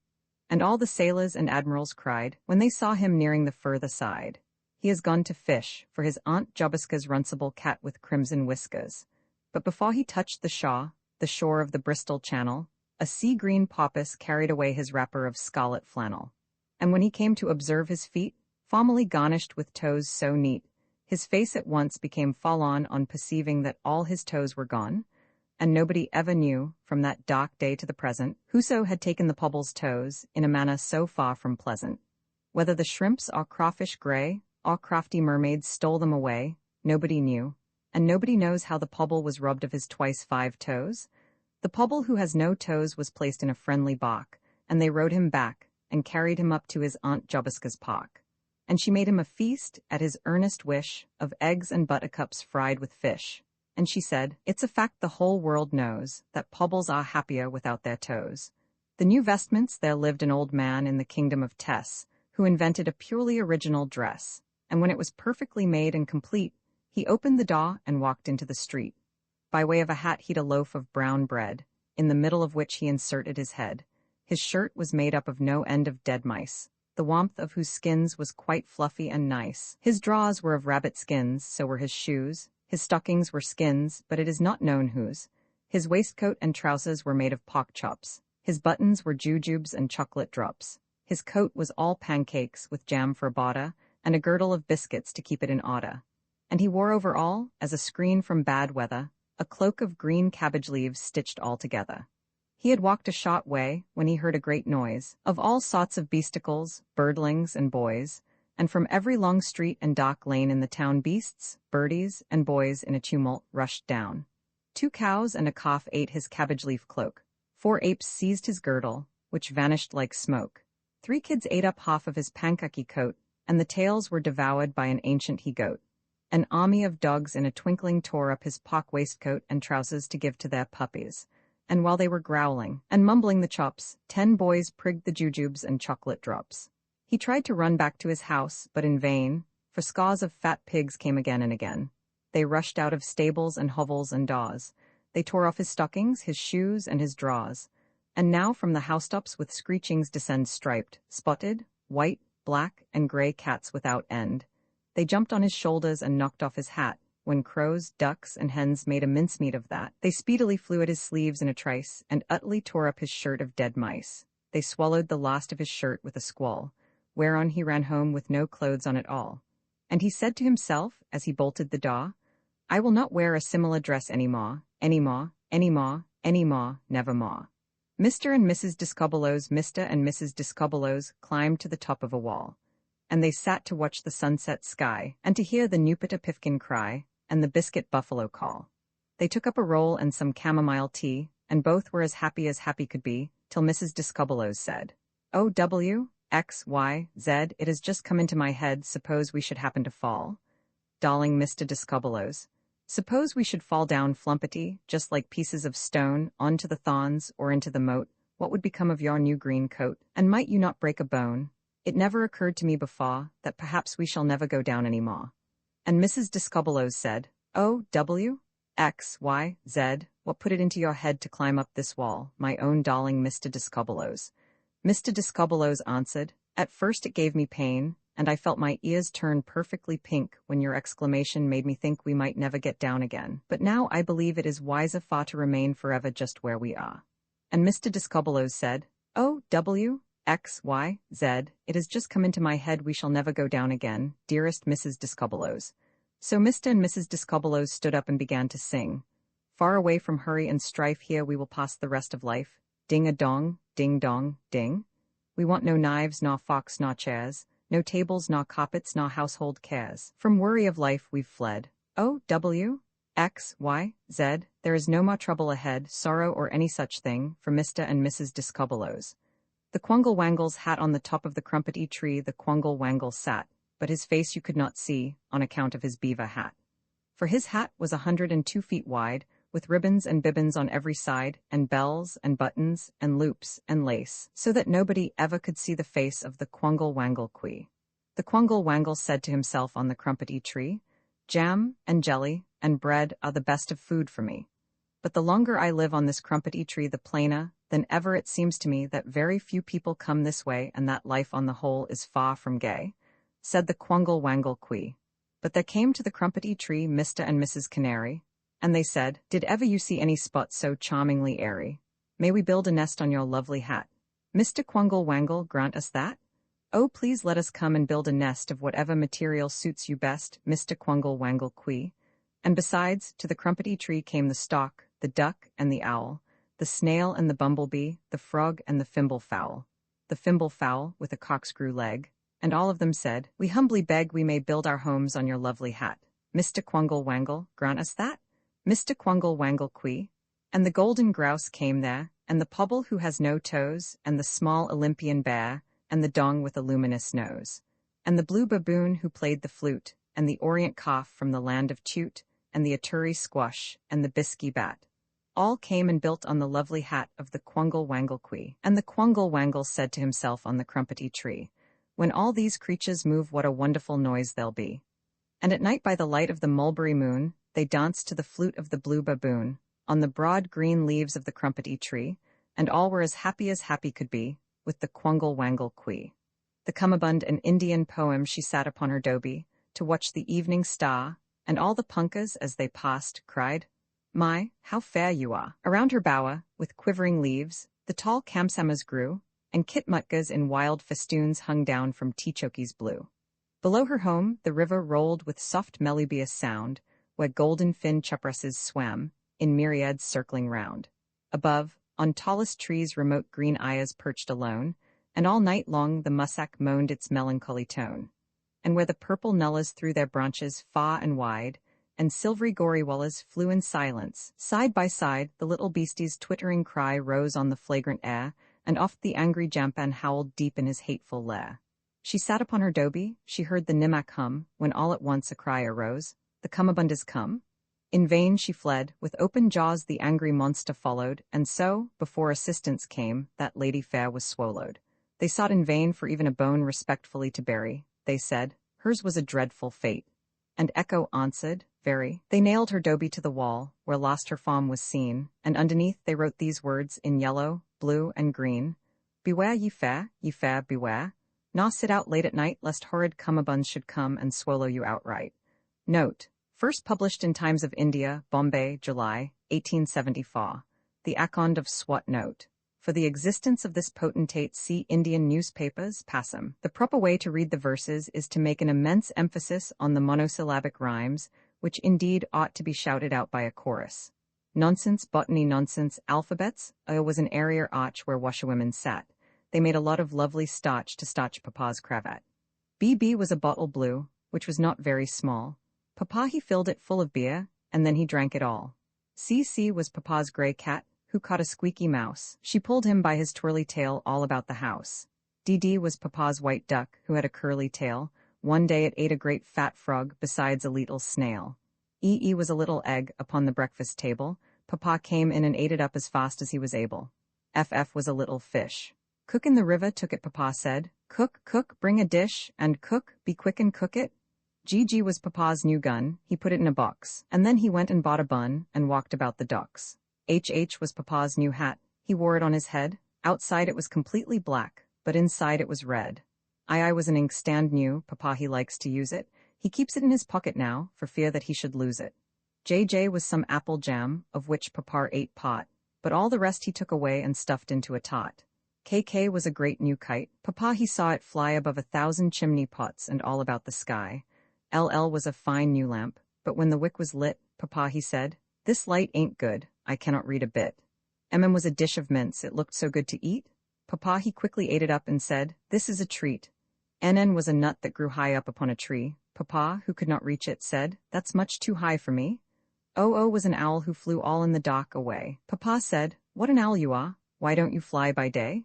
And all the sailors and admirals cried, when they saw him nearing the further side, he has gone to fish, for his Aunt Jobiska's runcible cat with crimson whiskers. But before he touched the shore of the Bristol Channel, a sea-green porpoise carried away his wrapper of scarlet flannel. And when he came to observe his feet, formally garnished with toes so neat, his face at once became fall-on perceiving that all his toes were gone, and nobody ever knew, from that dark day to the present, whoso had taken the pobble's toes in a manner so far from pleasant. Whether the shrimps or crawfish grey, or crafty mermaids stole them away, nobody knew, and nobody knows how the pobble was robbed of his twice 5 toes. The pobble who has no toes was placed in a friendly bark, and they rowed him back, and carried him up to his Aunt Jobiska's park. And she made him a feast, at his earnest wish, of eggs and buttercups fried with fish. And she said, it's a fact the whole world knows, that pobbles are happier without their toes. The new vestments there lived an old man in the kingdom of Tess, who invented a purely original dress, and when it was perfectly made and complete, he opened the door and walked into the street. By way of a hat he'd a loaf of brown bread, in the middle of which he inserted his head. His shirt was made up of no end of dead mice, the warmth of whose skins was quite fluffy and nice. His drawers were of rabbit skins, so were his shoes. His stockings were skins, but it is not known whose. His waistcoat and trousers were made of pork chops. His buttons were jujubes and chocolate drops. His coat was all pancakes with jam for border, and a girdle of biscuits to keep it in order. And he wore over all, as a screen from bad weather, a cloak of green cabbage leaves stitched all together. He had walked a short way, when he heard a great noise, of all sorts of beasticles, birdlings, and boys, and from every long street and dark lane in the town beasts, birdies, and boys in a tumult rushed down. 2 cows and a calf ate his cabbage-leaf cloak. 4 apes seized his girdle, which vanished like smoke. 3 kids ate up half of his pankaki coat, and the tails were devoured by an ancient he-goat. An army of dogs in a twinkling tore up his pock waistcoat and trousers to give to their puppies. And while they were growling and mumbling the chops, 10 boys prigged the jujubes and chocolate drops. He tried to run back to his house, but in vain, for scores of fat pigs came again and again. They rushed out of stables and hovels and daws. They tore off his stockings, his shoes, and his drawers. And now from the housetops with screechings descend striped, spotted, white, black, and grey cats without end. They jumped on his shoulders and knocked off his hat. When crows, ducks, and hens made a mincemeat of that, they speedily flew at his sleeves in a trice, and utterly tore up his shirt of dead mice. They swallowed the last of his shirt with a squall, whereon he ran home with no clothes on at all. And he said to himself, as he bolted the door, I will not wear a similar dress any more, any more, any more, any more, never more. Mr. and Mrs. Discobollos climbed to the top of a wall, and they sat to watch the sunset sky, and to hear the Nupita Pifkin cry, and the biscuit buffalo call. They took up a roll and some chamomile tea, and both were as happy could be, till Mrs. Discobollos said, "O W, X, Y, Z, it has just come into my head, suppose we should happen to fall? Darling Mr. Discobollos, suppose we should fall down flumpety, just like pieces of stone, onto the thorns or into the moat, what would become of your new green coat, and might you not break a bone? It never occurred to me before, that perhaps we shall never go down any more." And Mrs. Discobollos said, "O W, X, Y, Z, what put it into your head to climb up this wall, my own darling Mr. Discobollos?" Mr. Discobollos answered, "At first it gave me pain, and I felt my ears turn perfectly pink when your exclamation made me think we might never get down again. But now I believe it is wiser far to remain forever just where we are." And Mr. Discobollos said, "O W, X, Y, Z, it has just come into my head we shall never go down again, dearest Mrs. Discobollos." So Mr. and Mrs. Discobollos stood up and began to sing, "Far away from hurry and strife, here we will pass the rest of life. Ding-a-dong, ding-dong, ding. We want no knives, nor forks, nor chairs, no tables, nor carpets, nor household cares. From worry of life we've fled. O W, X, Y, Z, there is no more trouble ahead, sorrow or any such thing, for Mr. and Mrs. Discobollos." The Quangle-Wangle's hat on the top of the crumpety tree the Quangle-Wangle sat, but his face you could not see, on account of his beaver hat. For his hat was 102 feet wide, with ribbons and bibbons on every side, and bells, and buttons, and loops, and lace, so that nobody ever could see the face of the Quangle-Wangle-Quee. The Quangle-Wangle said to himself on the crumpety tree, "Jam, and jelly, and bread are the best of food for me. But the longer I live on this crumpety tree the plainer than ever it seems to me that very few people come this way and that life on the whole is far from gay," said the Quangle-Wangle-Quee. But there came to the crumpety tree Mr. and Mrs. Canary, and they said, "Did ever you see any spot so charmingly airy? May we build a nest on your lovely hat? Mr. Quangle-Wangle, grant us that? Oh, please let us come and build a nest of whatever material suits you best, Mr. Quangle-Wangle-Quee." And besides, to the crumpety tree came the stork, the duck, and the owl, the snail and the bumblebee, the frog and the fimble-fowl, with a corkscrew leg, and all of them said, "We humbly beg we may build our homes on your lovely hat. Mr. Quangle-Wangle, grant us that? Mr. Quangle-Wangle-Quee." And the golden grouse came there, and the pobble who has no toes, and the small Olympian bear, and the dong with a luminous nose, and the blue baboon who played the flute, and the orient calf from the land of Tute, and the Aturi squash, and the bisky bat, all came and built on the lovely hat of the Quangle-Wangle-Quee. And the Quangle-Wangle said to himself on the crumpety tree, "When all these creatures move, what a wonderful noise there'll be." And at night by the light of the mulberry moon, they danced to the flute of the blue baboon, on the broad green leaves of the crumpety tree, and all were as happy could be, with the Quangle-Wangle-Quee. The cummerbund, an Indian poem, she sat upon her dobie, to watch the evening star, and all the punkahs, as they passed, cried, "My, how fair you are!" Around her bower, with quivering leaves, the tall kamsamas grew, and kitmutkas in wild festoons hung down from teachokes blue. Below her home, the river rolled with soft melodious sound, where golden-fin chuprusses swam, in myriads circling round. Above, on tallest trees remote green ayahs perched alone, and all night long the musak moaned its melancholy tone. And where the purple nullas threw their branches far and wide, and silvery gorywallas flew in silence, side by side the little beastie's twittering cry rose on the flagrant air, and oft the angry jampan howled deep in his hateful lair. She sat upon her dobie, she heard the nimak hum, when all at once a cry arose, "The cummerbund is come?" In vain she fled, with open jaws the angry monster followed, and so, before assistance came, that lady fair was swallowed. They sought in vain for even a bone respectfully to bury, they said, hers was a dreadful fate. And Echo answered, very. They nailed her Dobie to the wall, where lost her form was seen, and underneath they wrote these words in yellow, blue, and green. Beware ye fair, beware. Naw sit out late at night, lest horrid cummerbunds should come and swallow you outright. Note. First published in Times of India, Bombay, July, 1874. The Akond of Swat Note. For the existence of this potentate see Indian newspapers, Passam. The proper way to read the verses is to make an immense emphasis on the monosyllabic rhymes, which indeed ought to be shouted out by a chorus. Nonsense, botany, nonsense, alphabets, was an area arch where washerwomen sat. They made a lot of lovely starch to starch Papa's cravat. BB was a bottle blue, which was not very small. Papa he filled it full of beer, and then he drank it all. CC was Papa's grey cat, who caught a squeaky mouse. She pulled him by his twirly tail all about the house. DD was Papa's white duck, who had a curly tail. One day it ate a great fat frog, besides a little snail. EE was a little egg upon the breakfast table. Papa came in and ate it up as fast as he was able. FF was a little fish. Cook in the river took it, Papa said. Cook, cook, bring a dish, and cook, be quick and cook it. GG was Papa's new gun, he put it in a box, and then he went and bought a bun, and walked about the docks. HH was Papa's new hat, he wore it on his head. Outside it was completely black, but inside it was red. II was an inkstand new, Papa he likes to use it. He keeps it in his pocket now, for fear that he should lose it. JJ was some apple jam, of which Papa ate pot, but all the rest he took away and stuffed into a tot. KK was a great new kite, Papa he saw it fly above 1,000 chimney pots and all about the sky. LL was a fine new lamp, but when the wick was lit, Papa he said, this light ain't good, I cannot read a bit. MM was a dish of mince, it looked so good to eat. Papa he quickly ate it up and said, this is a treat. NN was a nut that grew high up upon a tree. Papa, who could not reach it, said, that's much too high for me. OO was an owl who flew all in the dark away. Papa said, what an owl you are, why don't you fly by day?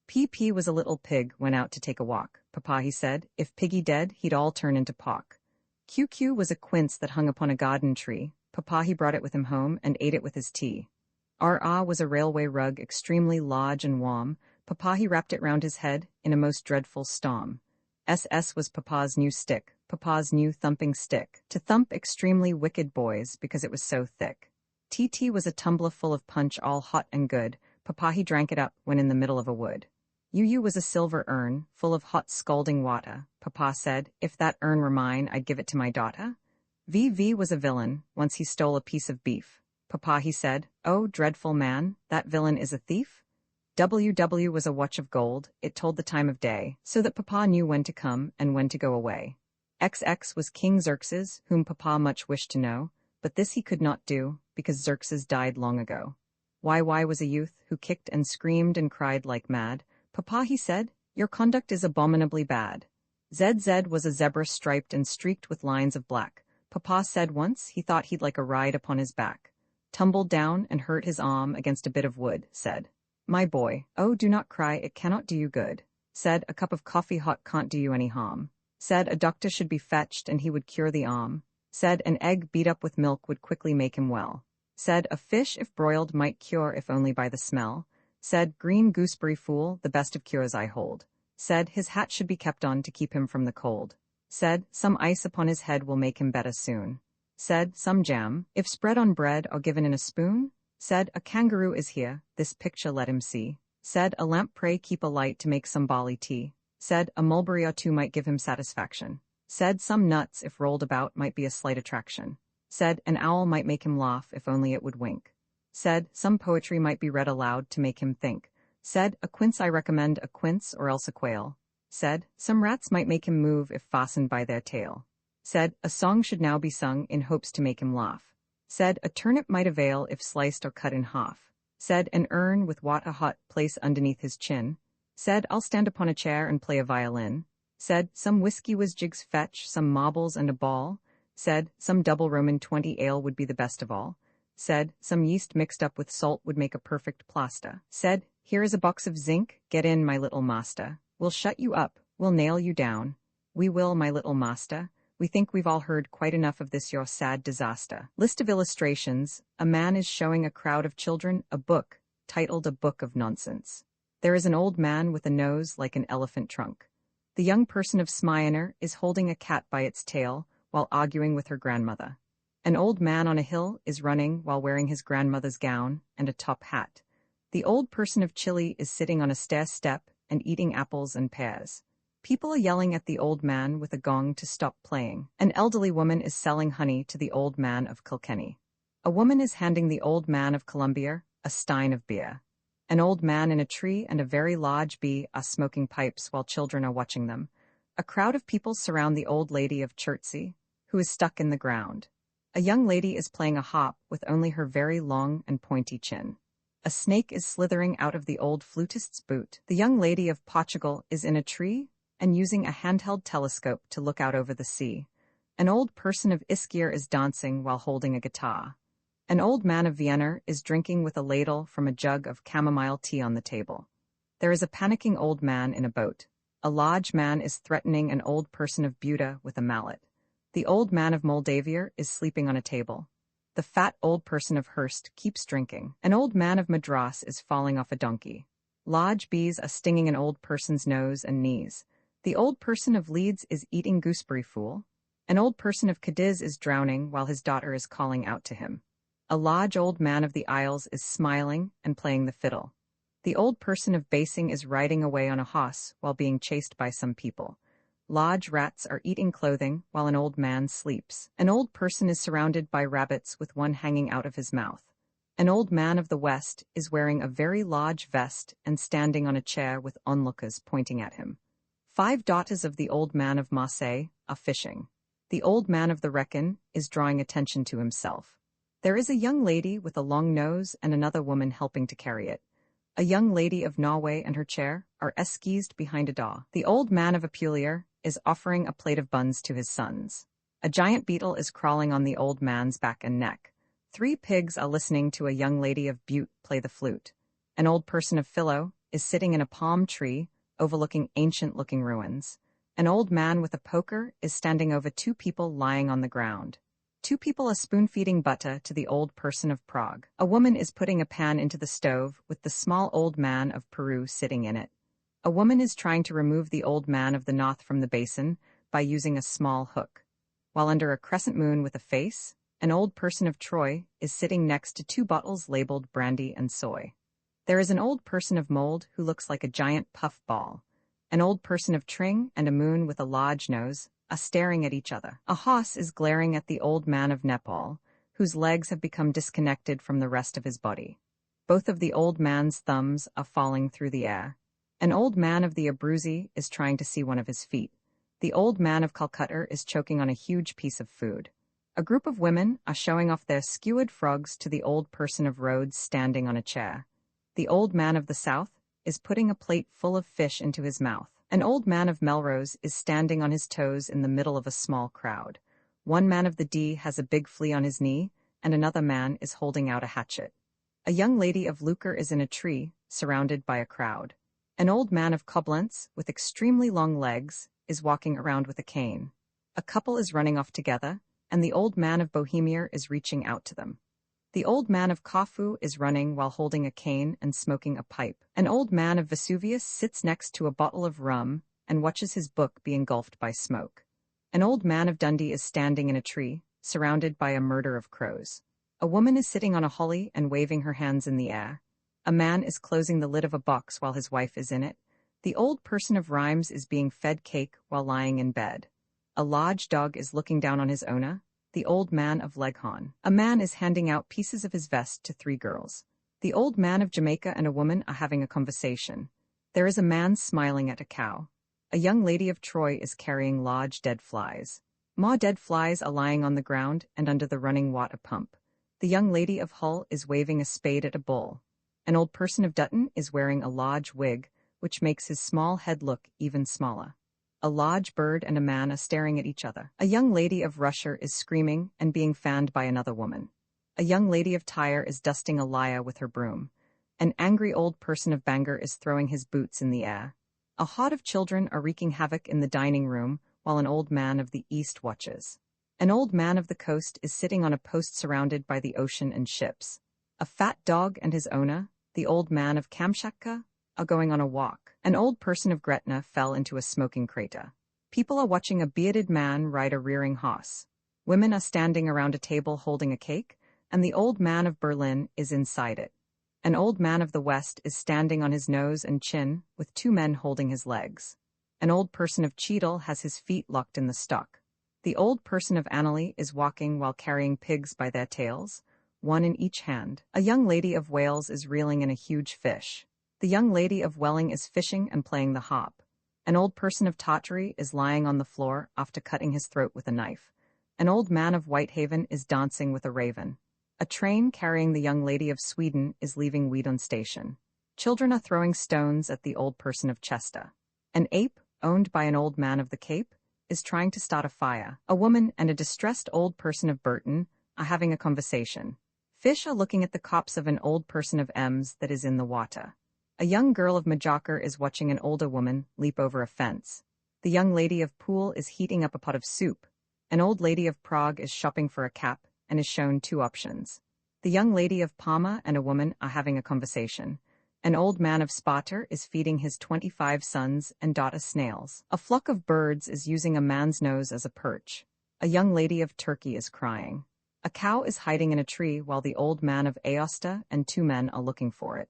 PP was a little pig, went out to take a walk. Papa he said, if Piggy dead, he'd all turn into Pock. QQ was a quince that hung upon a garden tree. Papa he brought it with him home and ate it with his tea. RA was a railway rug extremely large and warm. Papa he wrapped it round his head in a most dreadful storm. SS was Papa's new stick, Papa's new thumping stick, to thump extremely wicked boys because it was so thick. TT was a tumbler full of punch all hot and good. Papa he drank it up when in the middle of a wood. UU was a silver urn, full of hot scalding water. Papa said, if that urn were mine, I'd give it to my daughter. VV was a villain, once he stole a piece of beef. Papa he said, oh, dreadful man, that villain is a thief. WW was a watch of gold, it told the time of day, so that Papa knew when to come and when to go away. XX was King Xerxes, whom Papa much wished to know, but this he could not do, because Xerxes died long ago. YY was a youth, who kicked and screamed and cried like mad. Papa he said, your conduct is abominably bad. ZZ was a zebra striped and streaked with lines of black. Papa said once he thought he'd like a ride upon his back. Tumbled down and hurt his arm against a bit of wood, said, my boy, oh do not cry, it cannot do you good. Said, a cup of coffee hot can't do you any harm. Said, a doctor should be fetched and he would cure the arm. Said, an egg beat up with milk would quickly make him well. Said, a fish if broiled might cure if only by the smell. Said, green gooseberry fool, the best of cures I hold. Said, his hat should be kept on to keep him from the cold. Said, some ice upon his head will make him better soon. Said, some jam, if spread on bread or given in a spoon. Said, a kangaroo is here, this picture let him see. Said, a lamp pray keep a light to make some barley tea. Said, a mulberry or two might give him satisfaction. Said, some nuts if rolled about might be a slight attraction. Said, an owl might make him laugh if only it would wink. Said, some poetry might be read aloud to make him think. Said, a quince I recommend a quince or else a quail. Said, some rats might make him move if fastened by their tail. Said, a song should now be sung in hopes to make him laugh. Said, a turnip might avail if sliced or cut in half. Said, an urn with water hot place underneath his chin. Said, I'll stand upon a chair and play a violin. Said, some whiskey was jigs fetch, some marbles and a ball. Said, some double Roman 20 ale would be the best of all. Said, some yeast mixed up with salt would make a perfect plaster. Said, here is a box of zinc, get in, my little master. We'll shut you up, we'll nail you down. We will, my little master. We think we've all heard quite enough of this your sad disaster. List of illustrations. A man is showing a crowd of children a book, titled A Book of Nonsense. There is an old man with a nose like an elephant trunk. The young person of Smyrna is holding a cat by its tail while arguing with her grandmother. An old man on a hill is running while wearing his grandmother's gown and a top hat. The old person of Chile is sitting on a stair step and eating apples and pears. People are yelling at the old man with a gong to stop playing. An elderly woman is selling honey to the old man of Kilkenny. A woman is handing the old man of Columbia a stein of beer. An old man in a tree and a very large bee are smoking pipes while children are watching them. A crowd of people surround the old lady of Chertsey, who is stuck in the ground. A young lady is playing a harp with only her very long and pointy chin. A snake is slithering out of the old flutist's boot. The young lady of Portugal is in a tree and using a handheld telescope to look out over the sea. An old person of Ischia is dancing while holding a guitar. An old man of Vienna is drinking with a ladle from a jug of chamomile tea on the table. There is a panicking old man in a boat. A large man is threatening an old person of Buda with a mallet. The old man of Moldavia is sleeping on a table. The fat old person of Hearst keeps drinking. An old man of Madras is falling off a donkey. Large bees are stinging an old person's nose and knees. The old person of Leeds is eating gooseberry fool. An old person of Cadiz is drowning while his daughter is calling out to him. A large old man of the Isles is smiling and playing the fiddle. The old person of Basing is riding away on a horse while being chased by some people. Large rats are eating clothing while an old man sleeps. An old person is surrounded by rabbits with one hanging out of his mouth. An old man of the West is wearing a very large vest and standing on a chair with onlookers pointing at him. 5 daughters of the old man of Marseille are fishing. The old man of the Wrekin is drawing attention to himself. There is a young lady with a long nose and another woman helping to carry it. A young lady of Norway and her chair are esquised behind a door. The old man of Apulia is offering a plate of buns to his sons. A giant beetle is crawling on the old man's back and neck. 3 pigs are listening to a young lady of Butte play the flute. An old person of Philo is sitting in a palm tree overlooking ancient-looking ruins. An old man with a poker is standing over 2 people lying on the ground. 2 people are spoon-feeding butter to the old person of Prague. A woman is putting a pan into the stove with the small old man of Peru sitting in it. A woman is trying to remove the old man of the north from the basin by using a small hook. While under a crescent moon with a face, an old person of Troy is sitting next to 2 bottles labeled brandy and soy. There is an old person of Mold who looks like a giant puff ball. An old person of Tring and a moon with a large nose are staring at each other. A horse is glaring at the old man of Nepal, whose legs have become disconnected from the rest of his body. Both of the old man's thumbs are falling through the air. An old man of the Abruzzi is trying to see one of his feet. The old man of Calcutta is choking on a huge piece of food. A group of women are showing off their skewered frogs to the old person of Rhodes standing on a chair. The old man of the south is putting a plate full of fish into his mouth. An old man of Melrose is standing on his toes in the middle of a small crowd. One man of the D has a big flea on his knee, and another man is holding out a hatchet. A young lady of Lucre is in a tree, surrounded by a crowd. An old man of Koblenz, with extremely long legs, is walking around with a cane. A couple is running off together, and the old man of Bohemia is reaching out to them. The old man of Corfu is running while holding a cane and smoking a pipe. An old man of Vesuvius sits next to a bottle of rum and watches his book be engulfed by smoke. An old man of Dundee is standing in a tree, surrounded by a murder of crows. A woman is sitting on a holly and waving her hands in the air. A man is closing the lid of a box while his wife is in it. The old person of Rhymes is being fed cake while lying in bed. A large dog is looking down on his owner, the old man of Leghorn. A man is handing out pieces of his vest to 3 girls. The old man of Jamaica and a woman are having a conversation. There is a man smiling at a cow. A young lady of Troy is carrying large dead flies. More dead flies are lying on the ground and under the running water pump. The young lady of Hull is waving a spade at a bull. An old person of Dutton is wearing a large wig, which makes his small head look even smaller. A large bird and a man are staring at each other. A young lady of Russia is screaming and being fanned by another woman. A young lady of Tyre is dusting a lyre with her broom. An angry old person of Bangor is throwing his boots in the air. A horde of children are wreaking havoc in the dining room while an old man of the east watches. An old man of the coast is sitting on a post surrounded by the ocean and ships. A fat dog and his owner, the old man of Kamchatka, are going on a walk. An old person of Gretna fell into a smoking crater. People are watching a bearded man ride a rearing horse. Women are standing around a table holding a cake, and the old man of Berlin is inside it. An old man of the West is standing on his nose and chin, with two men holding his legs. An old person of Cheadle has his feet locked in the stock. The old person of Annalee is walking while carrying pigs by their tails, one in each hand. A young lady of Wales is reeling in a huge fish. The young lady of Welling is fishing and playing the harp. An old person of Tartary is lying on the floor after cutting his throat with a knife. An old man of Whitehaven is dancing with a raven. A train carrying the young lady of Sweden is leaving Weedon station. Children are throwing stones at the old person of Chester. An ape, owned by an old man of the Cape, is trying to start a fire. A woman and a distressed old person of Burton are having a conversation. Fish are looking at the corpse of an old person of Ems that is in the water. A young girl of Majorca is watching an older woman leap over a fence. The young lady of Poole is heating up a pot of soup. An old lady of Prague is shopping for a cap and is shown two options. The young lady of Parma and a woman are having a conversation. An old man of Sparta is feeding his 25 sons and daughters snails. A flock of birds is using a man's nose as a perch. A young lady of Turkey is crying. A cow is hiding in a tree while the old man of Aosta and two men are looking for it.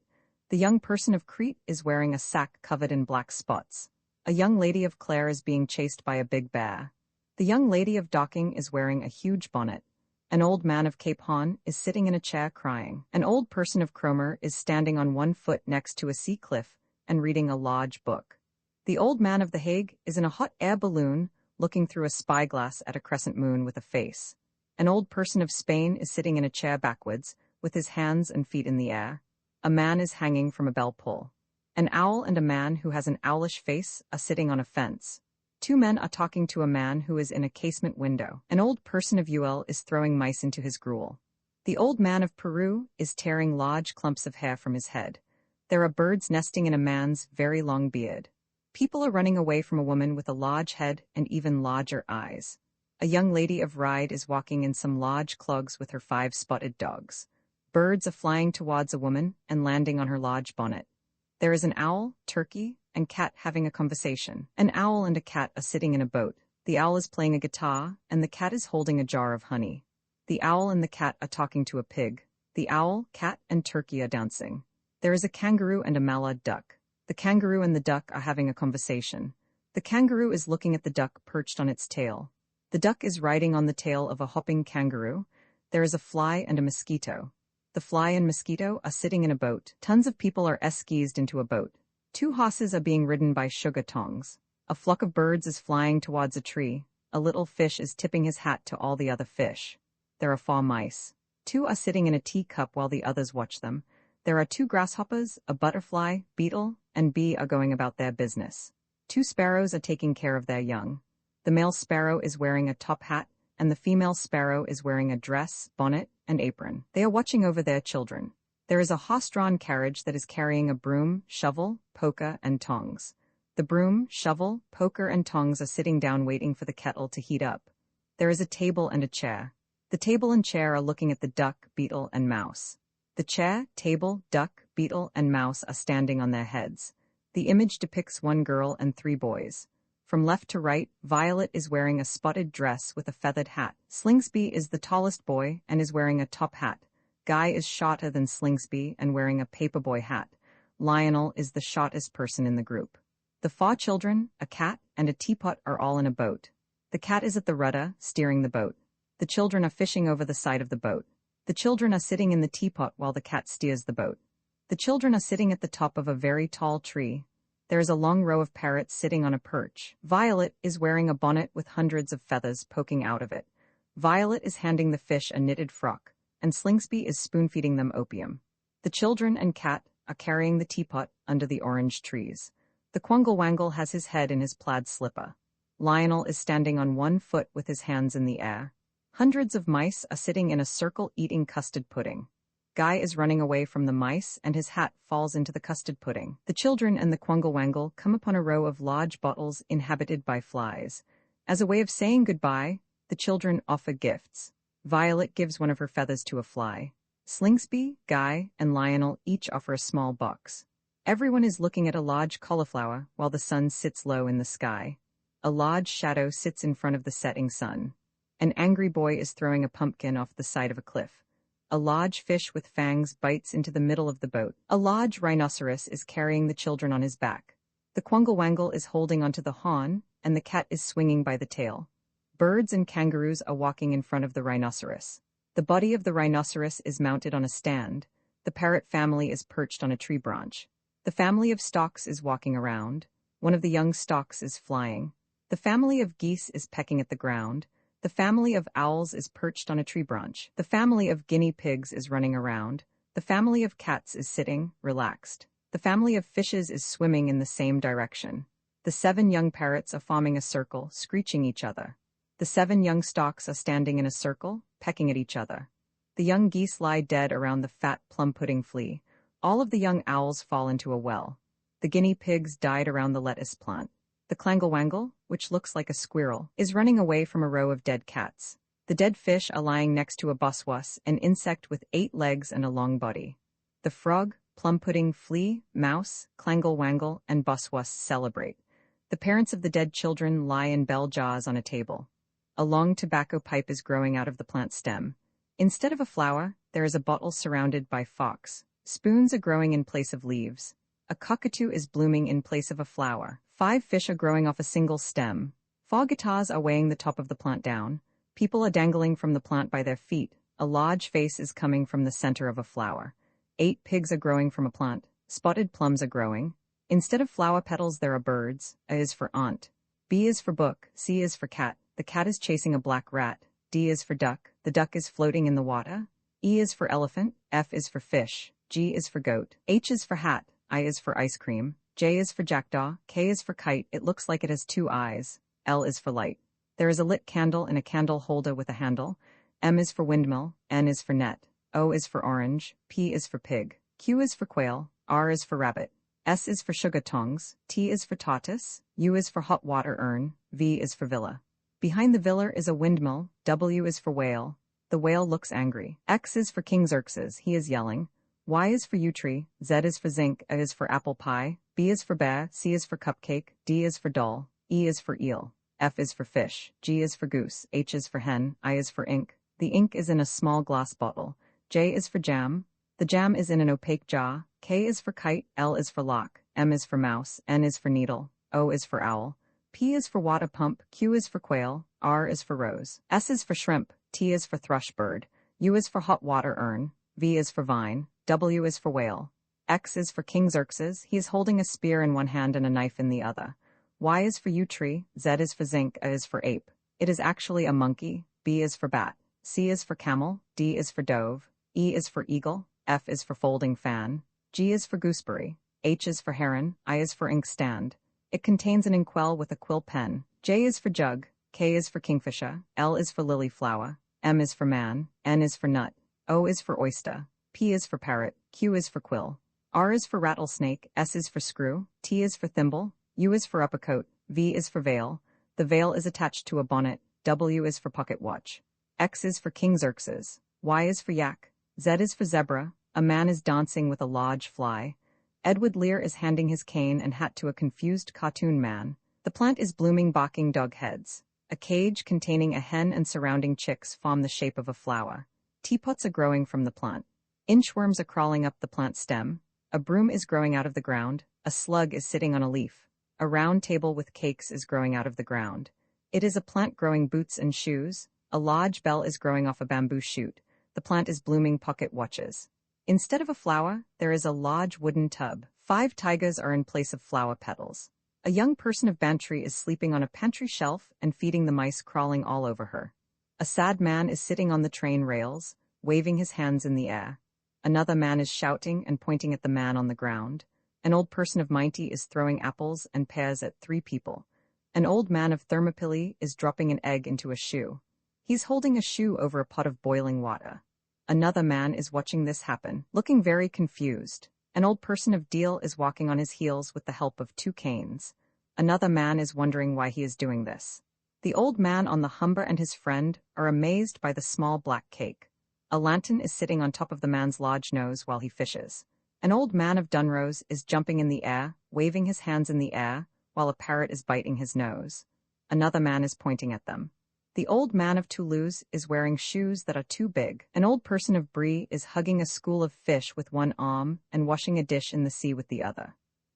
The young person of Crete is wearing a sack covered in black spots. A young lady of Clare is being chased by a big bear. The young lady of Docking is wearing a huge bonnet. An old man of Cape Horn is sitting in a chair crying. An old person of Cromer is standing on one foot next to a sea cliff and reading a large book. The old man of The Hague is in a hot air balloon looking through a spyglass at a crescent moon with a face. An old person of Spain is sitting in a chair backwards with his hands and feet in the air. A man is hanging from a bell pull. An owl and a man who has an owlish face are sitting on a fence. Two men are talking to a man who is in a casement window. An old person of Ul is throwing mice into his gruel. The old man of Peru is tearing large clumps of hair from his head. There are birds nesting in a man's very long beard. People are running away from a woman with a large head and even larger eyes. A young lady of Ryde is walking in some large clogs with her 5 spotted dogs. Birds are flying towards a woman and landing on her large bonnet. There is an owl, turkey, and cat having a conversation. An owl and a cat are sitting in a boat. The owl is playing a guitar, and the cat is holding a jar of honey. The owl and the cat are talking to a pig. The owl, cat, and turkey are dancing. There is a kangaroo and a mallard duck. The kangaroo and the duck are having a conversation. The kangaroo is looking at the duck perched on its tail. The duck is riding on the tail of a hopping kangaroo. There is a fly and a mosquito. The fly and mosquito are sitting in a boat. Tons of people are esquised into a boat. 2 horses are being ridden by sugar tongs. A flock of birds is flying towards a tree. A little fish is tipping his hat to all the other fish. There are 4 mice. 2 are sitting in a teacup while the others watch them. There are 2 grasshoppers, a butterfly, beetle, and bee are going about their business. 2 sparrows are taking care of their young. The male sparrow is wearing a top hat, and the female sparrow is wearing a dress, bonnet, and apron. They are watching over their children. There is a horse-drawn carriage that is carrying a broom, shovel, poker, and tongs. The broom, shovel, poker, and tongs are sitting down waiting for the kettle to heat up. There is a table and a chair. The table and chair are looking at the duck, beetle, and mouse. The chair, table, duck, beetle, and mouse are standing on their heads. The image depicts 1 girl and 3 boys. From left to right, Violet is wearing a spotted dress with a feathered hat. Slingsby is the tallest boy and is wearing a top hat. Guy is shorter than Slingsby and wearing a paperboy hat. Lionel is the shortest person in the group. The 4 children, a cat, and a teapot are all in a boat. The cat is at the rudder, steering the boat. The children are fishing over the side of the boat. The children are sitting in the teapot while the cat steers the boat. The children are sitting at the top of a very tall tree. There is a long row of parrots sitting on a perch. Violet is wearing a bonnet with hundreds of feathers poking out of it. Violet is handing the fish a knitted frock, and Slingsby is spoon-feeding them opium. The children and cat are carrying the teapot under the orange trees. The Quangle-Wangle has his head in his plaid slipper. Lionel is standing on 1 foot with his hands in the air. Hundreds of mice are sitting in a circle eating custard pudding. Guy is running away from the mice and his hat falls into the custard pudding. The children and the Quangle-Wangle come upon a row of large bottles inhabited by flies. As a way of saying goodbye, the children offer gifts. Violet gives one of her feathers to a fly. Slingsby, Guy, and Lionel each offer a small box. Everyone is looking at a large cauliflower while the sun sits low in the sky. A large shadow sits in front of the setting sun. An angry boy is throwing a pumpkin off the side of a cliff. A large fish with fangs bites into the middle of the boat. A large rhinoceros is carrying the children on his back. The quangle-wangle is holding onto the horn, and the cat is swinging by the tail. Birds and kangaroos are walking in front of the rhinoceros. The body of the rhinoceros is mounted on a stand. The parrot family is perched on a tree branch. The family of storks is walking around. One of the young storks is flying. The family of geese is pecking at the ground. The family of owls is perched on a tree branch. The family of guinea pigs is running around. The family of cats is sitting, relaxed. The family of fishes is swimming in the same direction. The 7 young parrots are forming a circle, screeching each other. The 7 young storks are standing in a circle, pecking at each other. The young geese lie dead around the fat plum pudding flea. All of the young owls fall into a well. The guinea pigs died around the lettuce plant. The clangle-wangle, which looks like a squirrel, is running away from a row of dead cats. The dead fish are lying next to a boswas, an insect with 8 legs and a long body. The frog, plum pudding, flea, mouse, clangle-wangle, and boswas celebrate. The parents of the dead children lie in bell jars on a table. A long tobacco pipe is growing out of the plant stem. Instead of a flower, there is a bottle surrounded by fox. Spoons are growing in place of leaves. A cockatoo is blooming in place of a flower. 5 fish are growing off a single stem. 4 guitars are weighing the top of the plant down. People are dangling from the plant by their feet. A large face is coming from the center of a flower. 8 pigs are growing from a plant. Spotted plums are growing. Instead of flower petals, there are birds. A is for aunt. B is for book. C is for cat. The cat is chasing a black rat. D is for duck. The duck is floating in the water. E is for elephant. F is for fish. G is for goat. H is for hat. I is for ice cream. J is for jackdaw. K is for kite. It looks like it has 2 eyes. L is for light. There is a lit candle in a candle holder with a handle. M is for windmill. N is for net. O is for orange. P is for pig. Q is for quail. R is for rabbit. S is for sugar tongs. T is for tortoise. U is for hot water urn. V is for villa. Behind the villa is a windmill. W is for whale. The whale looks angry. X is for King Xerxes. He is yelling. Y is for yew tree. Z is for zinc. A is for apple pie. B is for bear. C is for cupcake. D is for doll. E is for eel. F is for fish. G is for goose. H is for hen. I is for ink. The ink is in a small glass bottle. J is for jam. The jam is in an opaque jar. K is for kite. L is for lock. M is for mouse. N is for needle. O is for owl. P is for water pump. Q is for quail. R is for rose. S is for shrimp. T is for thrush bird. U is for hot water urn. V is for vine. W is for whale. X is for King Xerxes. He is holding a spear in one hand and a knife in the other. Y is for yew tree. Z is for zinc. A is for ape. It is actually a monkey. B is for bat. C is for camel. D is for dove. E is for eagle. F is for folding fan. G is for gooseberry. H is for heron. I is for inkstand. It contains an inkwell with a quill pen. J is for jug. K is for kingfisher. L is for lily flower. M is for man. N is for nut. O is for oyster. P is for parrot. Q is for quill. R is for rattlesnake. S is for screw. T is for thimble. U is for uppercoat. V is for veil. The veil is attached to a bonnet. W is for pocket watch. X is for King Xerxes. Y is for yak. Z is for zebra. A man is dancing with a large fly. Edward Lear is handing his cane and hat to a confused cartoon man. The plant is blooming, barking dog heads. A cage containing a hen and surrounding chicks form the shape of a flower. Teapots are growing from the plant. Inchworms are crawling up the plant stem. A broom is growing out of the ground. A slug is sitting on a leaf. A round table with cakes is growing out of the ground. It is a plant growing boots and shoes. A large bell is growing off a bamboo shoot. The plant is blooming pocket watches. Instead of a flower, there is a large wooden tub. 5 tigers are in place of flower petals. A young person of Bantry is sleeping on a pantry shelf and feeding the mice crawling all over her. A sad man is sitting on the train rails, waving his hands in the air. Another man is shouting and pointing at the man on the ground. An old person of Minty is throwing apples and pears at 3 people. An old man of Thermopylae is dropping an egg into a shoe. He's holding a shoe over a pot of boiling water. Another man is watching this happen, looking very confused. An old person of Deal is walking on his heels with the help of 2 canes. Another man is wondering why he is doing this. The old man on the Humber and his friend are amazed by the small black cake. A lantern is sitting on top of the man's large nose while he fishes. An old man of Dunrose is jumping in the air, waving his hands in the air, while a parrot is biting his nose. Another man is pointing at them. The old man of Toulouse is wearing shoes that are too big. An old person of Brie is hugging a school of fish with one arm and washing a dish in the sea with the other.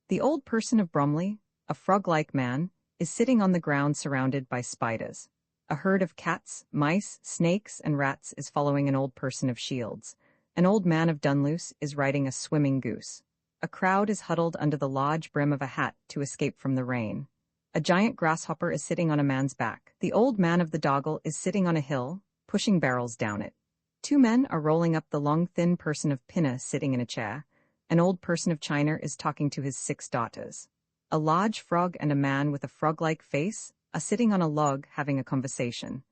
The old person of Bromley, a frog-like man, is sitting on the ground surrounded by spiders. A herd of cats, mice, snakes, and rats is following an old person of Shields. An old man of Dunluce is riding a swimming goose. A crowd is huddled under the large brim of a hat to escape from the rain. A giant grasshopper is sitting on a man's back. The old man of the Doggle is sitting on a hill, pushing barrels down it. Two men are rolling up the long thin person of Pinner sitting in a chair. An old person of China is talking to his 6 daughters. A large frog and a man with a frog-like face are sitting on a log having a conversation.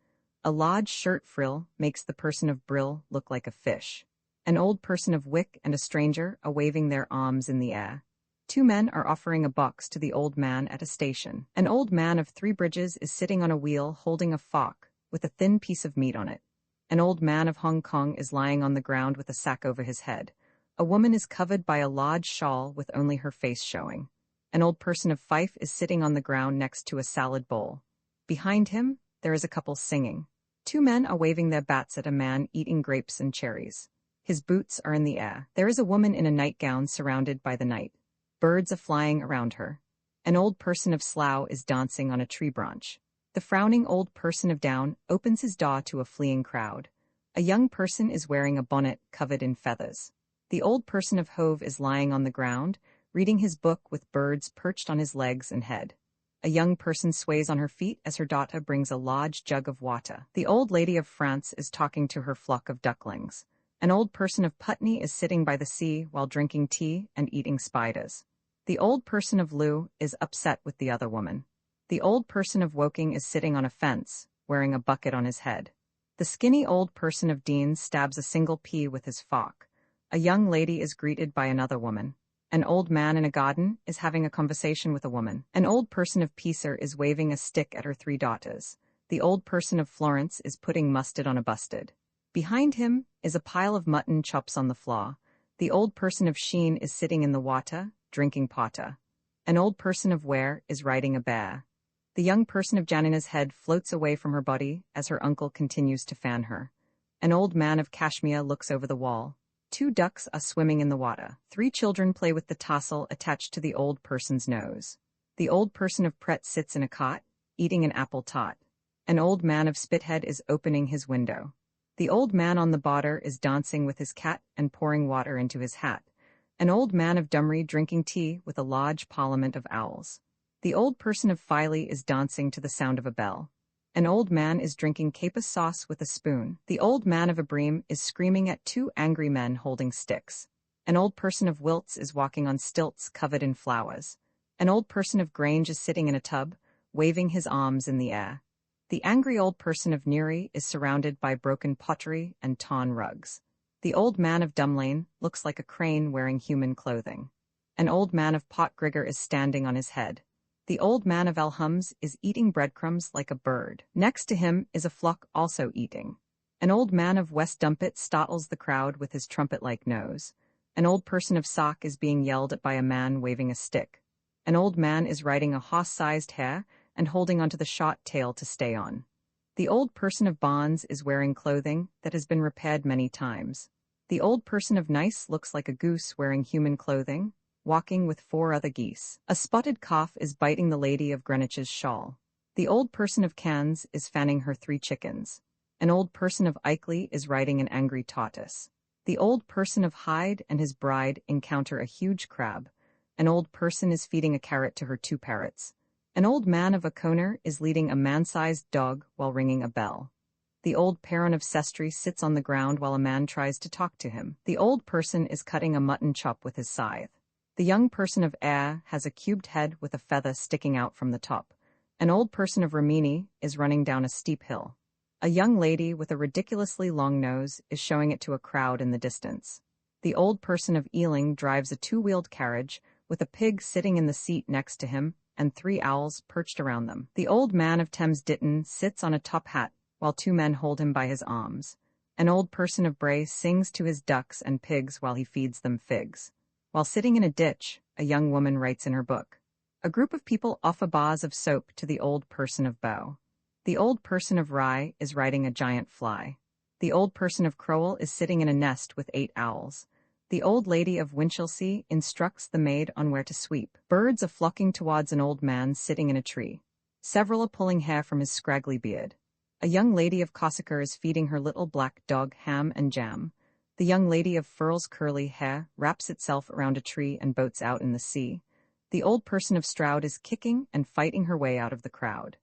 A large shirt frill makes the person of Brill look like a fish. An old person of Wick and a stranger are waving their arms in the air. Two men are offering a box to the old man at a station. An old man of 3 Bridges is sitting on a wheel holding a fork with a thin piece of meat on it. An old man of Hong Kong is lying on the ground with a sack over his head. A woman is covered by a large shawl with only her face showing. An old person of Fife is sitting on the ground next to a salad bowl. Behind him, there is a couple singing. Two men are waving their bats at a man eating grapes and cherries. His boots are in the air. There is a woman in a nightgown surrounded by the night. Birds are flying around her. An old person of Slough is dancing on a tree branch. The frowning old person of Down opens his door to a fleeing crowd. A young person is wearing a bonnet covered in feathers. The old person of Hove is lying on the ground, reading his book with birds perched on his legs and head. A young person sways on her feet as her daughter brings a large jug of water. The old lady of France is talking to her flock of ducklings. An old person of Putney is sitting by the sea while drinking tea and eating spiders. The old person of Loo is upset with the other woman. The old person of Woking is sitting on a fence, wearing a bucket on his head. The skinny old person of Dean stabs a single pea with his fork. A young lady is greeted by another woman. An old man in a garden is having a conversation with a woman. An old person of Peacer is waving a stick at her 3 daughters. The old person of Florence is putting mustard on a bustard. Behind him is a pile of mutton chops on the floor. The old person of Sheen is sitting in the water, drinking porter. An old person of Ware is riding a bear. The young person of Janina's head floats away from her body as her uncle continues to fan her. An old man of Kashmir looks over the wall. 2 ducks are swimming in the water. 3 children play with the tassel attached to the old person's nose. The old person of Pret sits in a cot, eating an apple tart. An old man of Spithead is opening his window. The old man on the border is dancing with his cat and pouring water into his hat. An old man of Dumry drinking tea with a large parliament of owls. The old person of Filey is dancing to the sound of a bell. An old man is drinking capers sauce with a spoon. The old man of Abreem is screaming at 2 angry men holding sticks. An old person of Wilts is walking on stilts covered in flowers. An old person of Grange is sitting in a tub, waving his arms in the air. The angry old person of Newry is surrounded by broken pottery and torn rugs. The old man of Dumlane looks like a crane wearing human clothing. An old man of Potgrigger is standing on his head. The old man of Elhams is eating breadcrumbs like a bird. Next to him is a flock also eating. An old man of West Dumpet startles the crowd with his trumpet-like nose. An old person of Sock is being yelled at by a man waving a stick. An old man is riding a horse-sized hare and holding onto the short tail to stay on. The old person of Bonds is wearing clothing that has been repaired many times. The old person of Nice looks like a goose wearing human clothing, walking with 4 other geese. A spotted cough is biting the lady of Greenwich's shawl. The old person of Cannes is fanning her 3 chickens. An old person of Ilkley is riding an angry tortoise. The old person of Hyde and his bride encounter a huge crab. An old person is feeding a carrot to her 2 parrots. An old man of O'Connor is leading a man-sized dog while ringing a bell. The old Perron of Sestry sits on the ground while a man tries to talk to him. The old person is cutting a mutton chop with his scythe. The young person of Ayr has a cubed head with a feather sticking out from the top. An old person of Rimini is running down a steep hill. A young lady with a ridiculously long nose is showing it to a crowd in the distance. The old person of Ealing drives a 2-wheeled carriage with a pig sitting in the seat next to him and 3 owls perched around them. The old man of Thames Ditton sits on a top hat while 2 men hold him by his arms. An old person of Bray sings to his ducks and pigs while he feeds them figs. While sitting in a ditch, a young woman writes in her book. A group of people offer bars of soap to the old person of bow. The old person of rye is riding a giant fly. The old person of crowel is sitting in a nest with 8 owls. The old lady of Winchelsea instructs the maid on where to sweep. Birds are flocking towards an old man sitting in a tree. Several are pulling hair from his scraggly beard. A young lady of Corsica is feeding her little black dog ham and jam. The young lady of Furl's curly hair wraps itself around a tree and boats out in the sea. The old person of Stroud is kicking and fighting her way out of the crowd.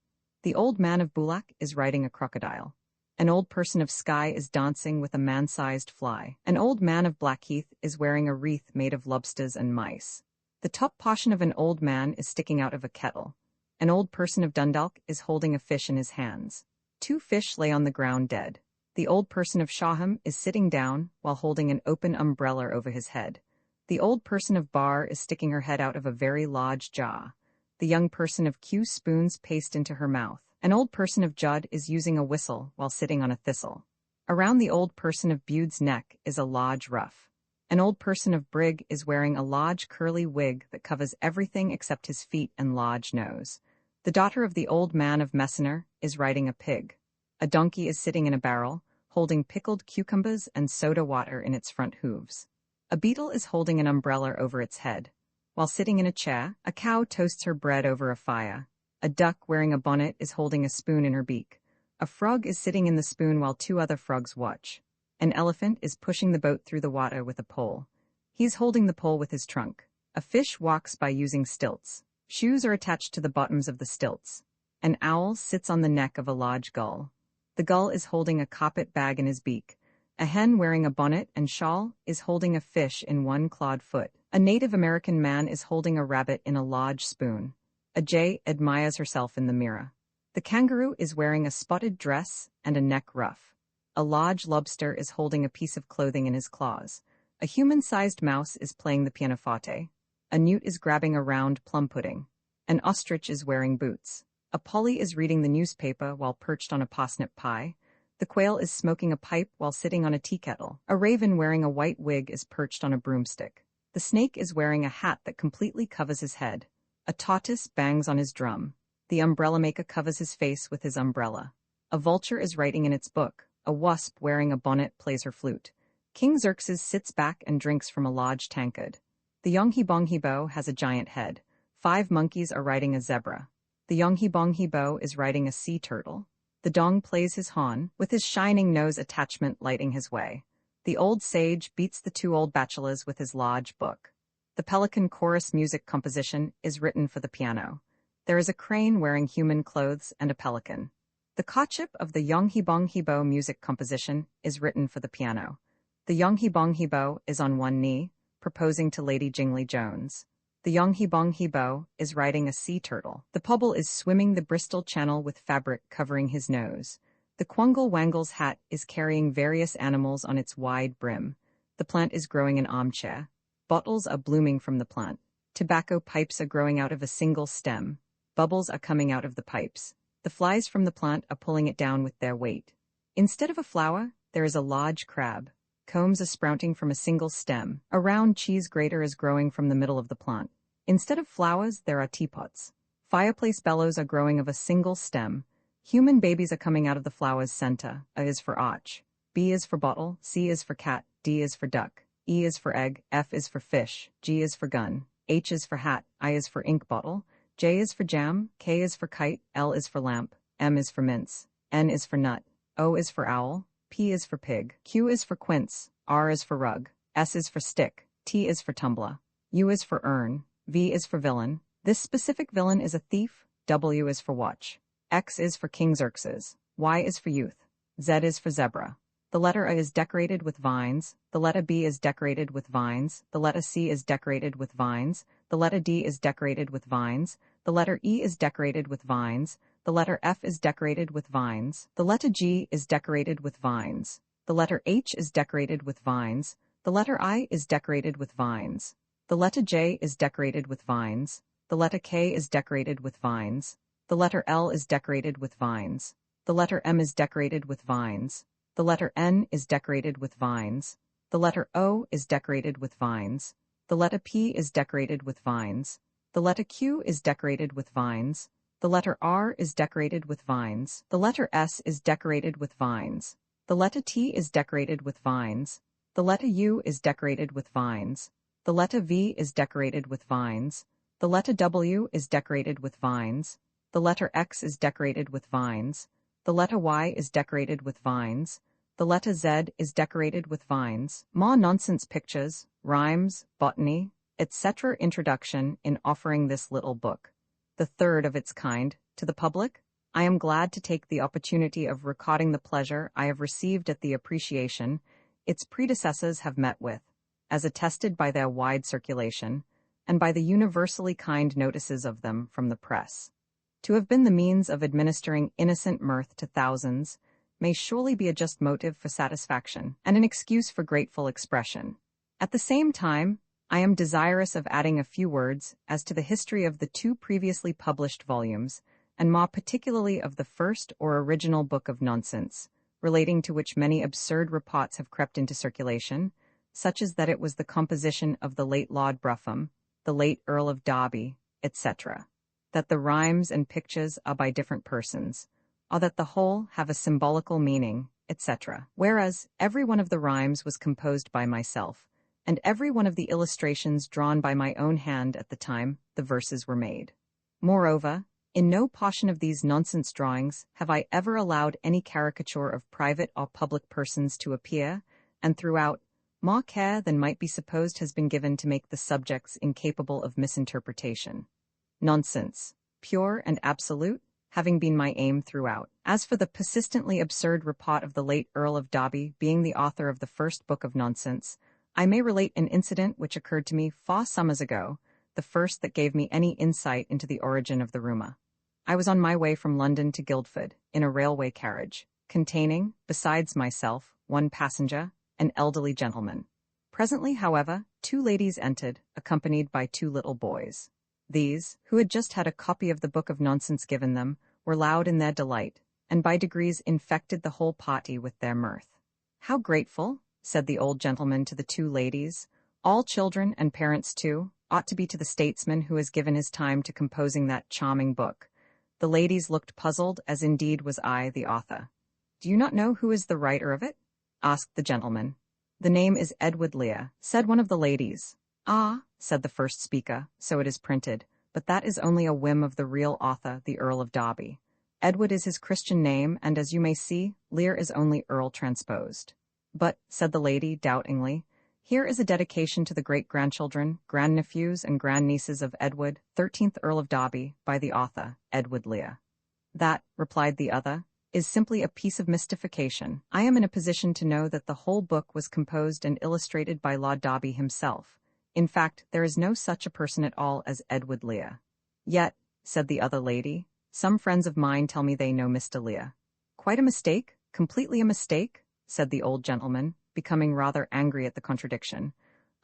The old man of Bullock is riding a crocodile. An old person of Skye is dancing with a man-sized fly. An old man of Blackheath is wearing a wreath made of lobsters and mice. The top portion of an old man is sticking out of a kettle. An old person of Dundalk is holding a fish in his hands. 2 fish lay on the ground dead. The old person of Shawham is sitting down while holding an open umbrella over his head. The old person of Bar is sticking her head out of a very large jar. The young person of Kew spoons paste into her mouth. An old person of Judd is using a whistle while sitting on a thistle. Around the old person of Bude's neck is a large ruff. An old person of Brigg is wearing a large curly wig that covers everything except his feet and large nose. The daughter of the old man of Messner is riding a pig. A donkey is sitting in a barrel, holding pickled cucumbers and soda water in its front hooves. A beetle is holding an umbrella over its head. While sitting in a chair, a cow toasts her bread over a fire. A duck wearing a bonnet is holding a spoon in her beak. A frog is sitting in the spoon while 2 other frogs watch. An elephant is pushing the boat through the water with a pole. He's holding the pole with his trunk. A fish walks by using stilts. Shoes are attached to the bottoms of the stilts. An owl sits on the neck of a large gull. The gull is holding a carpet bag in his beak. A hen wearing a bonnet and shawl is holding a fish in one clawed foot. A Native American man is holding a rabbit in a large spoon. A jay admires herself in the mirror. The kangaroo is wearing a spotted dress and a neck ruff. A large lobster is holding a piece of clothing in his claws. A human-sized mouse is playing the pianoforte. A newt is grabbing a round plum pudding. An ostrich is wearing boots. A polly is reading the newspaper while perched on a parsnip pie. The quail is smoking a pipe while sitting on a tea kettle. A raven wearing a white wig is perched on a broomstick. The snake is wearing a hat that completely covers his head. A tortoise bangs on his drum. The umbrella maker covers his face with his umbrella. A vulture is writing in its book. A wasp wearing a bonnet plays her flute. King Xerxes sits back and drinks from a large tankard. The Yonghi-Bonghi-Bo has a giant head. 5 monkeys are riding a zebra. The Yonghi-Bonghi-Bo is riding a sea turtle. The dong plays his horn, with his shining nose attachment lighting his way. The old sage beats the 2 old bachelors with his large book. The pelican chorus music composition is written for the piano. There is a crane wearing human clothes and a pelican. The courtship of the Yonghi-Bonghi-Bo music composition is written for the piano. The Yonghi-Bonghi-Bo is on one knee, proposing to Lady Jingly Jones. The Yonghi-Bonghi-Bo is riding a sea turtle. The pobble is swimming the Bristol Channel with fabric covering his nose. The Quangle-Wangle's hat is carrying various animals on its wide brim. The plant is growing an armchair. Bottles are blooming from the plant. Tobacco pipes are growing out of a single stem. Bubbles are coming out of the pipes. The flies from the plant are pulling it down with their weight. Instead of a flower, there is a large crab. Combs are sprouting from a single stem. A round cheese grater is growing from the middle of the plant. Instead of flowers, there are teapots. Fireplace bellows are growing of a single stem. Human babies are coming out of the flower's center. A is for arch. B is for bottle. C is for cat. D is for duck. E is for egg. F is for fish. G is for gun. H is for hat. I is for ink bottle. J is for jam. K is for kite. L is for lamp. M is for mince. N is for nut. O is for owl. P is for pig. Q is for quince. R is for rug. S is for stick. T is for tumbler. U is for urn. V is for villain. This specific villain is a thief. W is for watch. X is for King Xerxes. Y is for youth. Z is for zebra. The letter A is decorated with vines. The letter B is decorated with vines. The letter C is decorated with vines. The letter D is decorated with vines. The letter E is decorated with vines. The letter F is decorated with vines. The letter G is decorated with vines. The letter H is decorated with vines. The letter I is decorated with vines. The letter J is decorated with vines. The letter K is decorated with vines. The letter L is decorated with vines. The letter M is decorated with vines. The letter N is decorated with vines. The letter O is decorated with vines. The letter P is decorated with vines. The letter Q is decorated with vines. The letter R is decorated with vines. The letter S is decorated with vines. The letter T is decorated with vines. The letter U is decorated with vines. The letter V is decorated with vines. The letter W is decorated with vines. The letter X is decorated with vines. The letter Y is decorated with vines. The letter Z is decorated with vines. More nonsense pictures, rhymes, botany, etc. Introduction in offering this little book, the third of its kind, to the public. I am glad to take the opportunity of recording the pleasure I have received at the appreciation its predecessors have met with, as attested by their wide circulation, and by the universally kind notices of them from the press. To have been the means of administering innocent mirth to thousands may surely be a just motive for satisfaction, and an excuse for grateful expression. At the same time, I am desirous of adding a few words as to the history of the two previously published volumes, and more particularly of the first or original book of nonsense, relating to which many absurd reports have crept into circulation, such as that it was the composition of the late Lord Brougham, the late Earl of Derby, etc., that the rhymes and pictures are by different persons, or that the whole have a symbolical meaning, etc., whereas every one of the rhymes was composed by myself, and every one of the illustrations drawn by my own hand at the time the verses were made. Moreover, in no portion of these nonsense drawings have I ever allowed any caricature of private or public persons to appear, and throughout, more care than might be supposed has been given to make the subjects incapable of misinterpretation. Nonsense, pure and absolute, having been my aim throughout. As for the persistently absurd report of the late Earl of Derby being the author of the first book of nonsense, I may relate an incident which occurred to me 4 summers ago, the first that gave me any insight into the origin of the rumour. I was on my way from London to Guildford, in a railway carriage, containing, besides myself, 1 passenger, an elderly gentleman. Presently, however, 2 ladies entered, accompanied by 2 little boys. These, who had just had a copy of the book of nonsense given them, were loud in their delight, and by degrees infected the whole party with their mirth. "How grateful," said the old gentleman to the 2 ladies, "all children and parents too, ought to be to the statesman who has given his time to composing that charming book." The ladies looked puzzled, as indeed was I, the author. "Do you not know who is the writer of it?" asked the gentleman. "The name is Edward Lear," said one of the ladies. "Ah," said the first speaker, "so it is printed, but that is only a whim of the real author, the Earl of Derby. Edward is his Christian name, and as you may see, Lear is only Earl transposed." "But," said the lady, doubtingly, "here is a dedication to the great-grandchildren, grandnephews, and grandnieces of Edward, 13th Earl of Derby, by the author, Edward Lear." "That," replied the other, "is simply a piece of mystification. I am in a position to know that the whole book was composed and illustrated by Lord Derby himself. In fact, there is no such a person at all as Edward Lear." "Yet," said the other lady, "some friends of mine tell me they know Mr. Lear." "Quite a mistake, completely a mistake," said the old gentleman, becoming rather angry at the contradiction.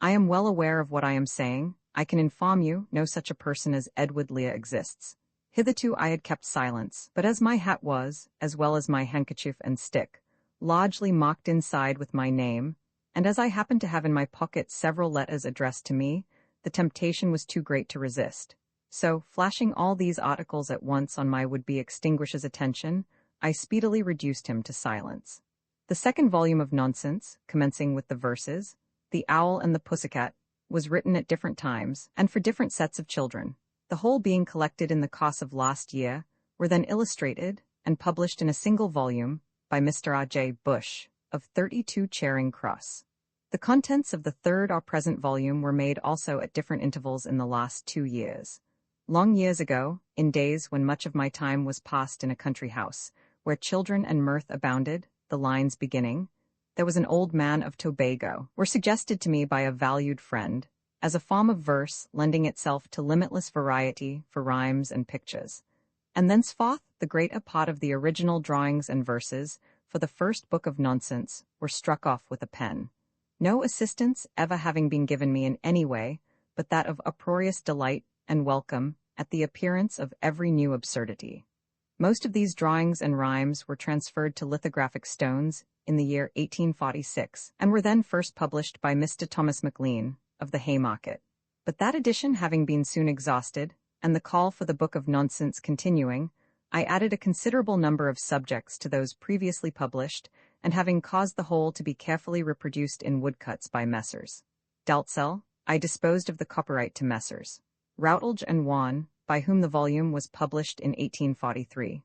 "I am well aware of what I am saying. I can inform you no such a person as Edward Lear exists." Hitherto I had kept silence, but as my hat was, as well as my handkerchief and stick, largely marked inside with my name, and as I happened to have in my pocket several letters addressed to me, the temptation was too great to resist. So, flashing all these articles at once on my would-be extinguisher's attention, I speedily reduced him to silence. The second volume of nonsense, commencing with the verses, "The Owl and the Pussycat," was written at different times, and for different sets of children. The whole being collected in the course of last year, were then illustrated and published in a single volume by Mr. R. J. Bush, of 32 Charing Cross. The contents of the third or present volume were made also at different intervals in the last 2 years. Long years ago, in days when much of my time was passed in a country house, where children and mirth abounded, the lines beginning, "There was an old man of Tobago," were suggested to me by a valued friend, as a form of verse lending itself to limitless variety for rhymes and pictures. And thenceforth the greater part of the original drawings and verses for the first book of nonsense were struck off with a pen, no assistance ever having been given me in any way but that of uproarious delight and welcome at the appearance of every new absurdity. Most of these drawings and rhymes were transferred to lithographic stones in the year 1846, and were then first published by Mr. Thomas Maclean, of the Haymarket. But that edition having been soon exhausted, and the call for the Book of Nonsense continuing, I added a considerable number of subjects to those previously published, and having caused the whole to be carefully reproduced in woodcuts by Messrs. Dalzell, I disposed of the copyright to Messrs. Routledge and Wan, by whom the volume was published in 1843.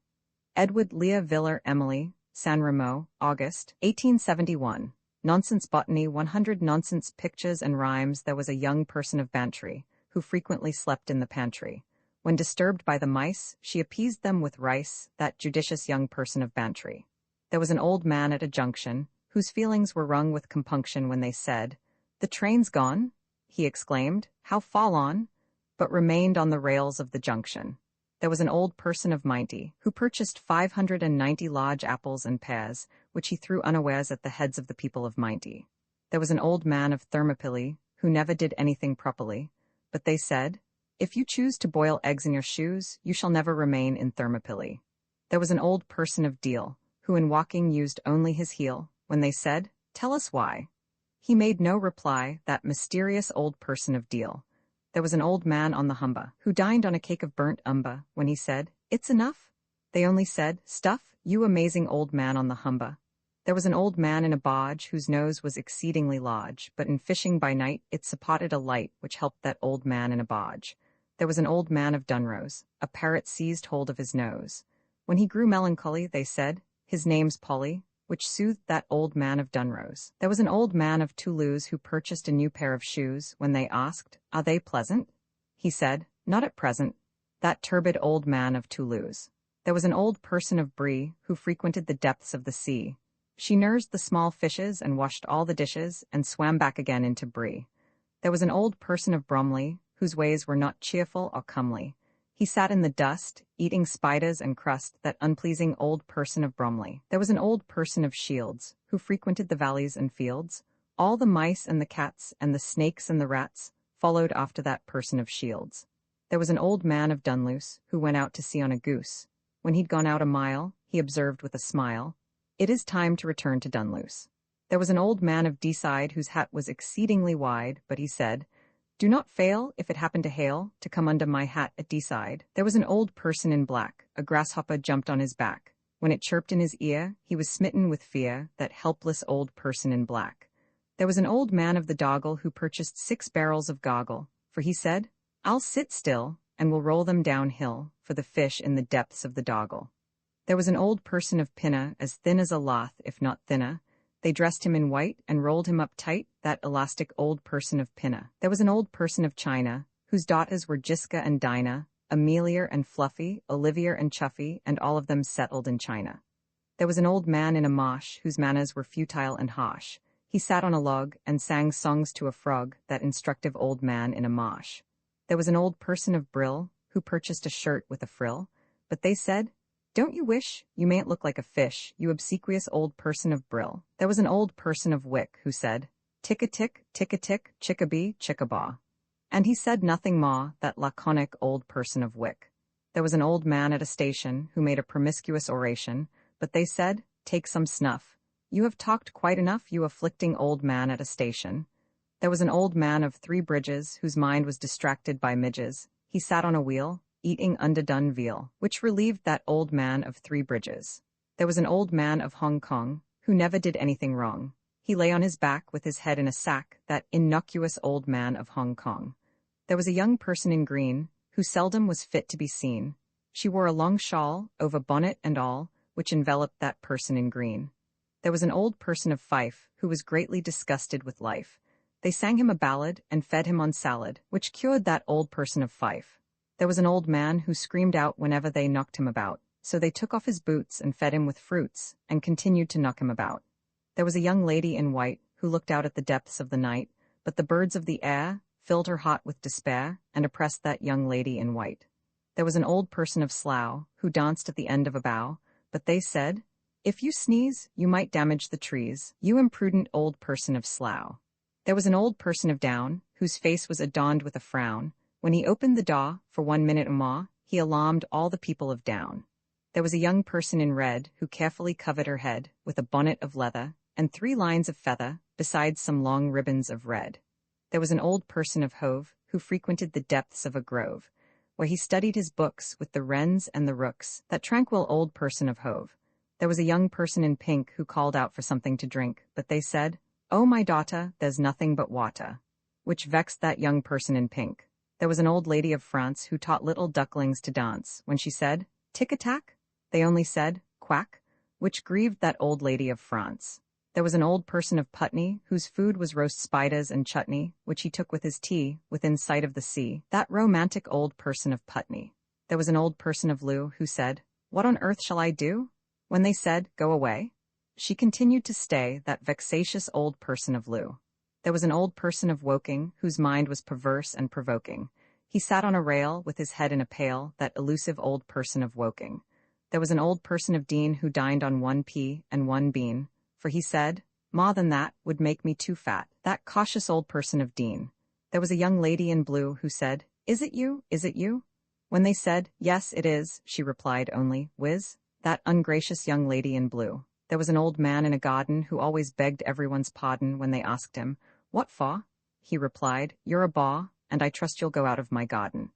Edward Lear Viller Emily, San Remo, August, 1871. Nonsense Botany 100 Nonsense Pictures and Rhymes. There was a young person of Bantry, who frequently slept in the pantry. When disturbed by the mice, she appeased them with rice, that judicious young person of Bantry. There was an old man at a junction, whose feelings were wrung with compunction when they said, "The train's gone?" He exclaimed, "How fall on?" but remained on the rails of the junction. There was an old person of Minety, who purchased 590 large apples and pears, which he threw unawares at the heads of the people of Minety. There was an old man of Thermopylae, who never did anything properly, but they said, "If you choose to boil eggs in your shoes, you shall never remain in Thermopylae." There was an old person of Deal, who in walking used only his heel. When they said, "Tell us why," he made no reply, that mysterious old person of Deal. There was an old man on the Humber, who dined on a cake of burnt umber. When he said, "It's enough," they only said, "Stuff, you amazing old man on the Humber." There was an old man in a barge, whose nose was exceedingly large, but in fishing by night it supported a light which helped that old man in a barge. There was an old man of Dunrose, a parrot seized hold of his nose. When he grew melancholy, they said, "His name's Polly," which soothed that old man of Dunrose. There was an old man of Toulouse who purchased a new pair of shoes. When they asked, "Are they pleasant?" he said, "Not at present." That turbid old man of Toulouse. There was an old person of Brie who frequented the depths of the sea. She nursed the small fishes and washed all the dishes and swam back again into Brie. There was an old person of Bromley whose ways were not cheerful or comely. He sat in the dust, eating spiders and crust, that unpleasing old person of Bromley. There was an old person of Shields, who frequented the valleys and fields. All the mice and the cats and the snakes and the rats followed after that person of Shields. There was an old man of Dunluce, who went out to sea on a goose. When he'd gone out a mile, he observed with a smile, "It is time to return to Dunluce." There was an old man of Deeside whose hat was exceedingly wide, but he said, "Do not fail, if it happen to hail, to come under my hat at Deeside." There was an old person in black. A grasshopper jumped on his back. When it chirped in his ear, he was smitten with fear, that helpless old person in black. There was an old man of the Doggle who purchased 6 barrels of goggle, for he said, "I'll sit still, and will roll them downhill, for the fish in the depths of the Doggle." There was an old person of Pinner, as thin as a lath, if not thinner. They dressed him in white and rolled him up tight, that elastic old person of Pinner. There was an old person of China, whose daughters were Jiska and Dinah, Amelia and Fluffy, Olivia and Chuffy, and all of them settled in China. There was an old man in a marsh, whose manners were futile and harsh. He sat on a log and sang songs to a frog, that instructive old man in a marsh. There was an old person of Brill, who purchased a shirt with a frill, but they said, "Don't you wish you mayn't look like a fish, you obsequious old person of Brill?" There was an old person of Wick, who said, "Tick-a-tick, tick-a-tick, chickabee, chickabaw." And he said nothing more, that laconic old person of Wick. There was an old man at a station, who made a promiscuous oration, but they said, "Take some snuff. You have talked quite enough, you afflicting old man at a station." There was an old man of 3 bridges, whose mind was distracted by midges. He sat on a wheel, eating underdone veal, which relieved that old man of 3 bridges. There was an old man of Hong Kong, who never did anything wrong. He lay on his back with his head in a sack, that innocuous old man of Hong Kong. There was a young person in green, who seldom was fit to be seen. She wore a long shawl, over bonnet and all, which enveloped that person in green. There was an old person of Fife, who was greatly disgusted with life. They sang him a ballad, and fed him on salad, which cured that old person of Fife. There was an old man who screamed out whenever they knocked him about, so they took off his boots and fed him with fruits, and continued to knock him about. There was a young lady in white, who looked out at the depths of the night, but the birds of the air filled her heart with despair, and oppressed that young lady in white. There was an old person of Slough, who danced at the end of a bough, but they said, "If you sneeze, you might damage the trees, you imprudent old person of Slough." There was an old person of Down, whose face was adorned with a frown. When he opened the door, for 1 minute or more, he alarmed all the people of Down. There was a young person in red, who carefully covered her head with a bonnet of leather, and 3 lines of feather, besides some long ribbons of red. There was an old person of Hove, who frequented the depths of a grove, where he studied his books with the wrens and the rooks, that tranquil old person of Hove. There was a young person in pink who called out for something to drink, but they said, "Oh, my daughter, there's nothing but water," which vexed that young person in pink. There was an old lady of France who taught little ducklings to dance. When she said, "Tick-a-tack," they only said, "Quack," which grieved that old lady of France. There was an old person of Putney, whose food was roast spiders and chutney, which he took with his tea, within sight of the sea, that romantic old person of Putney. There was an old person of Loo, who said, "What on earth shall I do?" When they said, "Go away," she continued to stay, that vexatious old person of Loo. There was an old person of Woking, whose mind was perverse and provoking. He sat on a rail, with his head in a pail, that elusive old person of Woking. There was an old person of Dean who dined on 1 pea and 1 bean, for he said, "More than that would make me too fat," that cautious old person of Dean. There was a young lady in blue who said, "Is it you? Is it you?" When they said, "Yes, it is," she replied only, "Whiz," that ungracious young lady in blue. There was an old man in a garden who always begged everyone's pardon when they asked him, "What for?" He replied, "You're a baw, and I trust you'll go out of my garden."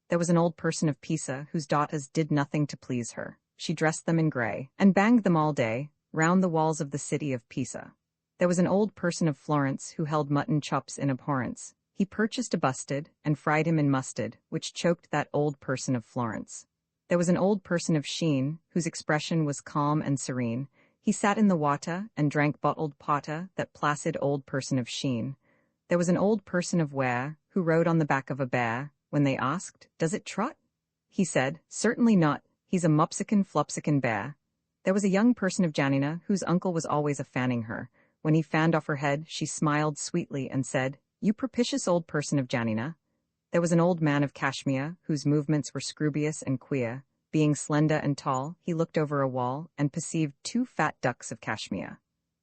There was an old person of Pisa whose daughters did nothing to please her. She dressed them in grey, and banged them all day, round the walls of the city of Pisa. There was an old person of Florence who held mutton chops in abhorrence. He purchased a bustard, and fried him in mustard, which choked that old person of Florence. There was an old person of Sheen, whose expression was calm and serene. He sat in the water, and drank bottled porter, that placid old person of Sheen. There was an old person of Ware, who rode on the back of a bear. When they asked, "Does it trot?" he said, "Certainly not, he's a mopsican flopsican bear." There was a young person of Janina, whose uncle was always a-fanning her. When he fanned off her head, she smiled sweetly and said, "You propitious old person of Janina." There was an old man of Kashmir, whose movements were scroobious and queer. Being slender and tall, he looked over a wall, and perceived 2 fat ducks of Kashmir.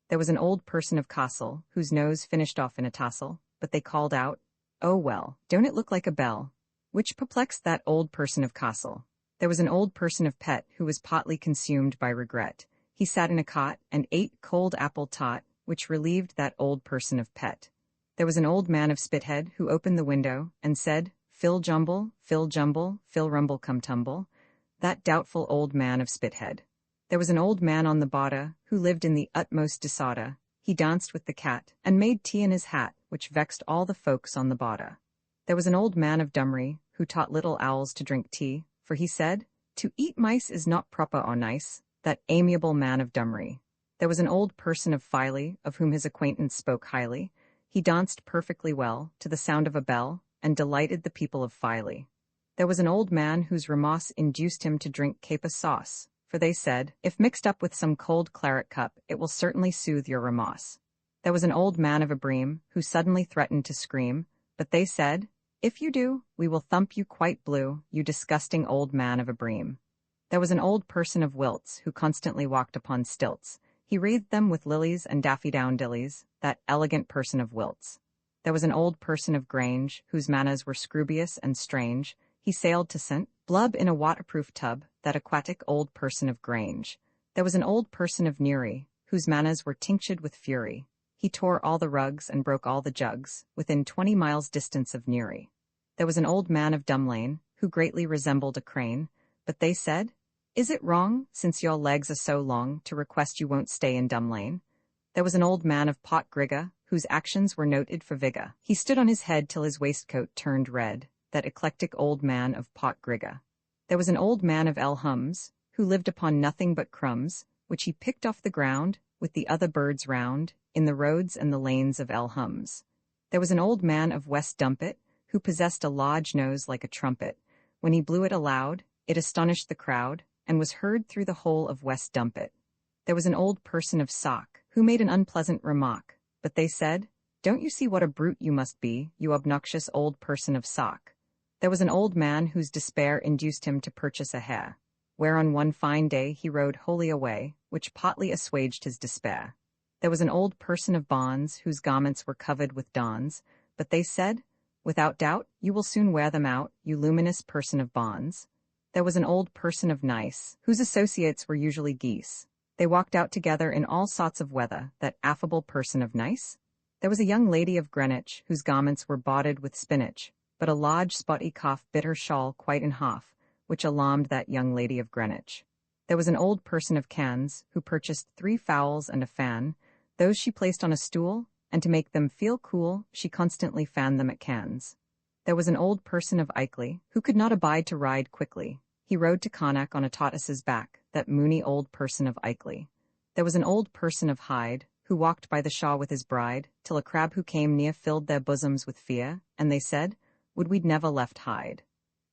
There was an old person of Castle, whose nose finished off in a tassel, but they called out, "Oh well, don't it look like a bell?" which perplexed that old person of Castle. There was an old person of Pett who was partly consumed by regret. He sat in a cot, and ate cold apple tart, which relieved that old person of Pett. There was an old man of Spithead who opened the window, and said, Fill jumble, Fill rumble come tumble," that doubtful old man of Spithead. There was an old man on the border, who lived in the utmost disorder. He danced with the cat, and made tea in his hat, which vexed all the folks on the border. There was an old man of Dumry, who taught little owls to drink tea, for he said, "To eat mice is not proper or nice," that amiable man of Dumry. There was an old person of Filey, of whom his acquaintance spoke highly. He danced perfectly well, to the sound of a bell, and delighted the people of Filey. There was an old man whose remorse induced him to drink caper sauce, for they said, "If mixed up with some cold claret cup, it will certainly soothe your remorse." There was an old man of a bream, who suddenly threatened to scream, but they said, "If you do, we will thump you quite blue, you disgusting old man of a bream." There was an old person of Wilts, who constantly walked upon stilts. He wreathed them with lilies and daffydowndillies, that elegant person of Wilts. There was an old person of Grange, whose manners were scroobious and strange. He sailed to St. Blub in a waterproof tub, that aquatic old person of Grange. There was an old person of Newry, whose manners were tinctured with fury. He tore all the rugs and broke all the jugs, within 20 miles distance of Newry. There was an old man of Dumlane, who greatly resembled a crane, but they said, "Is it wrong, since your legs are so long, to request you won't stay in Dumlane?" There was an old man of Pot Grigga, whose actions were noted for vigor. He stood on his head till his waistcoat turned red, that eclectic old man of Pot Grigga. There was an old man of El Hums, who lived upon nothing but crumbs, which he picked off the ground, with the other birds round, in the roads and the lanes of El Hums. There was an old man of West Dumpet, who possessed a large nose like a trumpet. When he blew it aloud, it astonished the crowd, and was heard through the whole of West Dumpet. There was an old person of Sock, who made an unpleasant remark, but they said, "Don't you see what a brute you must be, you obnoxious old person of Sock?" There was an old man whose despair induced him to purchase a hare, whereon one fine day he rode wholly away, which partly assuaged his despair. There was an old person of Bonds, whose garments were covered with dons, but they said, "Without doubt, you will soon wear them out, you luminous person of Bonds." There was an old person of Nice, whose associates were usually geese. They walked out together in all sorts of weather, that affable person of Nice. There was a young lady of Greenwich, whose garments were botted with spinach, but a large spotty cough bit her shawl quite in half, which alarmed that young lady of Greenwich. There was an old person of Cannes, who purchased 3 fowls and a fan. Those she placed on a stool, and to make them feel cool, she constantly fanned them at Cannes. There was an old person of Ilkley, who could not abide to ride quickly. He rode to Connacht on a tortoise's back, that moony old person of Ilkley. There was an old person of Hyde, who walked by the Shaw with his bride, till a crab who came near filled their bosoms with fear, and they said, would we'd never left Hyde.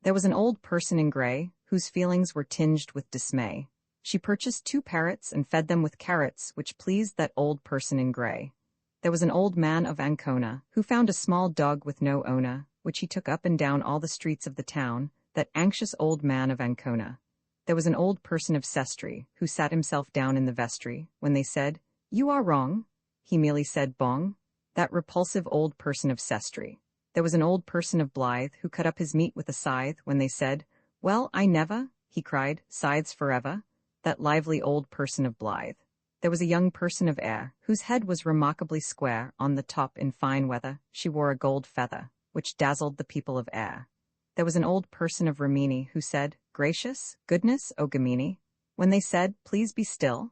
There was an old person in grey, whose feelings were tinged with dismay. She purchased 2 parrots and fed them with carrots, which pleased that old person in grey. There was an old man of Ancona, who found a small dog with no owner, which he took up and down all the streets of the town, that anxious old man of Ancona. There was an old person of Sestri, who sat himself down in the vestry. When they said, you are wrong, he merely said bong, that repulsive old person of Sestri. There was an old person of Blythe, who cut up his meat with a scythe. When they said, well, I never, he cried, scythes forever, that lively old person of Blythe. There was a young person of Ayr, whose head was remarkably square on the top in fine weather. She wore a gold feather, which dazzled the people of Ayr. There was an old person of Rimini, who said, gracious, goodness, O Gamini. When they said, please be still,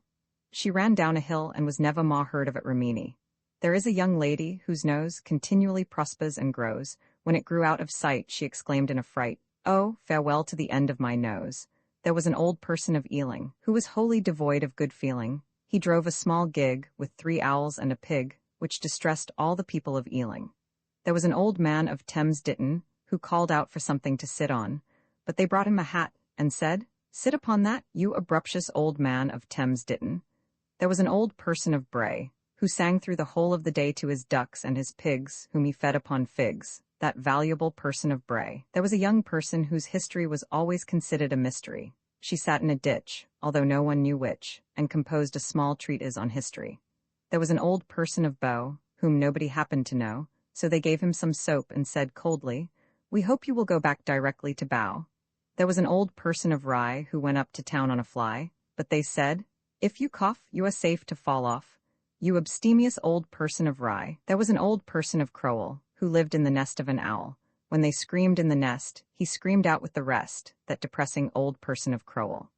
she ran down a hill and was never more heard of at Rimini. There is a young lady whose nose continually prospers and grows. When it grew out of sight, she exclaimed in a fright, oh, farewell to the end of my nose. There was an old person of Ealing, who was wholly devoid of good feeling. He drove a small gig, with 3 owls and a pig, which distressed all the people of Ealing. There was an old man of Thames Ditton, who called out for something to sit on, but they brought him a hat, and said, sit upon that, you abruptious old man of Thames Ditton. There was an old person of Bray, who sang through the whole of the day to his ducks and his pigs, whom he fed upon figs, that valuable person of Bray. There was a young person whose history was always considered a mystery. She sat in a ditch, although no one knew which, and composed a small treatise on history. There was an old person of Bow, whom nobody happened to know, so they gave him some soap and said coldly, we hope you will go back directly to Bow. There was an old person of Rye who went up to town on a fly, but they said, if you cough, you are safe to fall off, you abstemious old person of Rye. There was an old person of Crowell, who lived in the nest of an owl. When they screamed in the nest, he screamed out with the rest, that depressing old person of Crowell.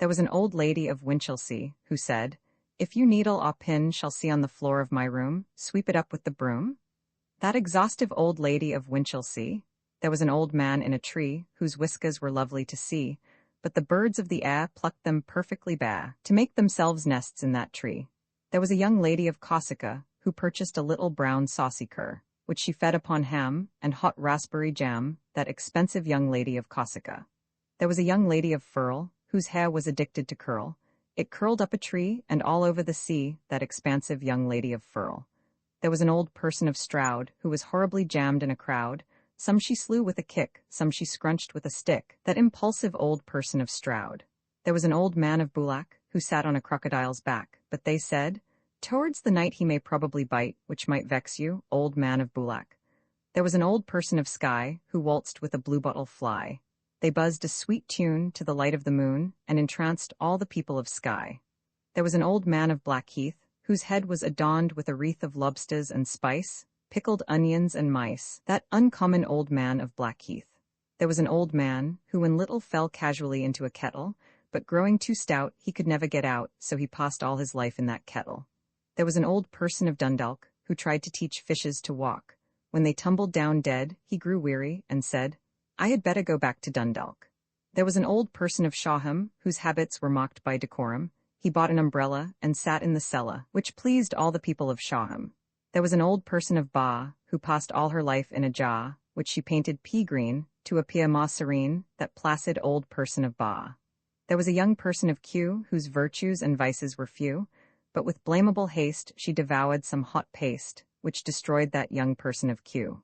There was an old lady of Winchelsea, who said, if you needle or pin shall see on the floor of my room, sweep it up with the broom. That exhaustive old lady of Winchelsea. There was an old man in a tree, whose whiskers were lovely to see, but the birds of the air plucked them perfectly bare, to make themselves nests in that tree. There was a young lady of Corsica, who purchased a little brown saucy cur, which she fed upon ham and hot raspberry jam, that expensive young lady of Corsica. There was a young lady of Firle, whose hair was addicted to curl. It curled up a tree and all over the sea, that expansive young lady of Firle. There was an old person of Stroud, who was horribly jammed in a crowd. Some she slew with a kick, some she scrunched with a stick, that impulsive old person of Stroud. There was an old man of Boulac, who sat on a crocodile's back, but they said, towards the night he may probably bite, which might vex you, old man of Boulac. There was an old person of Skye, who waltzed with a bluebottle fly. They buzzed a sweet tune to the light of the moon, and entranced all the people of Skye. There was an old man of Blackheath, whose head was adorned with a wreath of lobsters and spice, pickled onions and mice, that uncommon old man of Blackheath. There was an old man, who in little fell casually into a kettle, but growing too stout, he could never get out, so he passed all his life in that kettle. There was an old person of Dundalk, who tried to teach fishes to walk. When they tumbled down dead, he grew weary, and said, I had better go back to Dundalk. There was an old person of Shawham, whose habits were mocked by decorum. He bought an umbrella, and sat in the cellar, which pleased all the people of Shawham. There was an old person of Ba, who passed all her life in a jar, which she painted pea-green, to appear more serene, that placid old person of Ba. There was a young person of Kew, whose virtues and vices were few, but with blamable haste she devoured some hot paste, which destroyed that young person of Kew.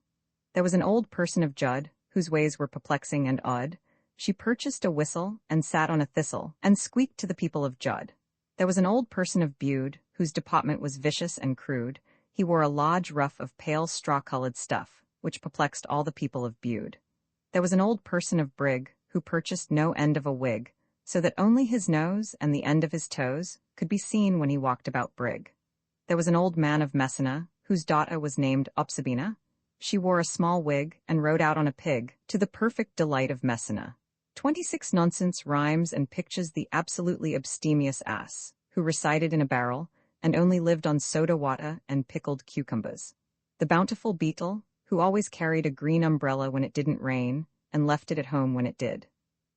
There was an old person of Judd, whose ways were perplexing and odd. She purchased a whistle, and sat on a thistle, and squeaked to the people of Judd. There was an old person of Bude, whose deportment was vicious and crude. He wore a large ruff of pale straw-colored stuff, which perplexed all the people of Bude. There was an old person of Brigg, who purchased no end of a wig, so that only his nose and the end of his toes could be seen when he walked about Brigg. There was an old man of Messina, whose daughter was named Opsabina. She wore a small wig and rode out on a pig, to the perfect delight of Messina. 26 Nonsense rhymes and pictures the absolutely abstemious ass, who resided in a barrel, and only lived on soda water and pickled cucumbers. The bountiful beetle, who always carried a green umbrella when it didn't rain, and left it at home when it did.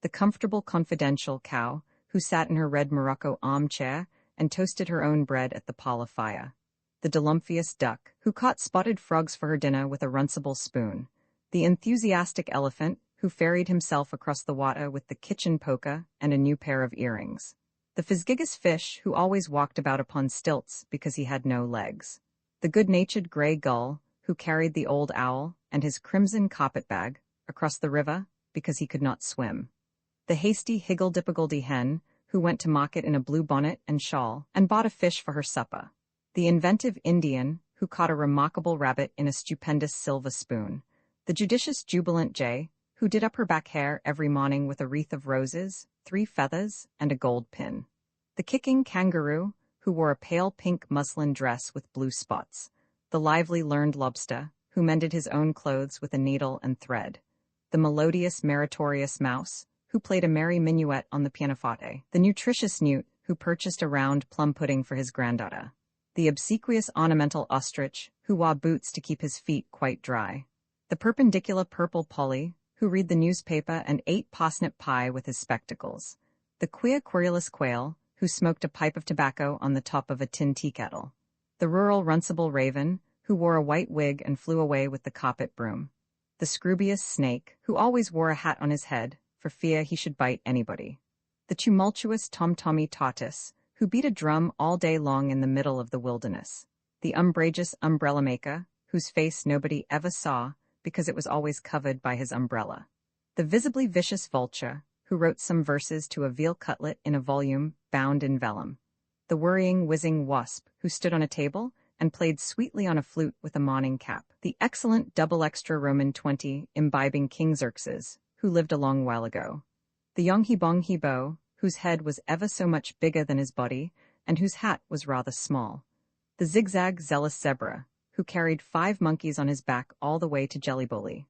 The comfortable confidential cow, who sat in her red morocco armchair and toasted her own bread at the parlor fire. The delumphous duck, who caught spotted frogs for her dinner with a runcible spoon. The enthusiastic elephant, who ferried himself across the water with the kitchen poker and a new pair of earrings. The physgigus fish, who always walked about upon stilts because he had no legs. The good-natured gray gull, who carried the old owl and his crimson carpet-bag across the river because he could not swim. The hasty higgle-dippigledy hen, who went to market in a blue bonnet and shawl and bought a fish for her supper. The inventive Indian, who caught a remarkable rabbit in a stupendous silver spoon. The judicious jubilant jay, who did up her back hair every morning with a wreath of roses, 3 feathers, and a gold pin. The kicking kangaroo, who wore a pale pink muslin dress with blue spots. The lively learned lobster, who mended his own clothes with a needle and thread. The melodious meritorious mouse, who played a merry minuet on the pianoforte. The nutritious newt, who purchased a round plum pudding for his granddaughter. The obsequious ornamental ostrich, who wore boots to keep his feet quite dry. The perpendicular purple polly, who read the newspaper and ate parsnip pie with his spectacles. The queer querulous quail, who smoked a pipe of tobacco on the top of a tin tea kettle. The rural runcible raven, who wore a white wig and flew away with the carpet broom. The scroobius snake, who always wore a hat on his head, for fear he should bite anybody. The tumultuous tom-tommy tortoise, who beat a drum all day long in the middle of the wilderness. The umbrageous umbrella maker, whose face nobody ever saw because it was always covered by his umbrella. The visibly vicious vulture, who wrote some verses to a veal cutlet in a volume bound in vellum. The worrying, whizzing wasp, who stood on a table and played sweetly on a flute with a morning cap. The excellent double extra Roman 20 imbibing King Xerxes, who lived a long while ago. The Yonghi Hibo, whose head was ever so much bigger than his body, and whose hat was rather small. The zigzag zealous zebra, who carried 5 monkeys on his back all the way to Jellybully.